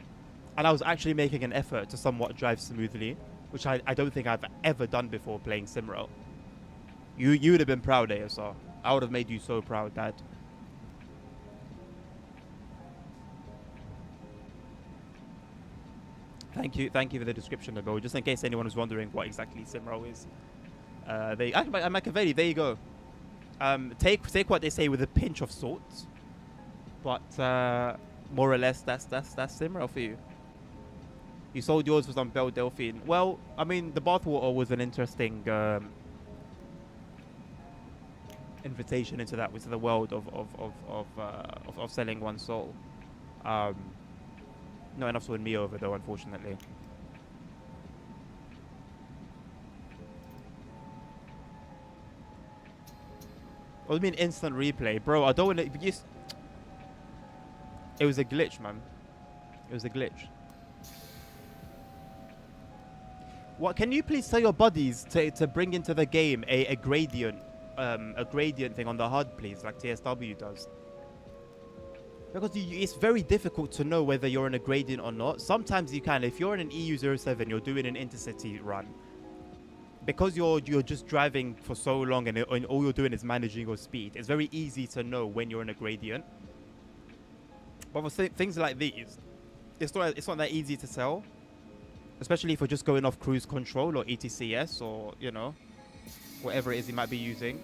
And I was actually making an effort to somewhat drive smoothly, which I don't think I've ever done before playing SimRail. You would have been proud, ASR. I would have made you so proud, Dad. Thank you for the description, though, just in case anyone was wondering what exactly SimRail is. Machiavelli, there you go. Take what they say with a pinch of salt, but more or less that's SimRail for you. You sold yours for some Belle Delphine. Well, I mean, the bathwater was an interesting invitation into the world of selling one's soul. Not enough to win me over, though, unfortunately. What do you mean instant replay? Bro, I don't want to... It was a glitch, man. It was a glitch. What? Can you please tell your buddies to bring into the game a gradient thing on the HUD, please, like TSW does? Because it's very difficult to know whether you're in a gradient or not. Sometimes you can. If you're in an EU07, you're doing an intercity run. Because you're just driving for so long and all you're doing is managing your speed, it's very easy to know when you're in a gradient. But for things like these, it's not that easy to tell. Especially if you're just going off cruise control or ETCS or, you know, whatever it is you might be using.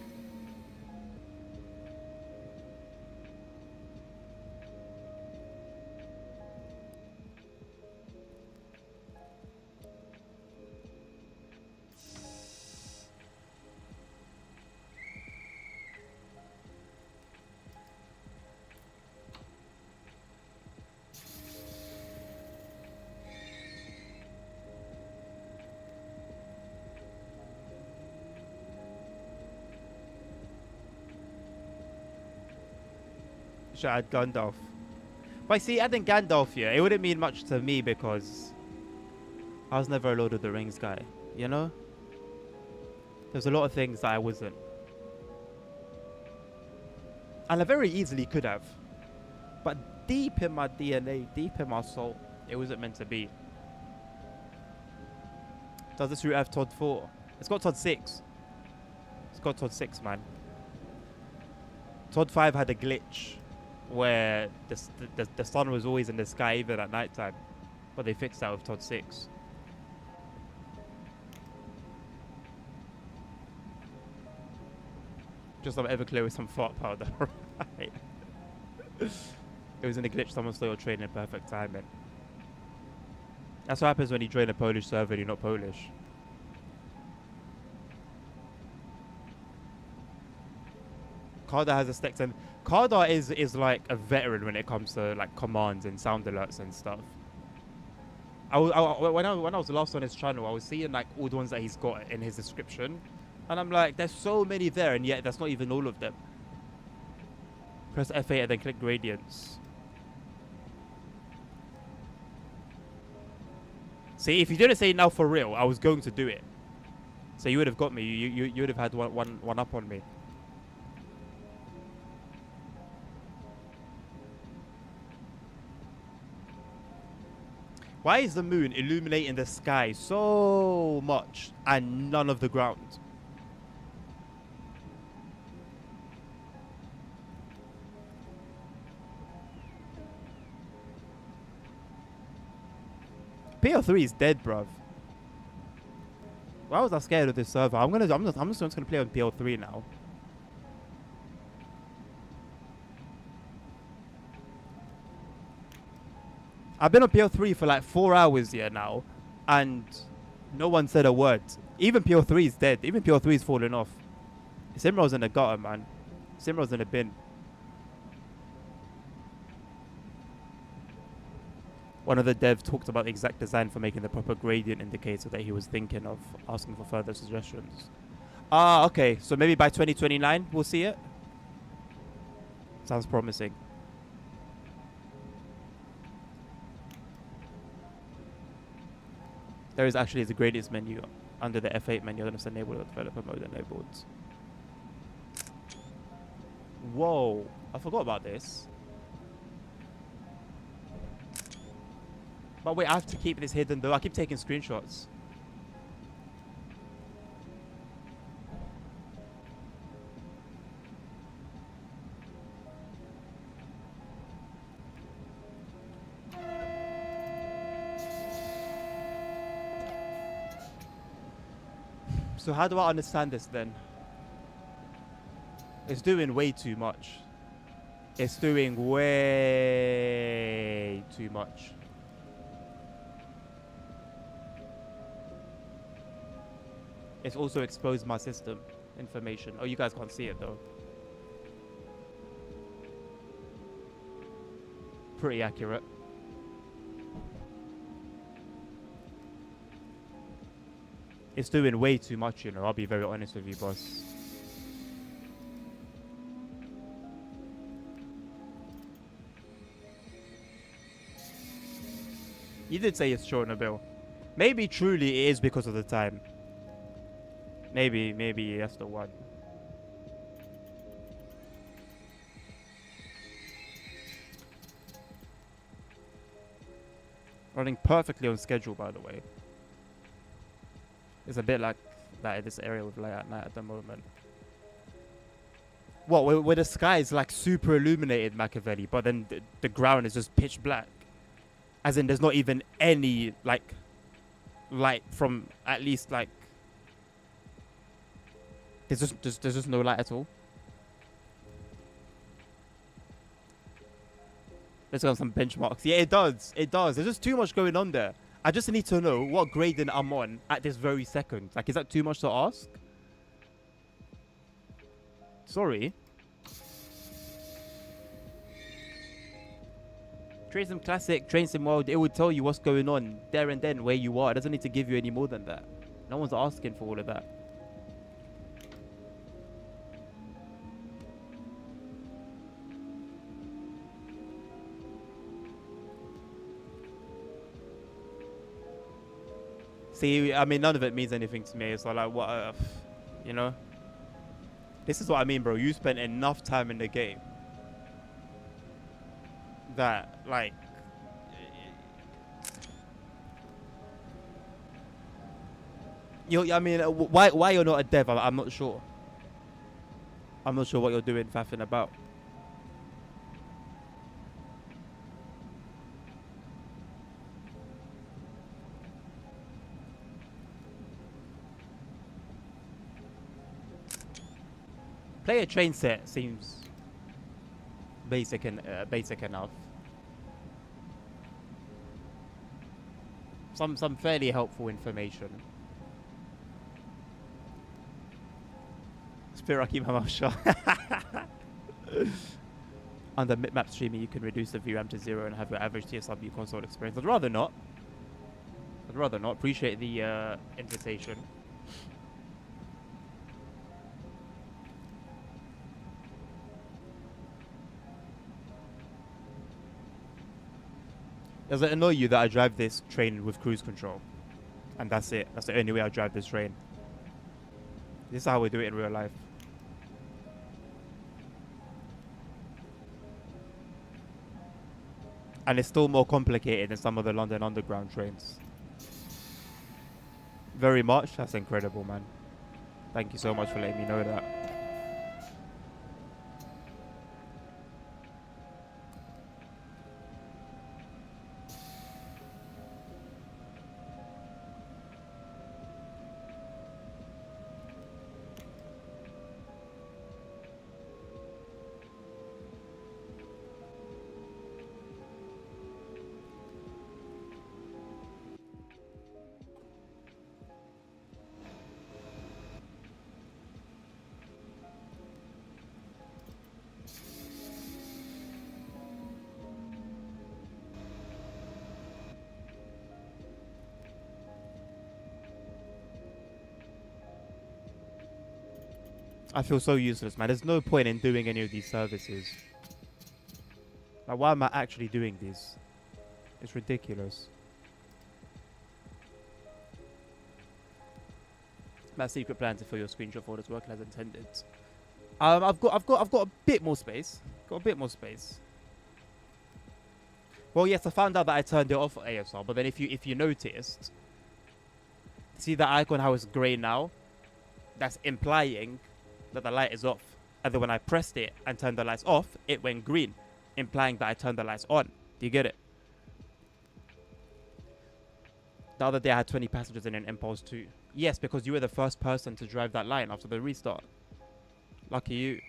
Should add Gandalf. But see, adding Gandalf here, it wouldn't mean much to me because I was never a Lord of the Rings guy, you know? There's a lot of things that I wasn't. And I very easily could have. But deep in my DNA, deep in my soul, it wasn't meant to be. Does this route have TOD 4? It's got TOD 6. It's got TOD 6, man. TOD 5 had a glitch where the sun was always in the sky even at night time, but they fixed that with TOD 6. Just I'm Everclear with some fart powder. Right. It was in a glitch, someone stole your train in perfect timing. That's what happens when you join a Polish server and you're not Polish. Karda has a Stekton. Karda is like a veteran when it comes to like commands and sound alerts and stuff. When I was last on his channel, I was seeing like all the ones that he's got in his description, and I'm like, there's so many there, and yet that's not even all of them. Press F8 and then click gradients. See, if you didn't say now for real, I was going to do it. So you would have got me. You would have had one up on me. Why is the moon illuminating the sky so much and none of the ground? PL3 is dead, bruv. Why was I scared of this server? I'm just gonna play on PL3 now. I've been on PL3 for like 4 hours here now, and no one said a word. Even PL3 is dead. Even PL3 is falling off. SimRail's in the gutter, man. SimRail's in a bin. One of the devs talked about the exact design for making the proper gradient indicator that he was thinking of asking for further suggestions. Ah, okay. So maybe by 2029 we'll see it. Sounds promising. There is actually the gradients menu under the F8 menu. I don't know if it's enabled or developer mode enabled. Whoa, I forgot about this. But wait, I have to keep this hidden though. I keep taking screenshots. So how do I understand this then? It's doing way too much. It's doing way too much. It's also exposed my system information. Oh, you guys can't see it though. Pretty accurate. It's doing way too much, you know. I'll be very honest with you, boss. You did say it's short, Nabil. Maybe truly it is because of the time. Maybe that's the one. Running perfectly on schedule, by the way. It's a bit like that in this area with light at night at the moment. What, where the sky is like super illuminated, Machiavelli, but then the ground is just pitch black. As in there's not even any like light from at least like there's just no light at all. Let's go on some benchmarks. Yeah, it does. It does. There's just too much going on there. I just need to know what grading I'm on at this very second. Like, is that too much to ask? Sorry. Train Sim Classic, Train Sim World, it would tell you what's going on there and then, where you are. It doesn't need to give you any more than that. No one's asking for all of that. See, I mean, none of it means anything to me. So, like, what, you know? This is what I mean, bro. You spent enough time in the game that, like, I mean, why you're not a dev? I'm not sure. I'm not sure what you're doing, faffing about. Player train set seems basic enough. Some fairly helpful information. Spirit, I keep my mouth shut. Under map streaming, you can reduce the VRAM to 0 and have your average TSW console experience. I'd rather not. Appreciate the invitation. Does it annoy you that I drive this train with cruise control? And that's it. That's the only way I drive this train. This is how we do it in real life. And it's still more complicated than some of the London Underground trains. Very much. That's incredible, man. Thank you so much for letting me know that. I feel so useless, man. There's no point in doing any of these services. Like, why am I actually doing this? It's ridiculous. My secret plan to fill your screenshot folders working as intended. I've got a bit more space. Got a bit more space. Well, yes, I found out that I turned it off for ASR, but then if you noticed, see the icon how it's grey now? That's implying that the light is off. And then when I pressed it and turned the lights off, it went green, implying that I turned the lights on. Do you get it? The other day I had 20 passengers in an Impulse 2. Yes, because you were the first person to drive that line after the restart. Lucky you.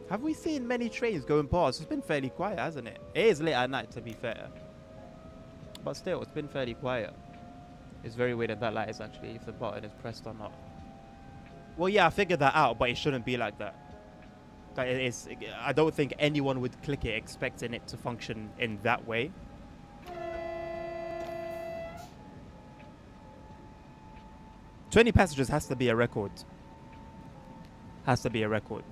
Have we seen many trains going past? It's been fairly quiet, hasn't it? It is late at night, to be fair. But still, it's been fairly quiet. It's very weird that light is actually, if the button is pressed or not. Well, yeah, I figured that out, but it shouldn't be like that. Like, I don't think anyone would click it expecting it to function in that way. "20 passengers" has to be a record. Has to be a record.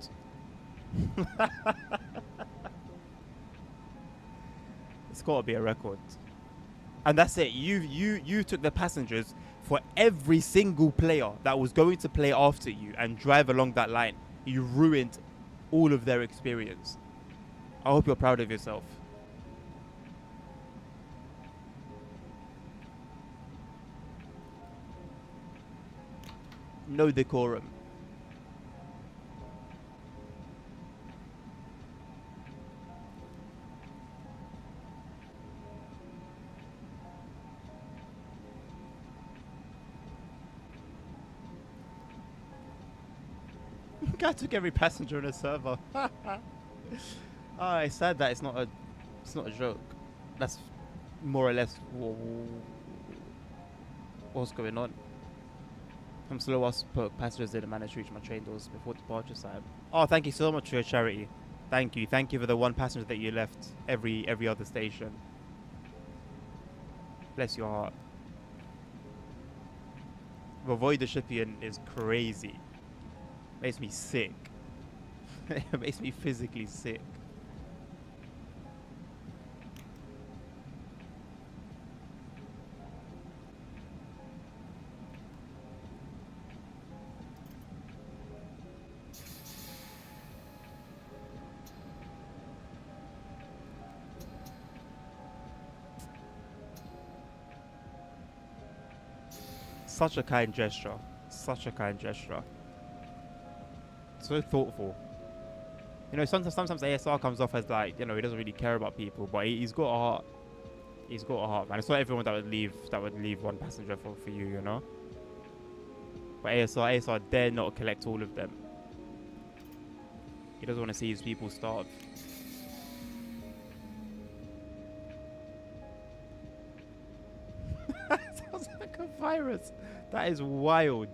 It's got to be a record. And that's it. You took the passengers for every single player that was going to play after you and drive along that line. You ruined all of their experience. I hope you're proud of yourself. No decorum. I took every passenger in a server. I said that it's not a joke. That's more or less what's going on. I'm slow as put passengers didn't manage to reach my train doors before departure time. Oh, thank you so much for your charity. Thank you for the one passenger that you left every other station. Bless your heart. The void recipient is crazy. Makes me sick. It makes me physically sick. Such a kind gesture. Such a kind gesture. So thoughtful. You know, sometimes ASR comes off as like, you know, he doesn't really care about people, but he's got a heart. He's got a heart, man. It's not everyone that would leave one passenger for you, you know. But ASR dare not collect all of them. He doesn't want to see his people starve. Sounds like a virus. That is wild.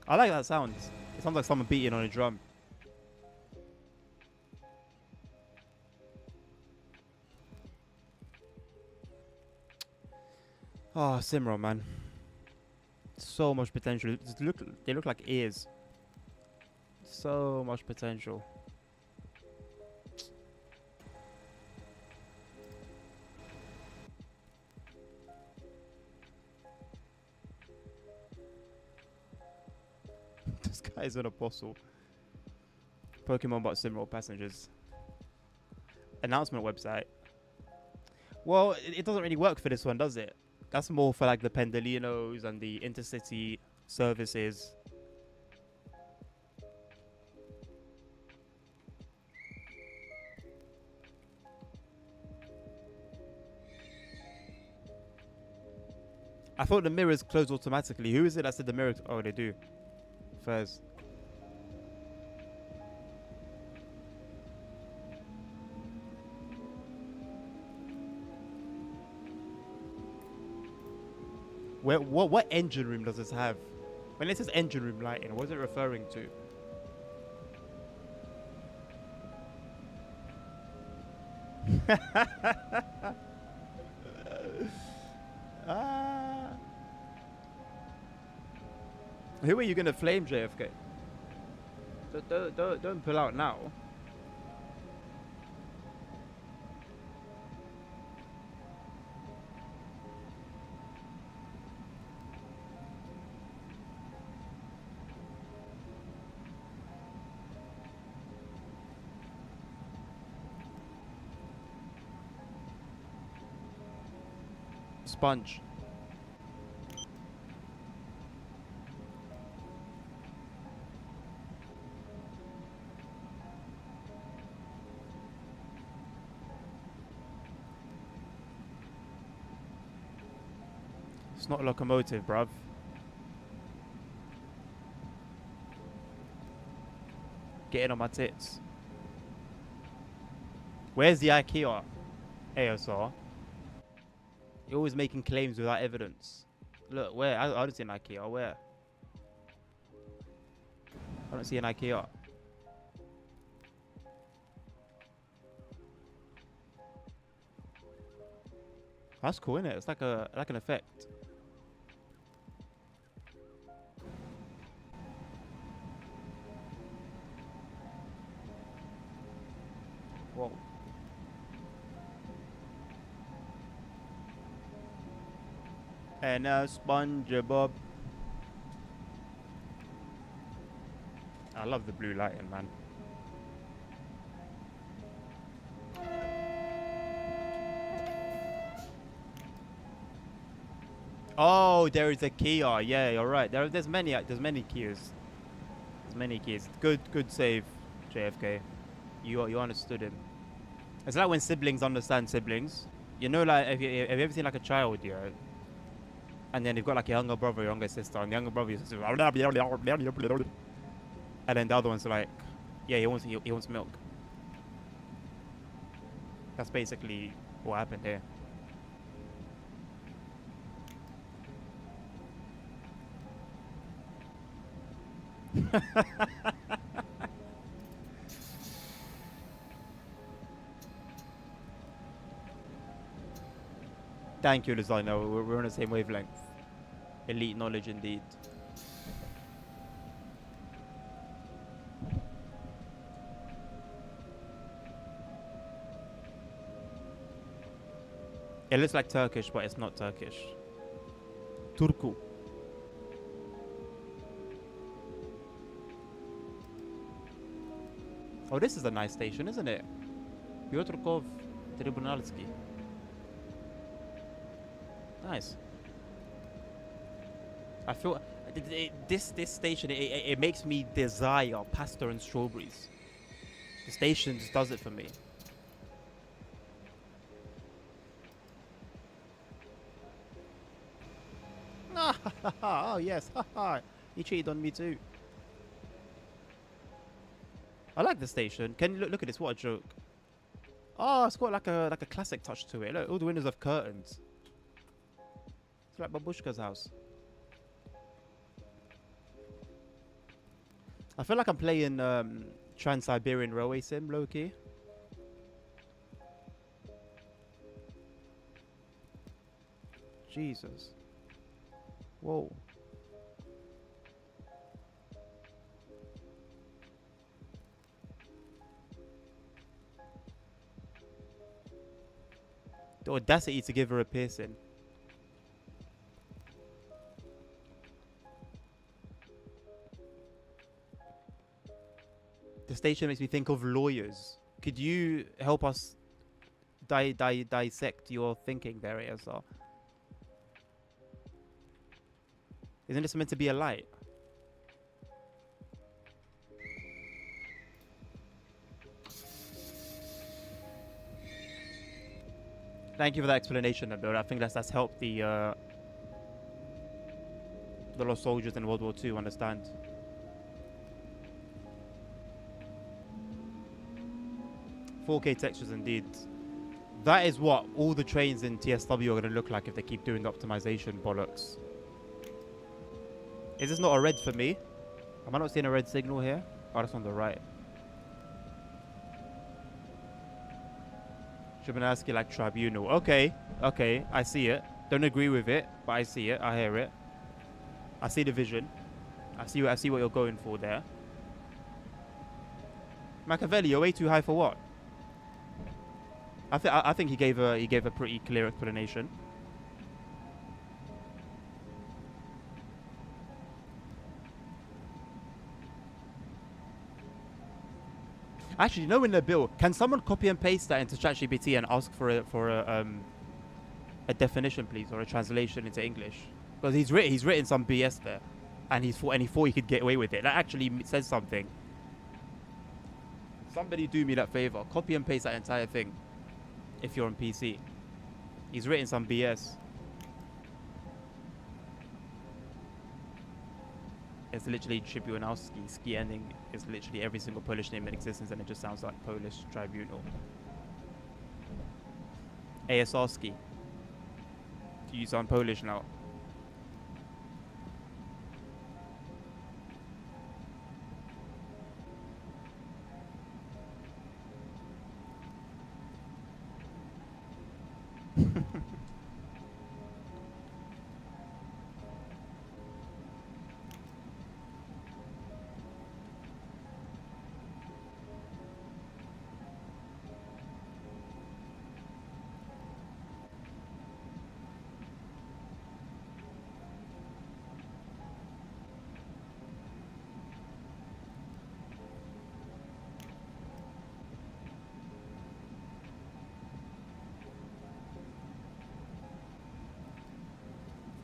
I like that sound. It sounds like someone beating on a drum. Oh, SimRail, man. So much potential. They look like ears. So much potential. This guy is an apostle. Pokemon bot SimRail passengers. Announcement website. Well, it doesn't really work for this one, does it? That's more for like the Pendolinos and the intercity services. I thought the mirrors close automatically. Who is it that said the mirrors? Oh, they do. Fairs. What engine room does this have? When it says engine room lighting, what is it referring to? Ah. Who are you gonna flame, JFK? Don't pull out now. Sponge. It's not a locomotive, bruv. Getting on my tits. Where's the IKEA? ASR. You're always making claims without evidence. Look, where? I don't see an IKEA. Where? I don't see an IKEA. That's cool, isn't it? It's like an effect. Whoa. And SpongeBob. I love the blue lighting, man. Oh, there is a Kia. Yeah, you're right. There's many Kias. There's many Kias. Good save, JFK. You understood him. It's like when siblings understand siblings. You know, like have you ever seen like a child, yeah? And then you've got like a younger brother, younger sister, and the younger brother, sister, and then the other one's like, yeah, he wants milk. That's basically what happened here. Thank you, designer. We're on the same wavelength. Elite knowledge indeed. It looks like Turkish, but it's not Turkish. Turku. Oh, this is a nice station, isn't it? Piotrkov Tribunalski. Nice. I feel this station it makes me desire pasta and strawberries. The station just does it for me. Oh yes, he cheated on me too. I like the station. Can you look at this? What a joke! Oh, it's got like a classic touch to it. Look, all the windows have curtains. It's like Babushka's house. I feel like I'm playing Trans-Siberian Railway Sim, low-key. Jesus. Whoa. The audacity to give her a piercing. The station makes me think of lawyers. Could you help us dissect your thinking there, ASR? Isn't this meant to be a light? Thank you for that explanation, Nabil. I think that's helped the lost soldiers in World War II understand. "4K textures indeed." That is what all the trains in TSW are going to look like if they keep doing optimization bollocks. Is this not a red for me? Am I not seeing a red signal here? Oh, that's on the right. Shubanaski like tribunal. Okay, okay, I see it. Don't agree with it, but I see it. I hear it. I see the vision. I see what you're going for there. Machiavelli, you're way too high for what? I think he gave a pretty clear explanation. Actually, you know, in the bill, can someone copy and paste that into ChatGPT and ask for a definition, please, or a translation into English? Because he's written some BS there, and he thought he could get away with it. That actually says something. Somebody do me that favor. Copy and paste that entire thing. If you're on PC, he's written some BS. It's literally Tribunalski. Ski ending is literally every single Polish name in existence, and it just sounds like Polish tribunal. ASRski. You sound Polish now.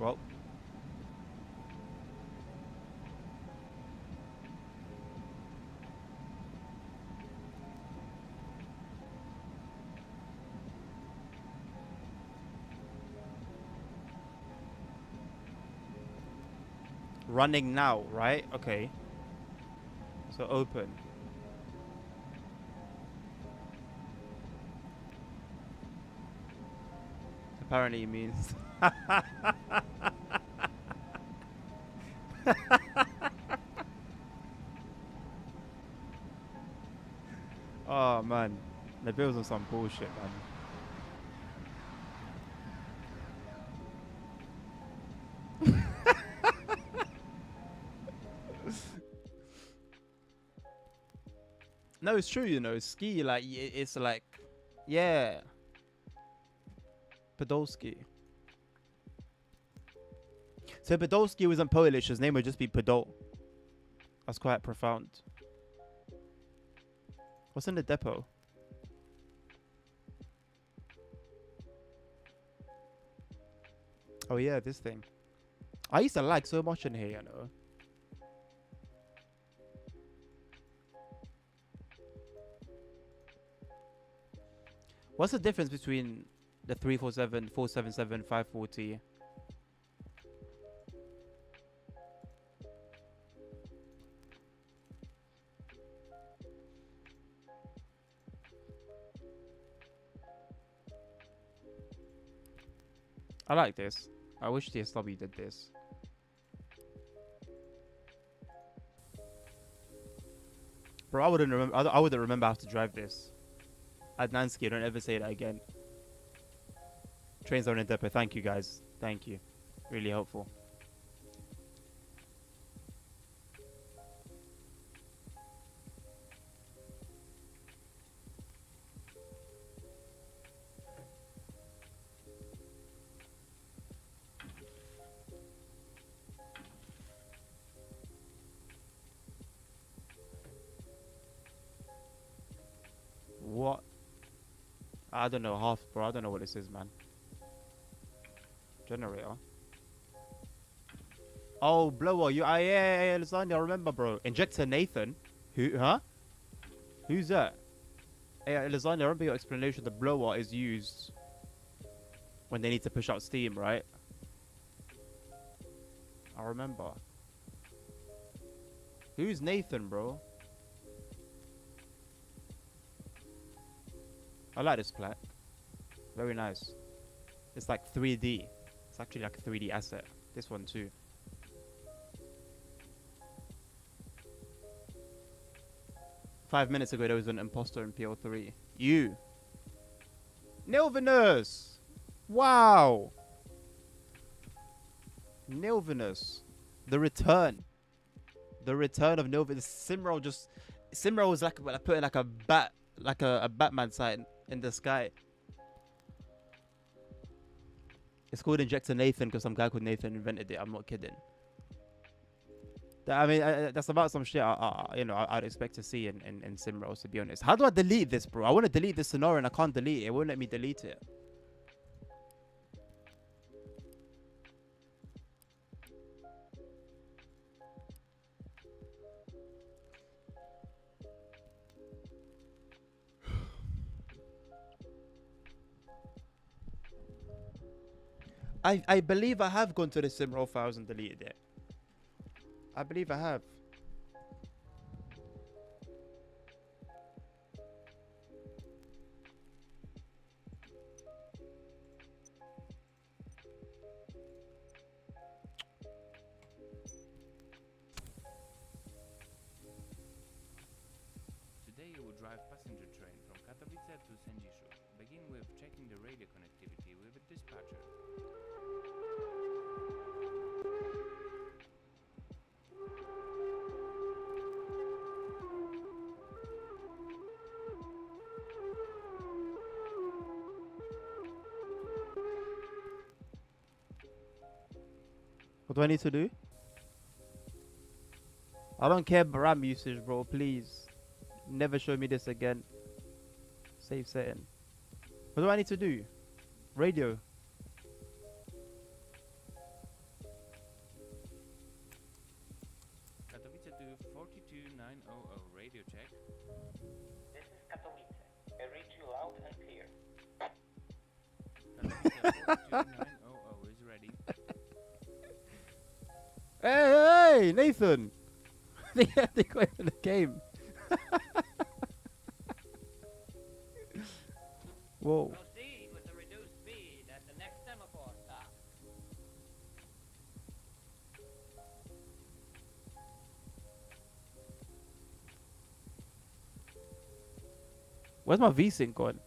Well, running now, right? Okay. So open. Apparently it means oh man, the bill's on some bullshit, man. No, it's true, you know. Ski, like, it's like, yeah. Podolski. So Podolski wasn't Polish, his name would just be Podol. That's quite profound. What's in the depot? Oh yeah, this thing. I used to lag so much in here, you know. What's the difference between the 347, 477, 540? I like this. I wish TSW did this. Bro, I wouldn't remember. I wouldn't remember how to drive this. Adnansky, don't ever say that again. Train zone and depot. Thank you, guys. Thank you. Really helpful. What? I don't know. Half, bro. I don't know what this is, man. Generator. Oh, blower. You. Yeah, Lasagna. I remember, bro. Injector Nathan. Who? Huh? Who's that? Hey, Lasagna. I remember your explanation. The blower is used when they need to push out steam, right? I remember. Who's Nathan, bro? I like this plaque. Very nice. It's like 3D. It's actually like a 3D asset. This one too. 5 minutes ago, there was an imposter in PL3. You. Nilvinus! Wow! Nilvinus. The return. The return of Nilvinus. SimRail just... SimRail was like putting like a bat... Like a Batman sign in the sky. It's called Injector Nathan because some guy called Nathan invented it. I'm not kidding. I mean, that's about some shit I'd expect to see in SimRails, to be honest. How do I delete this, bro? I want to delete this scenario and I can't delete it. It won't let me delete it. I believe I have gone to the SimRail files and deleted it. I believe I have. Today you will drive passenger train from Katowice to Sędziszu. Begin with checking the radio connectivity with a dispatcher. What do I need to do? I don't care about RAM usage, bro. Please. Never show me this again. Save setting. What do I need to do? Radio. Katowice to 42900 radio check. This is Katowice. I read you loud and clear. Katowice 42900 is ready. Hey, Nathan! they got in the game. Whoa. Proceed with the reduced speed at the next semaphore stop. Where's my VSync gone?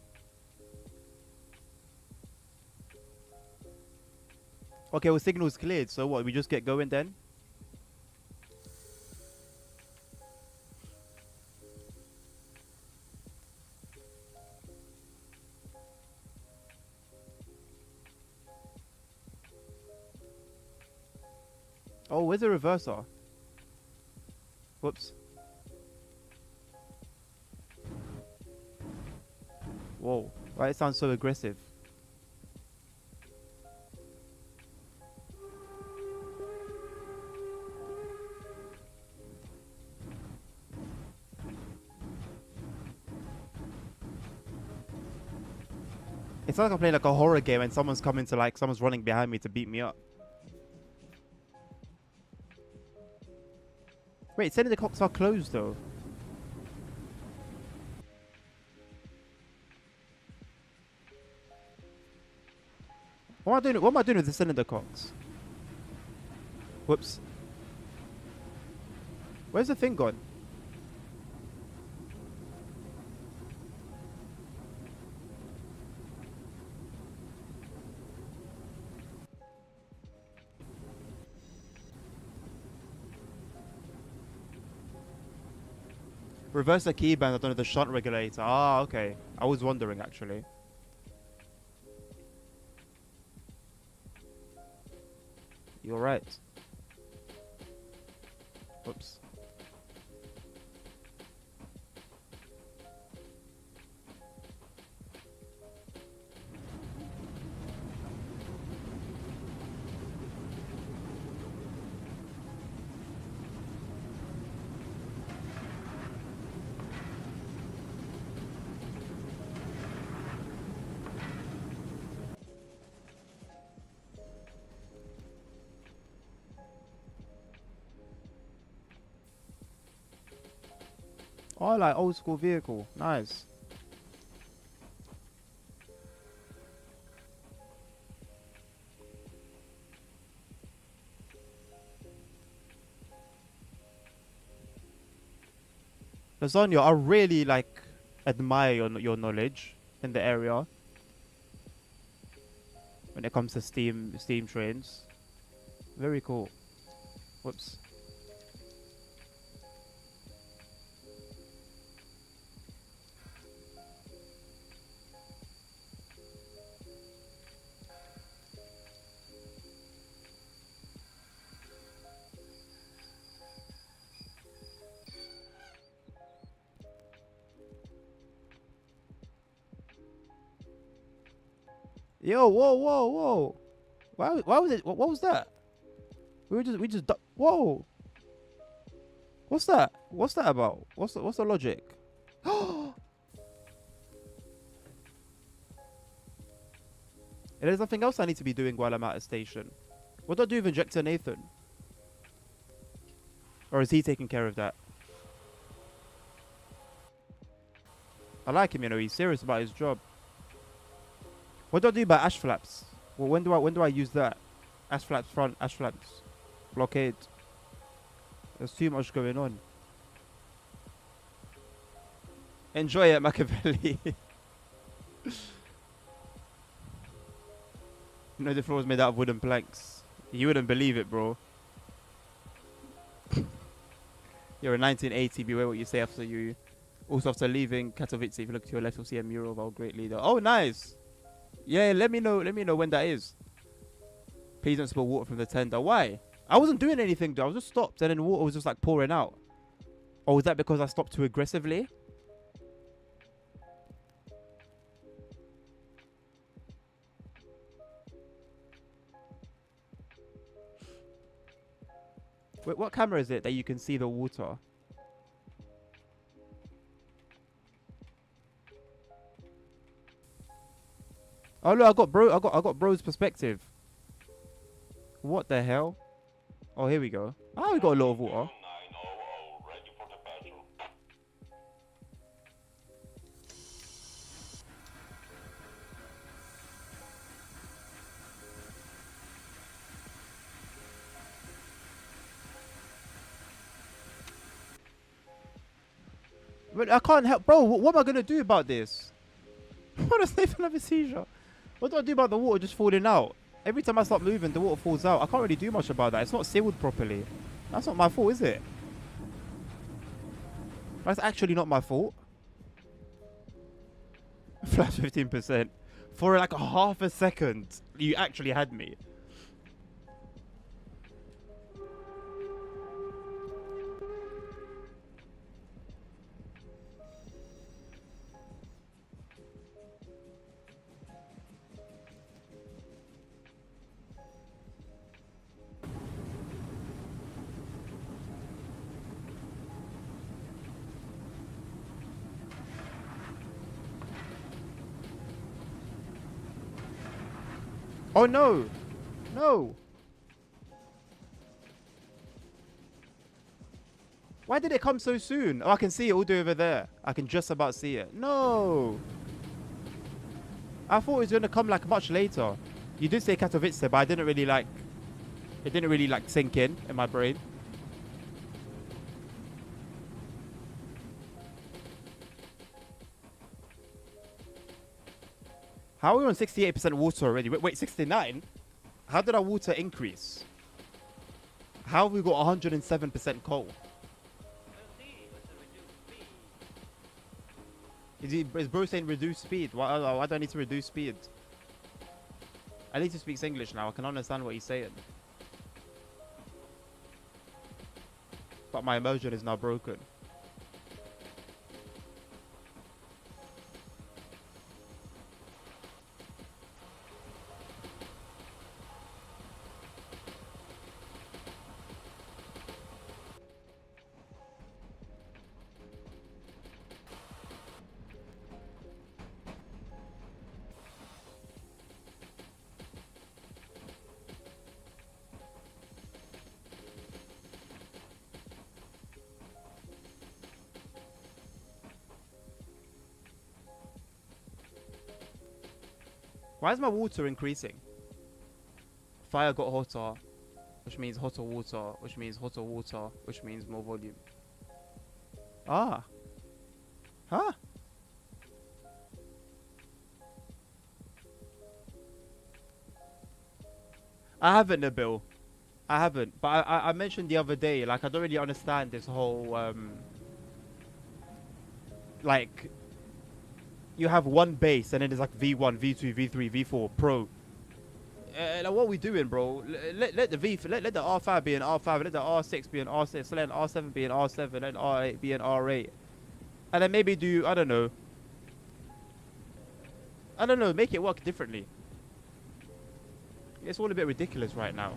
Okay, well, signal's cleared, so what? We just get going then? Oh, where's the reverser? Whoops. Whoa. Why it sounds so aggressive? It's like I'm playing like a horror game and someone's coming to like, someone's running behind me to beat me up. Wait, saying the clocks are closed though. What am I doing? What am I doing with the cylinder cocks? Whoops. Where's the thing gone? Reverse the keyband, I don't know the shunt regulator. Ah, okay. I was wondering actually. You're right. Whoops. Oh, like old school vehicle. Nice. Lasagna, I really like admire your knowledge in the area when it comes to steam trains. Very cool. Whoops. Yo, whoa. Why was it? What was that? We just whoa. What's that? What's that about? What's the logic? There's nothing else I need to be doing while I'm at a station. What do I do with Injector Nathan? Or is he taking care of that? I like him, you know, he's serious about his job. What do I do about ash flaps? Well, when do I use that? Ash flaps front, ash flaps blockade. There's too much going on. Enjoy it, Machiavelli. You know the floor is made out of wooden planks. You wouldn't believe it, bro. You're in 1980. Beware what you say after you. Also, after leaving Katowice, if you look to your left, you'll see a mural of our great leader. Oh, nice. Yeah, let me know when that is. Please don't spill water from the tender. Why? I wasn't doing anything, though. I was just stopped, and then the water was just like pouring out. Or was that because I stopped too aggressively? Wait, what camera is it that you can see the water? Oh look, I got bro's perspective. What the hell? Oh, here we go. Oh, we got a lot of water. But I can't help, bro. What am I gonna do about this? What does Nathan have a seizure? What do I do about the water just falling out? Every time I start moving, the water falls out. I can't really do much about that. It's not sealed properly. That's not my fault, is it? That's actually not my fault. Flash 15%. For like a half a second, you actually had me. Oh no! No! Why did it come so soon? Oh, I can see it all the way over there. I can just about see it. No! I thought it was going to come like much later. You did say Katowice, but I didn't really like... It didn't really like sink in my brain. How are we on 68% water already? Wait, 69? How did our water increase? How have we got 107% coal? Is bro saying reduce speed? Why do I need to reduce speed? I need to speak English now. I can understand what he's saying. But my immersion is now broken. Why is my water increasing? Fire got hotter, which means hotter water, which means hotter water, which means more volume. Ah, Huh? I haven't, Nabil. I haven't. But I mentioned the other day, like, I don't really understand this whole, like, you have one base and then there's like V1, V2, V3, V4, Pro. Like, what are we doing, bro? Let the let the R5 be an R5, let the R6 be an R6, let an R7 be an R7, let an R8 be an R8. And then maybe do, I don't know, make it work differently. It's all a bit ridiculous right now.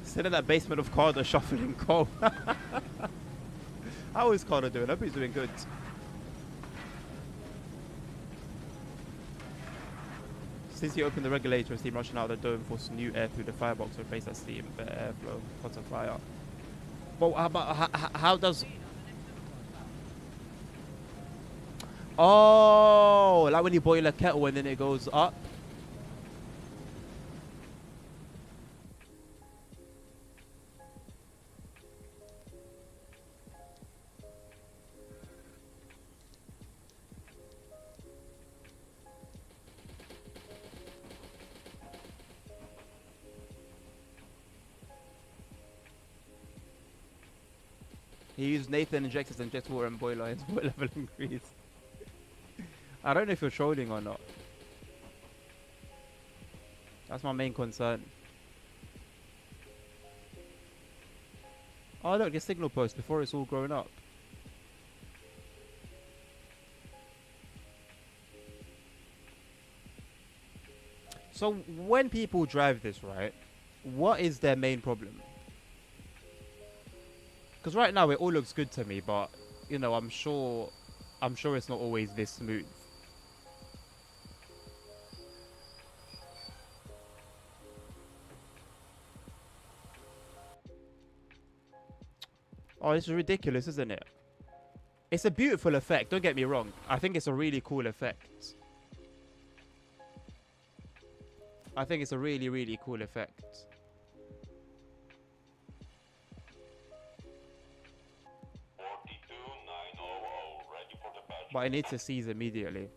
Sit in that basement of Carter shuffling coal. How is Carter doing? I hope he's doing good. Since he opened the regulator, steam rushing out of the dome forced new air through the firebox to replace that steam. Better airflow, pots of fire. Well, how does... Oh, like when you boil a kettle and then it goes up. He used Nathan injectors and inject water and boiler. His boiler level increased. I don't know if you're trolling or not. That's my main concern. Oh look, the signal post before it's all grown up. So when people drive this, right, what is their main problem? Because right now it all looks good to me, but you know, I'm sure it's not always this smooth. Oh, this is ridiculous, isn't it? It's a beautiful effect, don't get me wrong. I think it's a really cool effect. I think it's a really, really cool effect. But I need to seize immediately.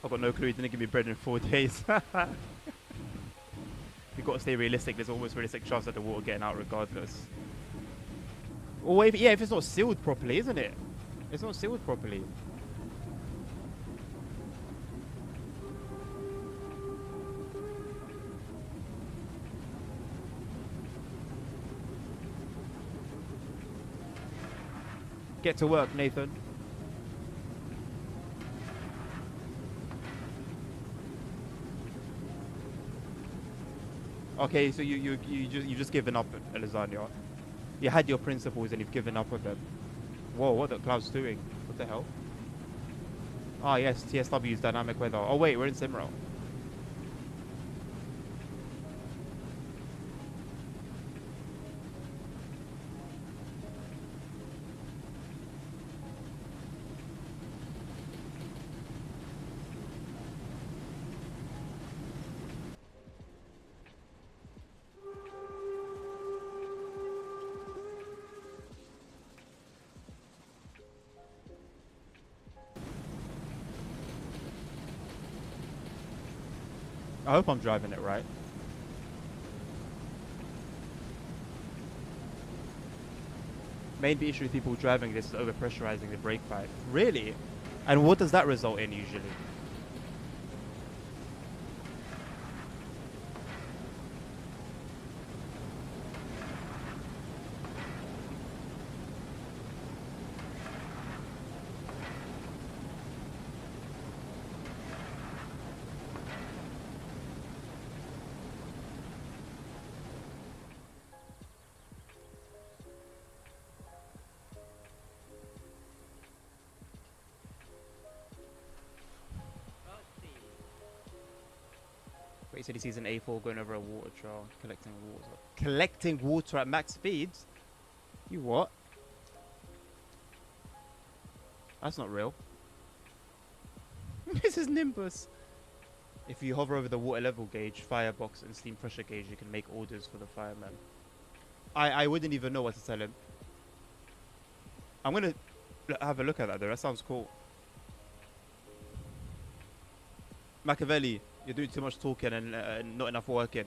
I've got no clue. He didn't give me bread in 4 days. We've got to stay realistic. There's almost realistic chance of the water getting out regardless. Or if it's not sealed properly, isn't it? It's not sealed properly. Get to work, Nathan. Okay, so you just given up, Lasagna. You had your principles and you've given up on them. Whoa, what the cloud's doing? What the hell? Ah yes, TSW's dynamic weather. Oh wait, we're in SimRail. I hope I'm driving it right. Main issue with people driving this is overpressurizing the brake pipe. Really? And what does that result in usually? But he said he sees an A4 going over a water trail, collecting water. Collecting water at max speeds? You what? That's not real. This is Nimbus. If you hover over the water level gauge, firebox, and steam pressure gauge, you can make orders for the fireman. I wouldn't even know what to tell him. I'm gonna have a look at that though. That sounds cool. Machiavelli, you're doing too much talking and not enough working.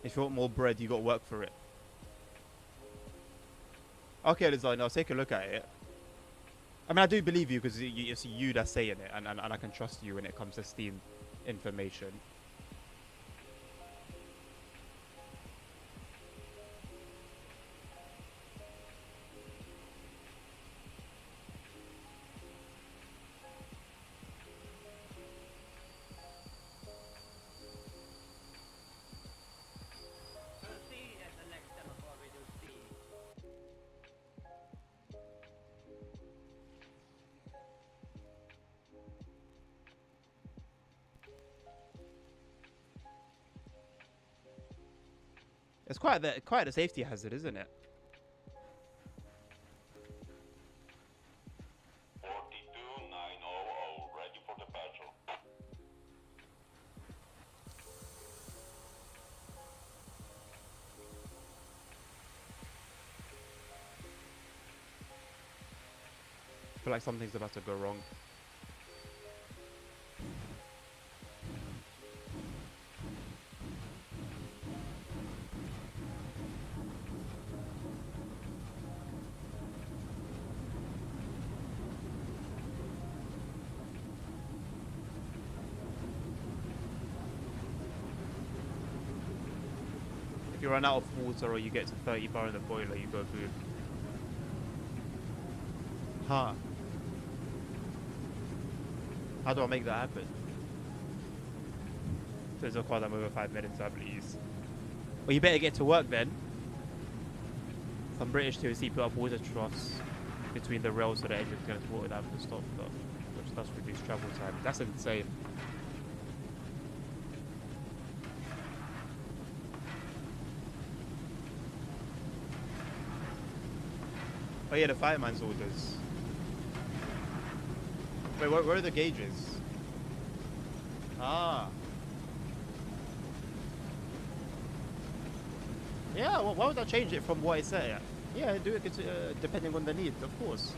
If you want more bread, you got to work for it. Okay, Designer, I'll take a look at it. I mean, I do believe you because it's you that's saying it, and I can trust you when it comes to Steam information. Proceed at the next semaphore reduced speed. It's quite a safety hazard, isn't it? 42900, ready for departure. I feel like something's about to go wrong. If you run out of water or you get to 30 bar in the boiler, you go boom. Huh. How do I make that happen? Please don't call them over 5 minutes, please. Well, you better get to work then. Some British TOC put up water troughs between the rails so the engines get water down to stop, which does reduce travel time. That's insane. Oh yeah, the fireman's orders. Wait, where are the gauges? Ah. Yeah, well, why would I change it from what I said? Yeah, do it depending on the need, of course.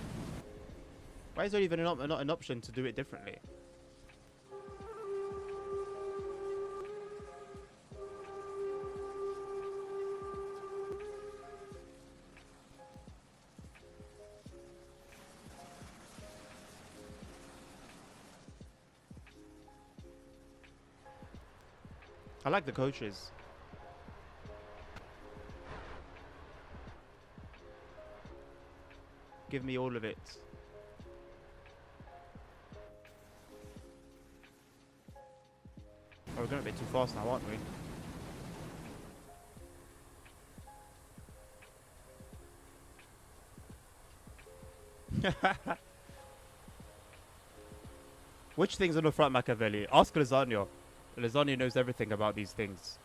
Why is there even not an option to do it differently? I like the coaches. Give me all of it. Oh, we're going a bit too fast now, aren't we? Which things on the front, Machiavelli? Ask Lasagna. Lasagna knows everything about these things.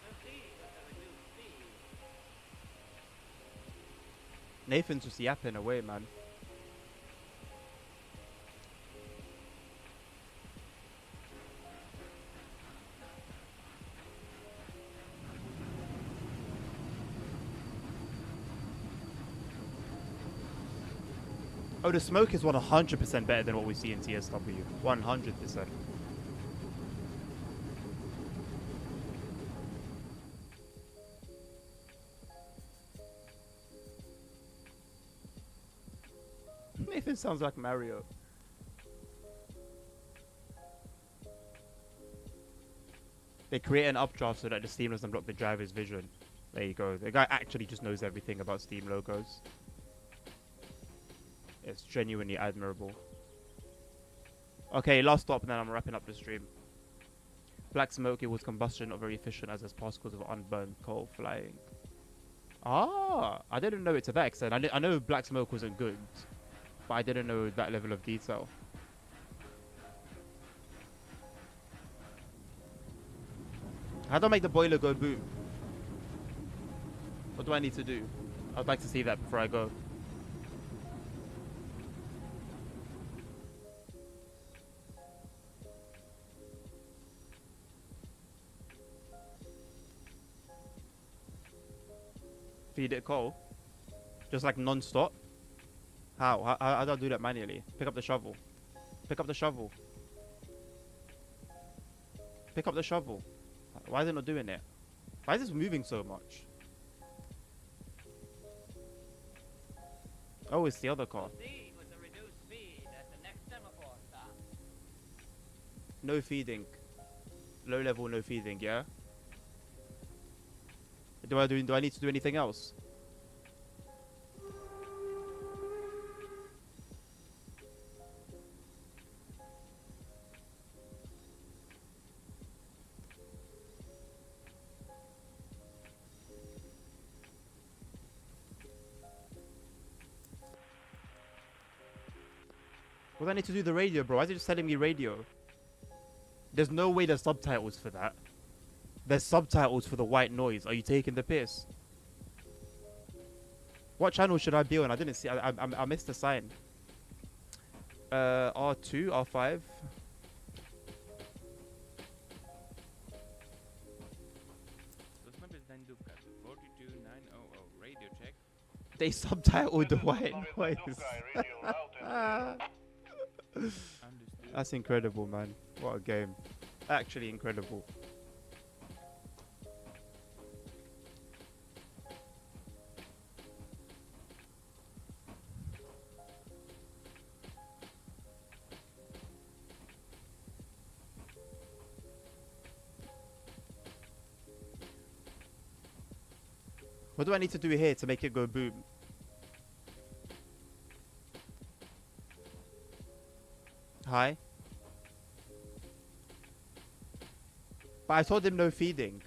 Proceed at the reduced speed. Nathan's just yapping away, man. Oh, the smoke is 100% better than what we see in TSW. 100%. Nathan sounds like Mario. They create an updraft so that the Steam doesn't block the driver's vision. There you go. The guy actually just knows everything about Steam logos. It's genuinely admirable. Okay, last stop and then I'm wrapping up the stream. Black smoke, it was combustion, not very efficient as there's particles of unburned coal flying. Ah, I didn't know it to that extent. I know black smoke wasn't good, but I didn't know that level of detail. How do I make the boiler go boom? What do I need to do? I'd like to see that before I go. Feed it coal? Just like non-stop? How do I do that manually? Pick up the shovel. Pick up the shovel. Pick up the shovel. Why is it not doing it? Why is this moving so much? Oh, it's the other car. Proceed with the reduced speed at the next semaphore stop. No feeding. Low level, no feeding, yeah? Do I need to do anything else? What do I need to do the radio, bro? Why is it just telling me radio? There's no way there's subtitles for that. There's subtitles for the white noise. Are you taking the piss? What channel should I be on? I didn't see. I missed the sign. R2, R5. Radio check. They subtitled the white noise. Understood. That's incredible, man. What a game. Actually incredible. What do I need to do here to make it go boom? Hi? But I told him no feeding.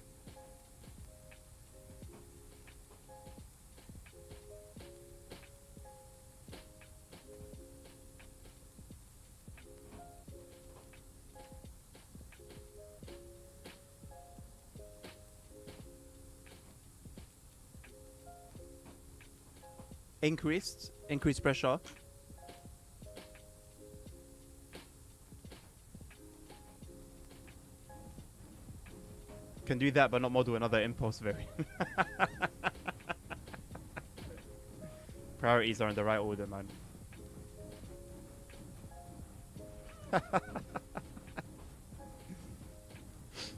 Increased pressure. Can do that, but not model another impulse variant. Priorities are in the right order, man.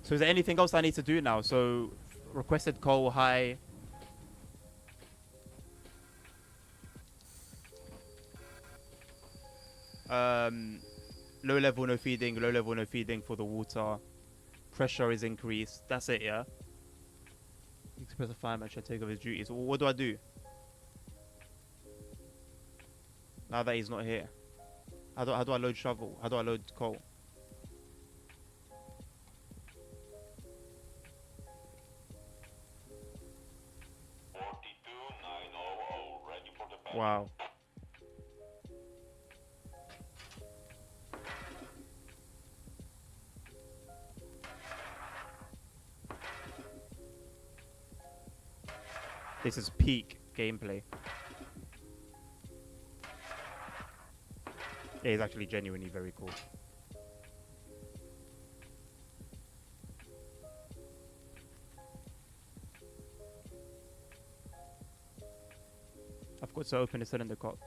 So is there anything else I need to do now? So requested coal high. Low level no feeding, low level no feeding for the water. Pressure is increased. That's it, yeah? Express a fireman should take over his duties. Well, what do I do? Now that he's not here. How do I load shovel? How do I load coal? Wow. This is peak gameplay. It is actually genuinely very cool. I've got to open the cylinder cock.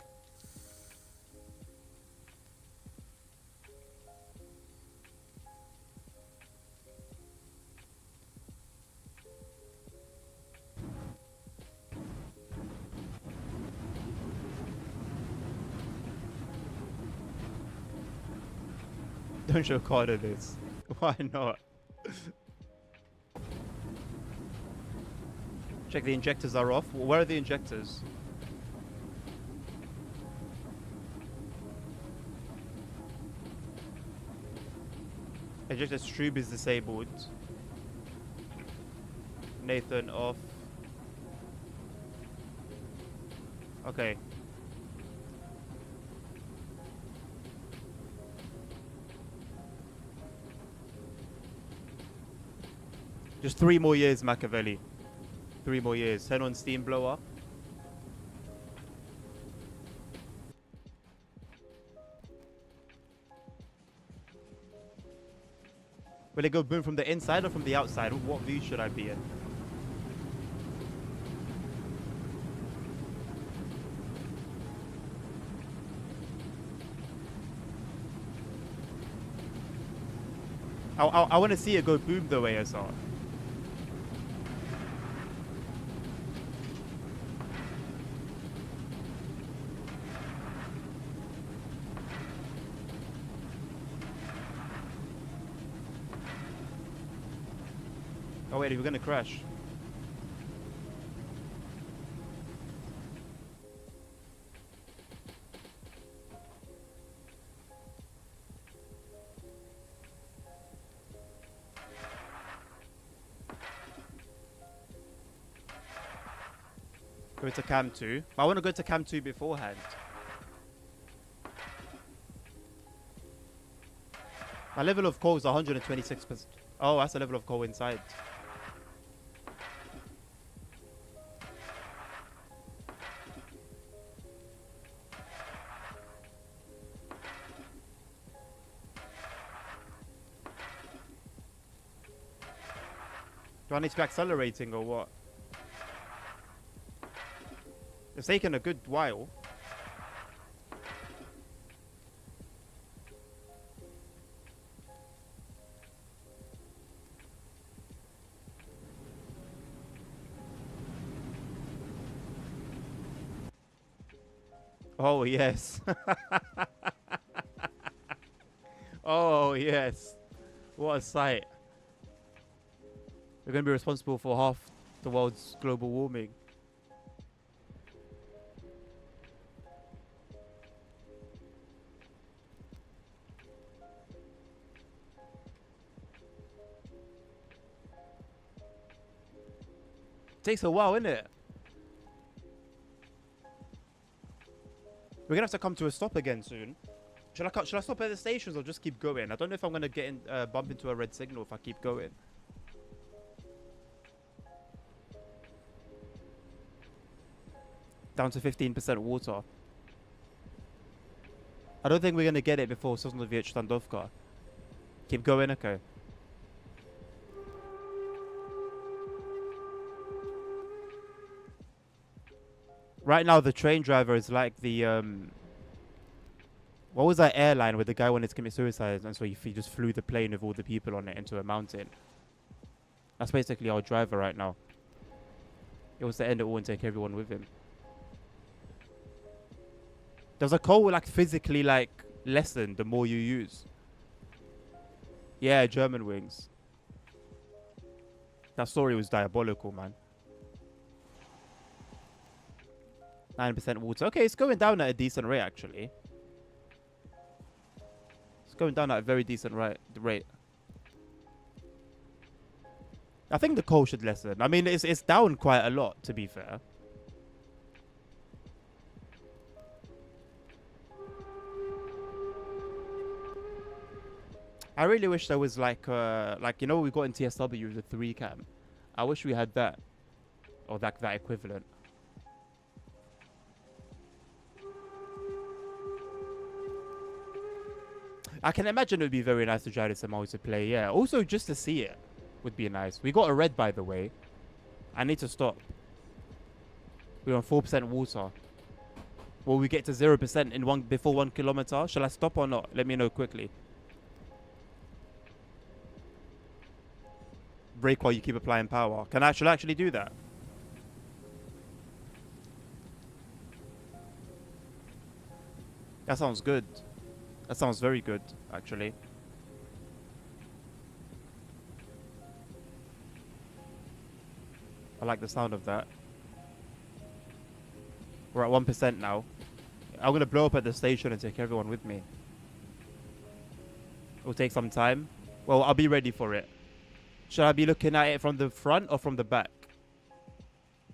Don't show Carter this. Why not? Check the injectors are off. Where are the injectors? Ejector tube is disabled. Nathan off. Okay. Just 3 more years, Machiavelli. 3 more years. Turn on steam blower. Will it go boom from the inside or from the outside? What view should I be in? I want to see it go boom the way I saw it. Oh wait, we're gonna crash. Go to cam 2. But I want to go to cam 2 beforehand. My level of coal is 126%. Oh, that's the level of coal inside. Do I need to be accelerating or what? It's taken a good while. Oh, yes. Oh, yes. What a sight. We're going to be responsible for half the world's global warming. Takes a while, innit? We're gonna have to come to a stop again soon. Should I stop at the stations or just keep going? I don't know if I'm gonna get in, bump into a red signal if I keep going. Down to 15% water. I don't think we're gonna get it before Sosnowiec Standovka. Keep going, okay. Right now, the train driver is like the what was that airline where the guy wanted to commit suicide and so he just flew the plane with all the people on it into a mountain? That's basically our driver right now. He wants to end it all and take everyone with him. Does a coal like physically like lessen the more you use? Yeah, German wings. That story was diabolical, man. 9% water. Okay, it's going down at a decent rate, actually. It's going down at a very decent rate. I think the coal should lessen. I mean, it's down quite a lot, to be fair. I really wish there was like you know, we got in TSW the 3 cam. I wish we had that, or that equivalent. I can imagine it would be very nice to try this in multiplayer. Yeah. Also, just to see it would be nice. We got a red, by the way. I need to stop. We're on 4% water. Will we get to 0% in before 1 kilometer? Shall I stop or not? Let me know quickly. Brake while you keep applying power. Can I actually do that? That sounds good. That sounds very good, actually. I like the sound of that. We're at 1% now. I'm going to blow up at the station and take everyone with me. It'll take some time. Well, I'll be ready for it. Should I be looking at it from the front or from the back?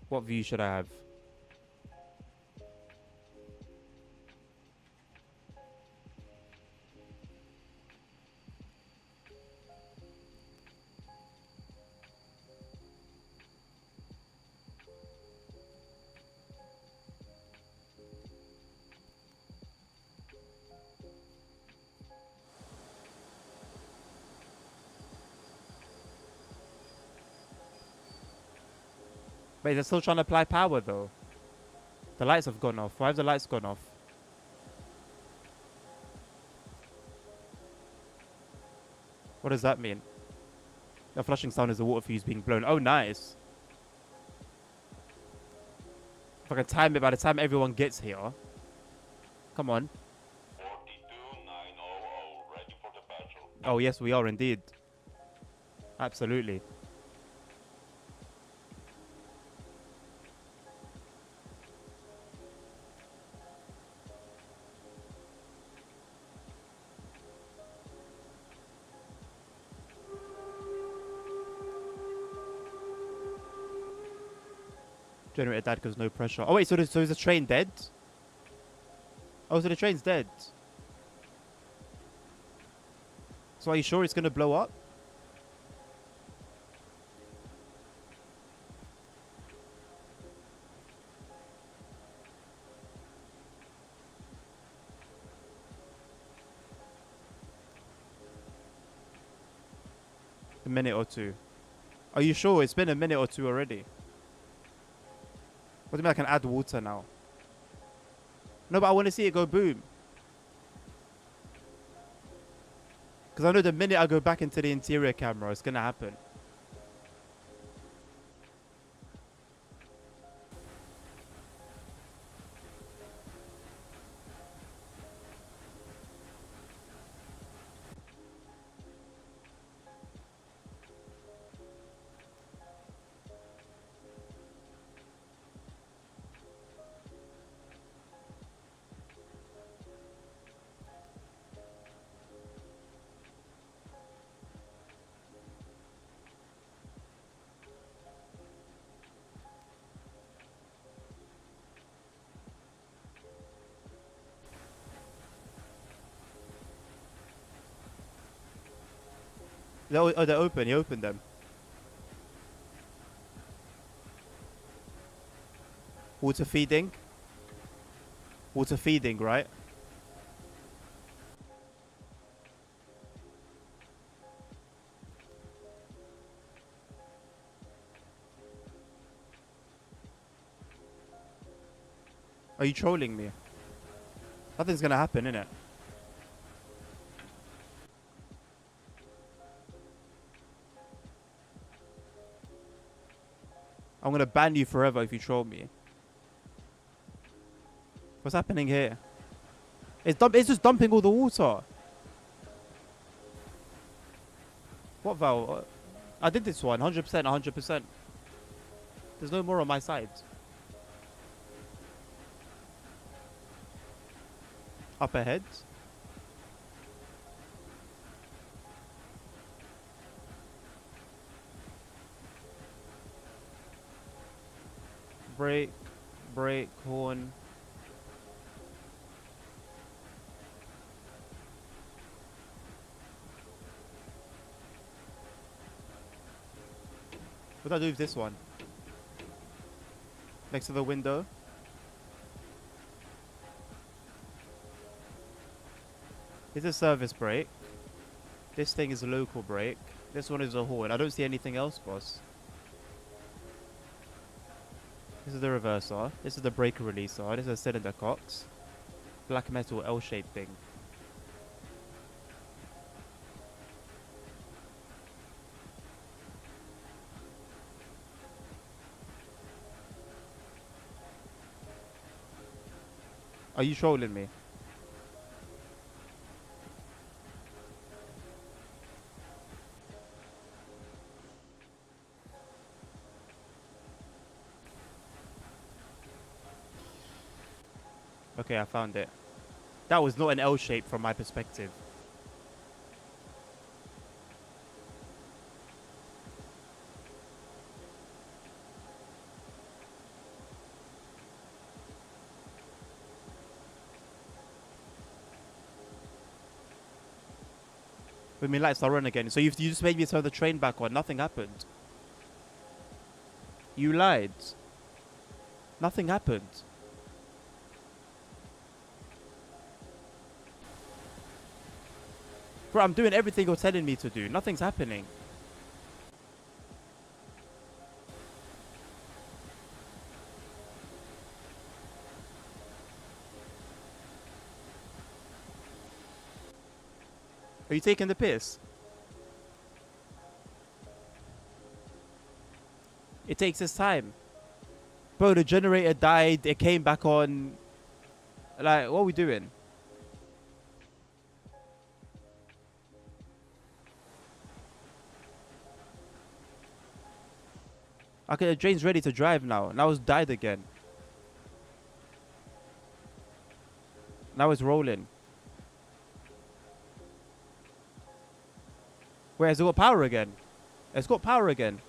What view should I have? Wait, they're still trying to apply power though. The lights have gone off. Why have the lights gone off? What does that mean? The flushing sound is the water fuse being blown. Oh, nice. If I can time it by the time everyone gets here. Come on. 42900, ready for departure. Oh, yes, we are indeed. Absolutely. Generator died because no pressure. Oh, wait, so is the train dead? Oh, so the train's dead. So are you sure it's going to blow up? A minute or two. Are you sure? It's been a minute or two already. What do you mean I can add water now? No, but I want to see it go boom. Because I know the minute I go back into the interior camera, it's going to happen. Oh, they're open. He opened them. Water feeding. Water feeding, right? Are you trolling me? Nothing's gonna happen, innit? I'm gonna ban you forever if you troll me. What's happening here? It's just dumping all the water. What valve? I did this one, 100%, 100%. There's no more on my side. Up ahead. Brake, brake, horn. What do I do with this one? Next to the window. This is service brake. This thing is a local brake. This one is a horn. I don't see anything else, boss. This is the reverser. This is the brake releaser. This is a cylinder cox. Black metal L-shaped thing. Are you trolling me? Okay, I found it. That was not an L shape from my perspective. But my lights are on again. So you just made me turn the train back on. Nothing happened. You lied. Nothing happened. Bro, I'm doing everything you're telling me to do. Nothing's happening. Are you taking the piss? It takes its time. Bro, the generator died. It came back on. Like, what are we doing? Okay, the drain's ready to drive now. Now it's died again. Now it's rolling. Where has it got power again? It's got power again.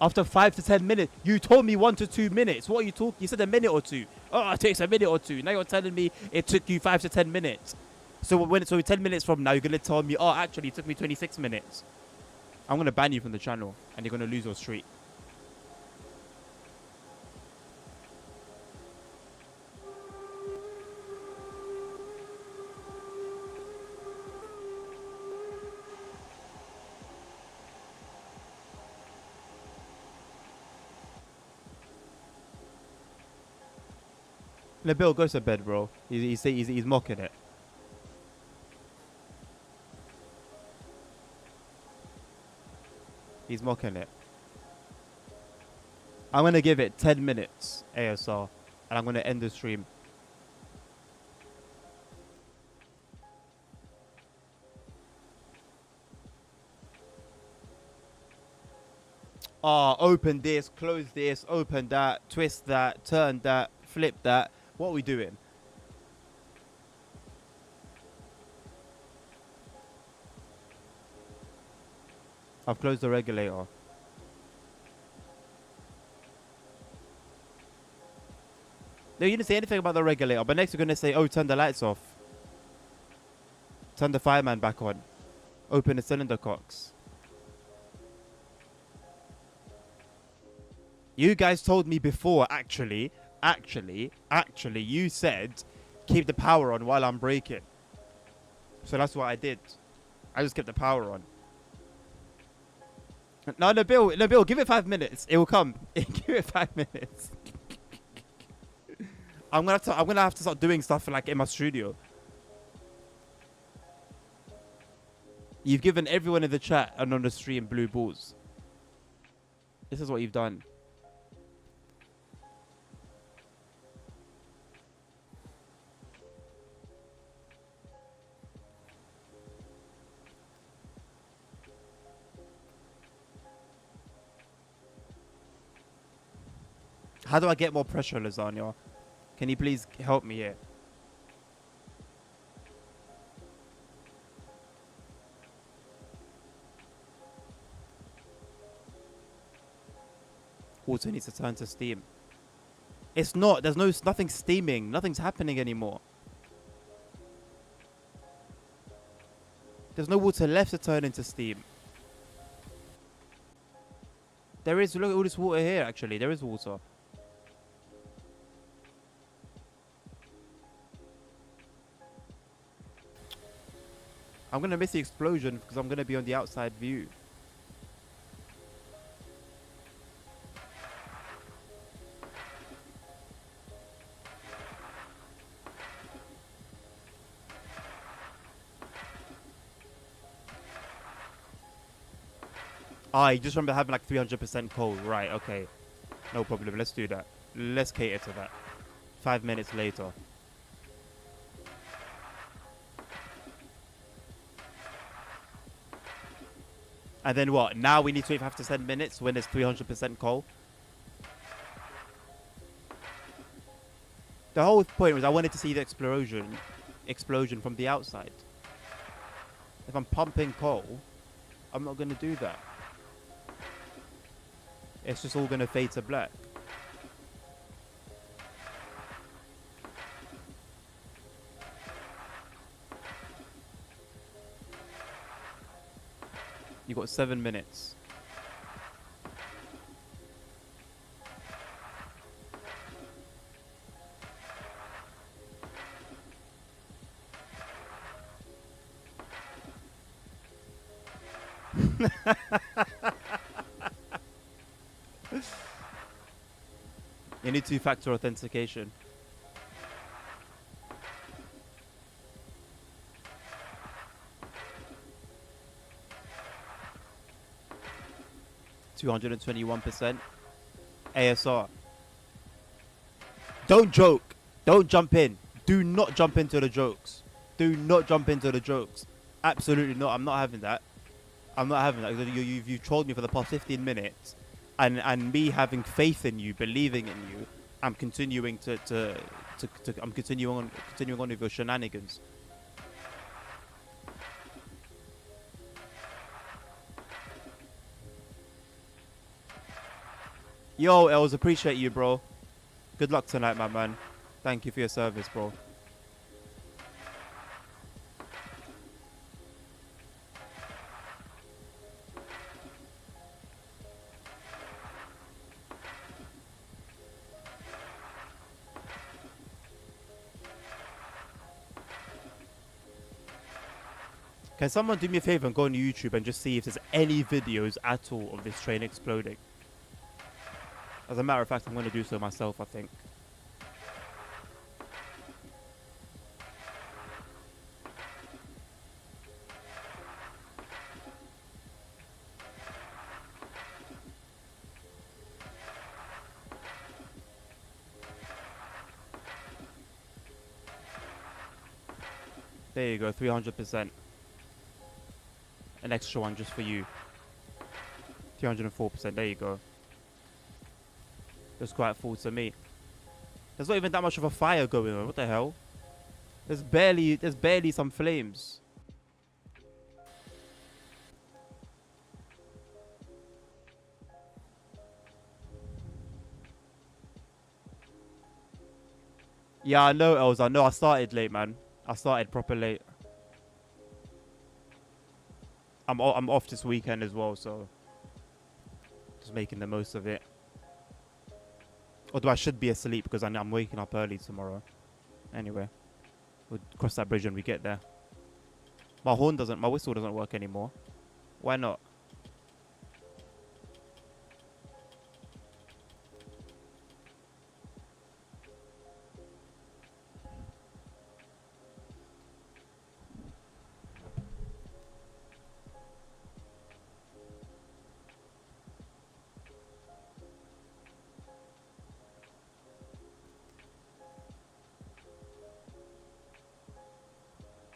After 5 to 10 minutes. You told me 1 to 2 minutes. What are you talking? You said a minute or two. Oh, it takes a minute or two. Now you're telling me it took you 5 to 10 minutes. So 10 minutes from now, you're going to tell me, oh, actually, it took me 26 minutes. I'm going to ban you from the channel, and you're going to lose your streak. Nabil, go to bed, bro. He's mocking it. He's mocking it. I'm going to give it 10 minutes, ASR. And I'm going to end the stream. Open this, close this, open that, twist that, turn that, flip that. What are we doing? I've closed the regulator. No, you didn't say anything about the regulator, but next you're going to say, oh, turn the lights off. Turn the fireman back on. Open the cylinder cocks. You guys told me before, actually, you said, keep the power on while I'm braking. So that's what I did. I just kept the power on. No, Nabil, give it 5 minutes. It will come. Give it 5 minutes. I'm gonna have to start doing stuff like in my studio. You've given everyone in the chat and on the stream blue balls. This is what you've done. How do I get more pressure, Lasagna? Can you please help me here? Water needs to turn to steam. It's not. There's nothing steaming. Nothing's happening anymore. There's no water left to turn into steam. There is. Look at all this water here, actually. There is water. I'm going to miss the explosion because I'm going to be on the outside view. I just remember having like 300% coal. Right, okay. No problem. Let's do that. Let's cater to that. 5 minutes later. And then what? Now we need to wait after 10 minutes when it's 300% coal. The whole point was I wanted to see the explosion from the outside. If I'm pumping coal, I'm not going to do that. It's just all going to fade to black. You got 7 minutes. You need two-factor authentication. 221%. ASR. Don't joke. Don't jump in. Do not jump into the jokes. Do not jump into the jokes. Absolutely not. I'm not having that. I'm not having that. You've trolled me for the past 15 minutes. And me having faith in you, believing in you, I'm continuing I'm continuing on with your shenanigans. Yo, Els, appreciate you, bro. Good luck tonight, my man. Thank you for your service, bro. Can someone do me a favor and go on YouTube and just see if there's any videos at all of this train exploding? As a matter of fact, I'm going to do so myself, I think. There you go, 300%. An extra one just for you. 304%, there you go. That's quite full to me. There's not even that much of a fire going on. What the hell? There's barely some flames. Yeah, I know, Els. I know I started late, man. I started proper late. I'm off this weekend as well, so just making the most of it. Although I should be asleep because I'm waking up early tomorrow. Anyway, we'll cross that bridge when we get there. My whistle doesn't work anymore. Why not?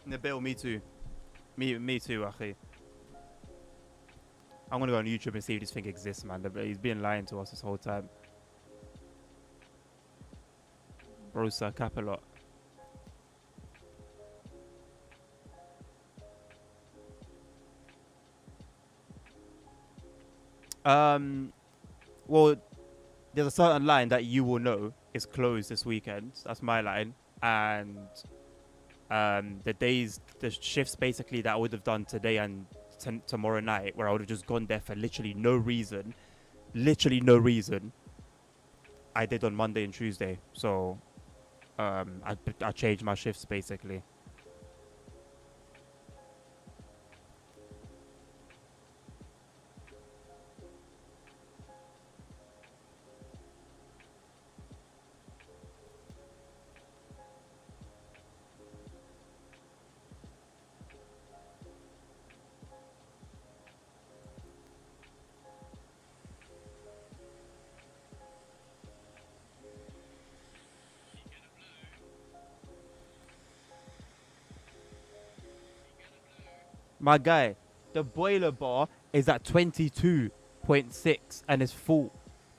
Nabil, me too. Me too, Akhi. I'm gonna go on YouTube and see if this thing exists, man. He's been lying to us this whole time. Bro, sir, cap a lot. Well, there's a certain line that you will know is closed this weekend. That's my line. And the shifts basically that I would have done today and tomorrow night, where I would have just gone there for literally no reason, I did on Monday and Tuesday. So I changed my shifts basically. My guy, the boiler bar is at 22.6 and it's full.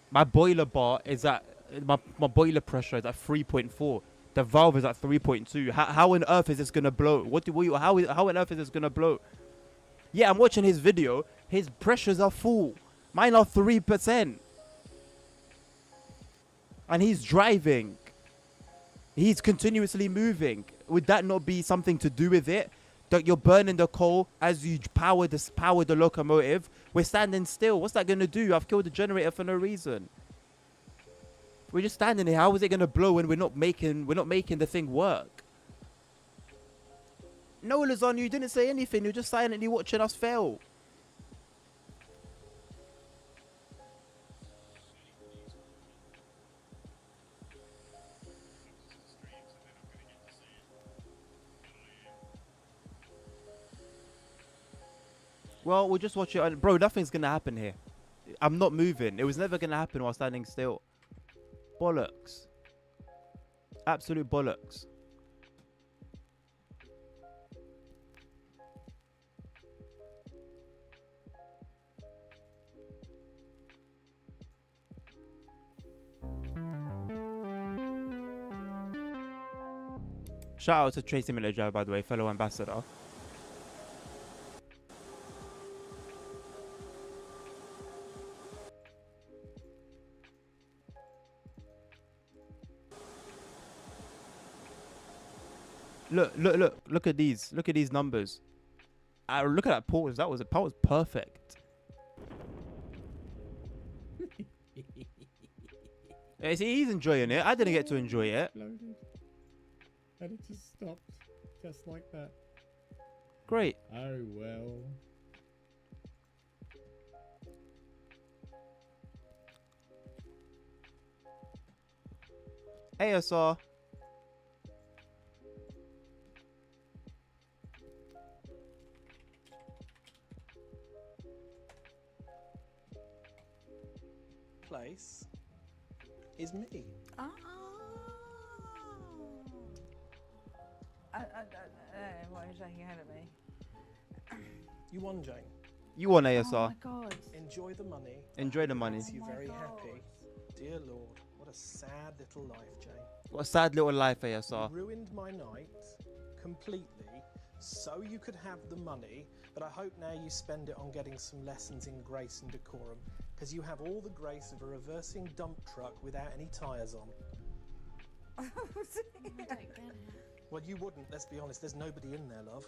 My boiler bar is at my boiler pressure is at 3.4. The valve is at 3.2. How on earth is this gonna blow? How on earth is this gonna blow? Yeah, I'm watching his video. His pressures are full. Mine are 3%. And he's driving. He's continuously moving. Would that not be something to do with it? That you're burning the coal as you power the locomotive. We're standing still. What's that gonna do? I've killed the generator for no reason. We're just standing here. How is it gonna blow when we're not making the thing work? No, Lazon, you didn't say anything. You're just silently watching us fail. Well, we'll just watch it. Bro, nothing's going to happen here. I'm not moving. It was never gonna happen while standing still. Bollocks. Absolute bollocks. Shout out to Tracy Miller, by the way, fellow ambassador. Look at these. Look at these numbers. Look at that pause. That was perfect. Yeah, see, he's enjoying it. I didn't get to enjoy it. Loaded. And it just stopped. Just like that. Great. Oh well. ASR. Place is me. Oh. Why are you shaking your head at me? You won, Jane. You won Oh ASR. my god. Enjoy the money. Enjoy the money. Makes you Oh my very God. happy. Dear Lord, what a sad little life, Jane. What a sad little life, ASR. You ruined my night completely so you could have the money, but I hope now you spend it on getting some lessons in grace and decorum, because you have all the grace of a reversing dump truck without any tyres on. I don't get it. Well, you wouldn't, let's be honest, there's nobody in there, love.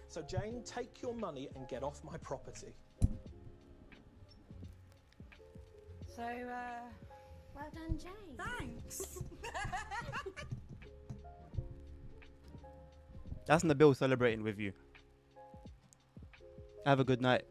So, Jane, take your money and get off my property. So, Well done, Jane. thanks. That's Nabil celebrating with you. Have a good night.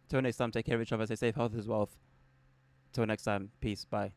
Till next time, take care of each other. Stay safe, health is wealth. Till next time, peace. Bye.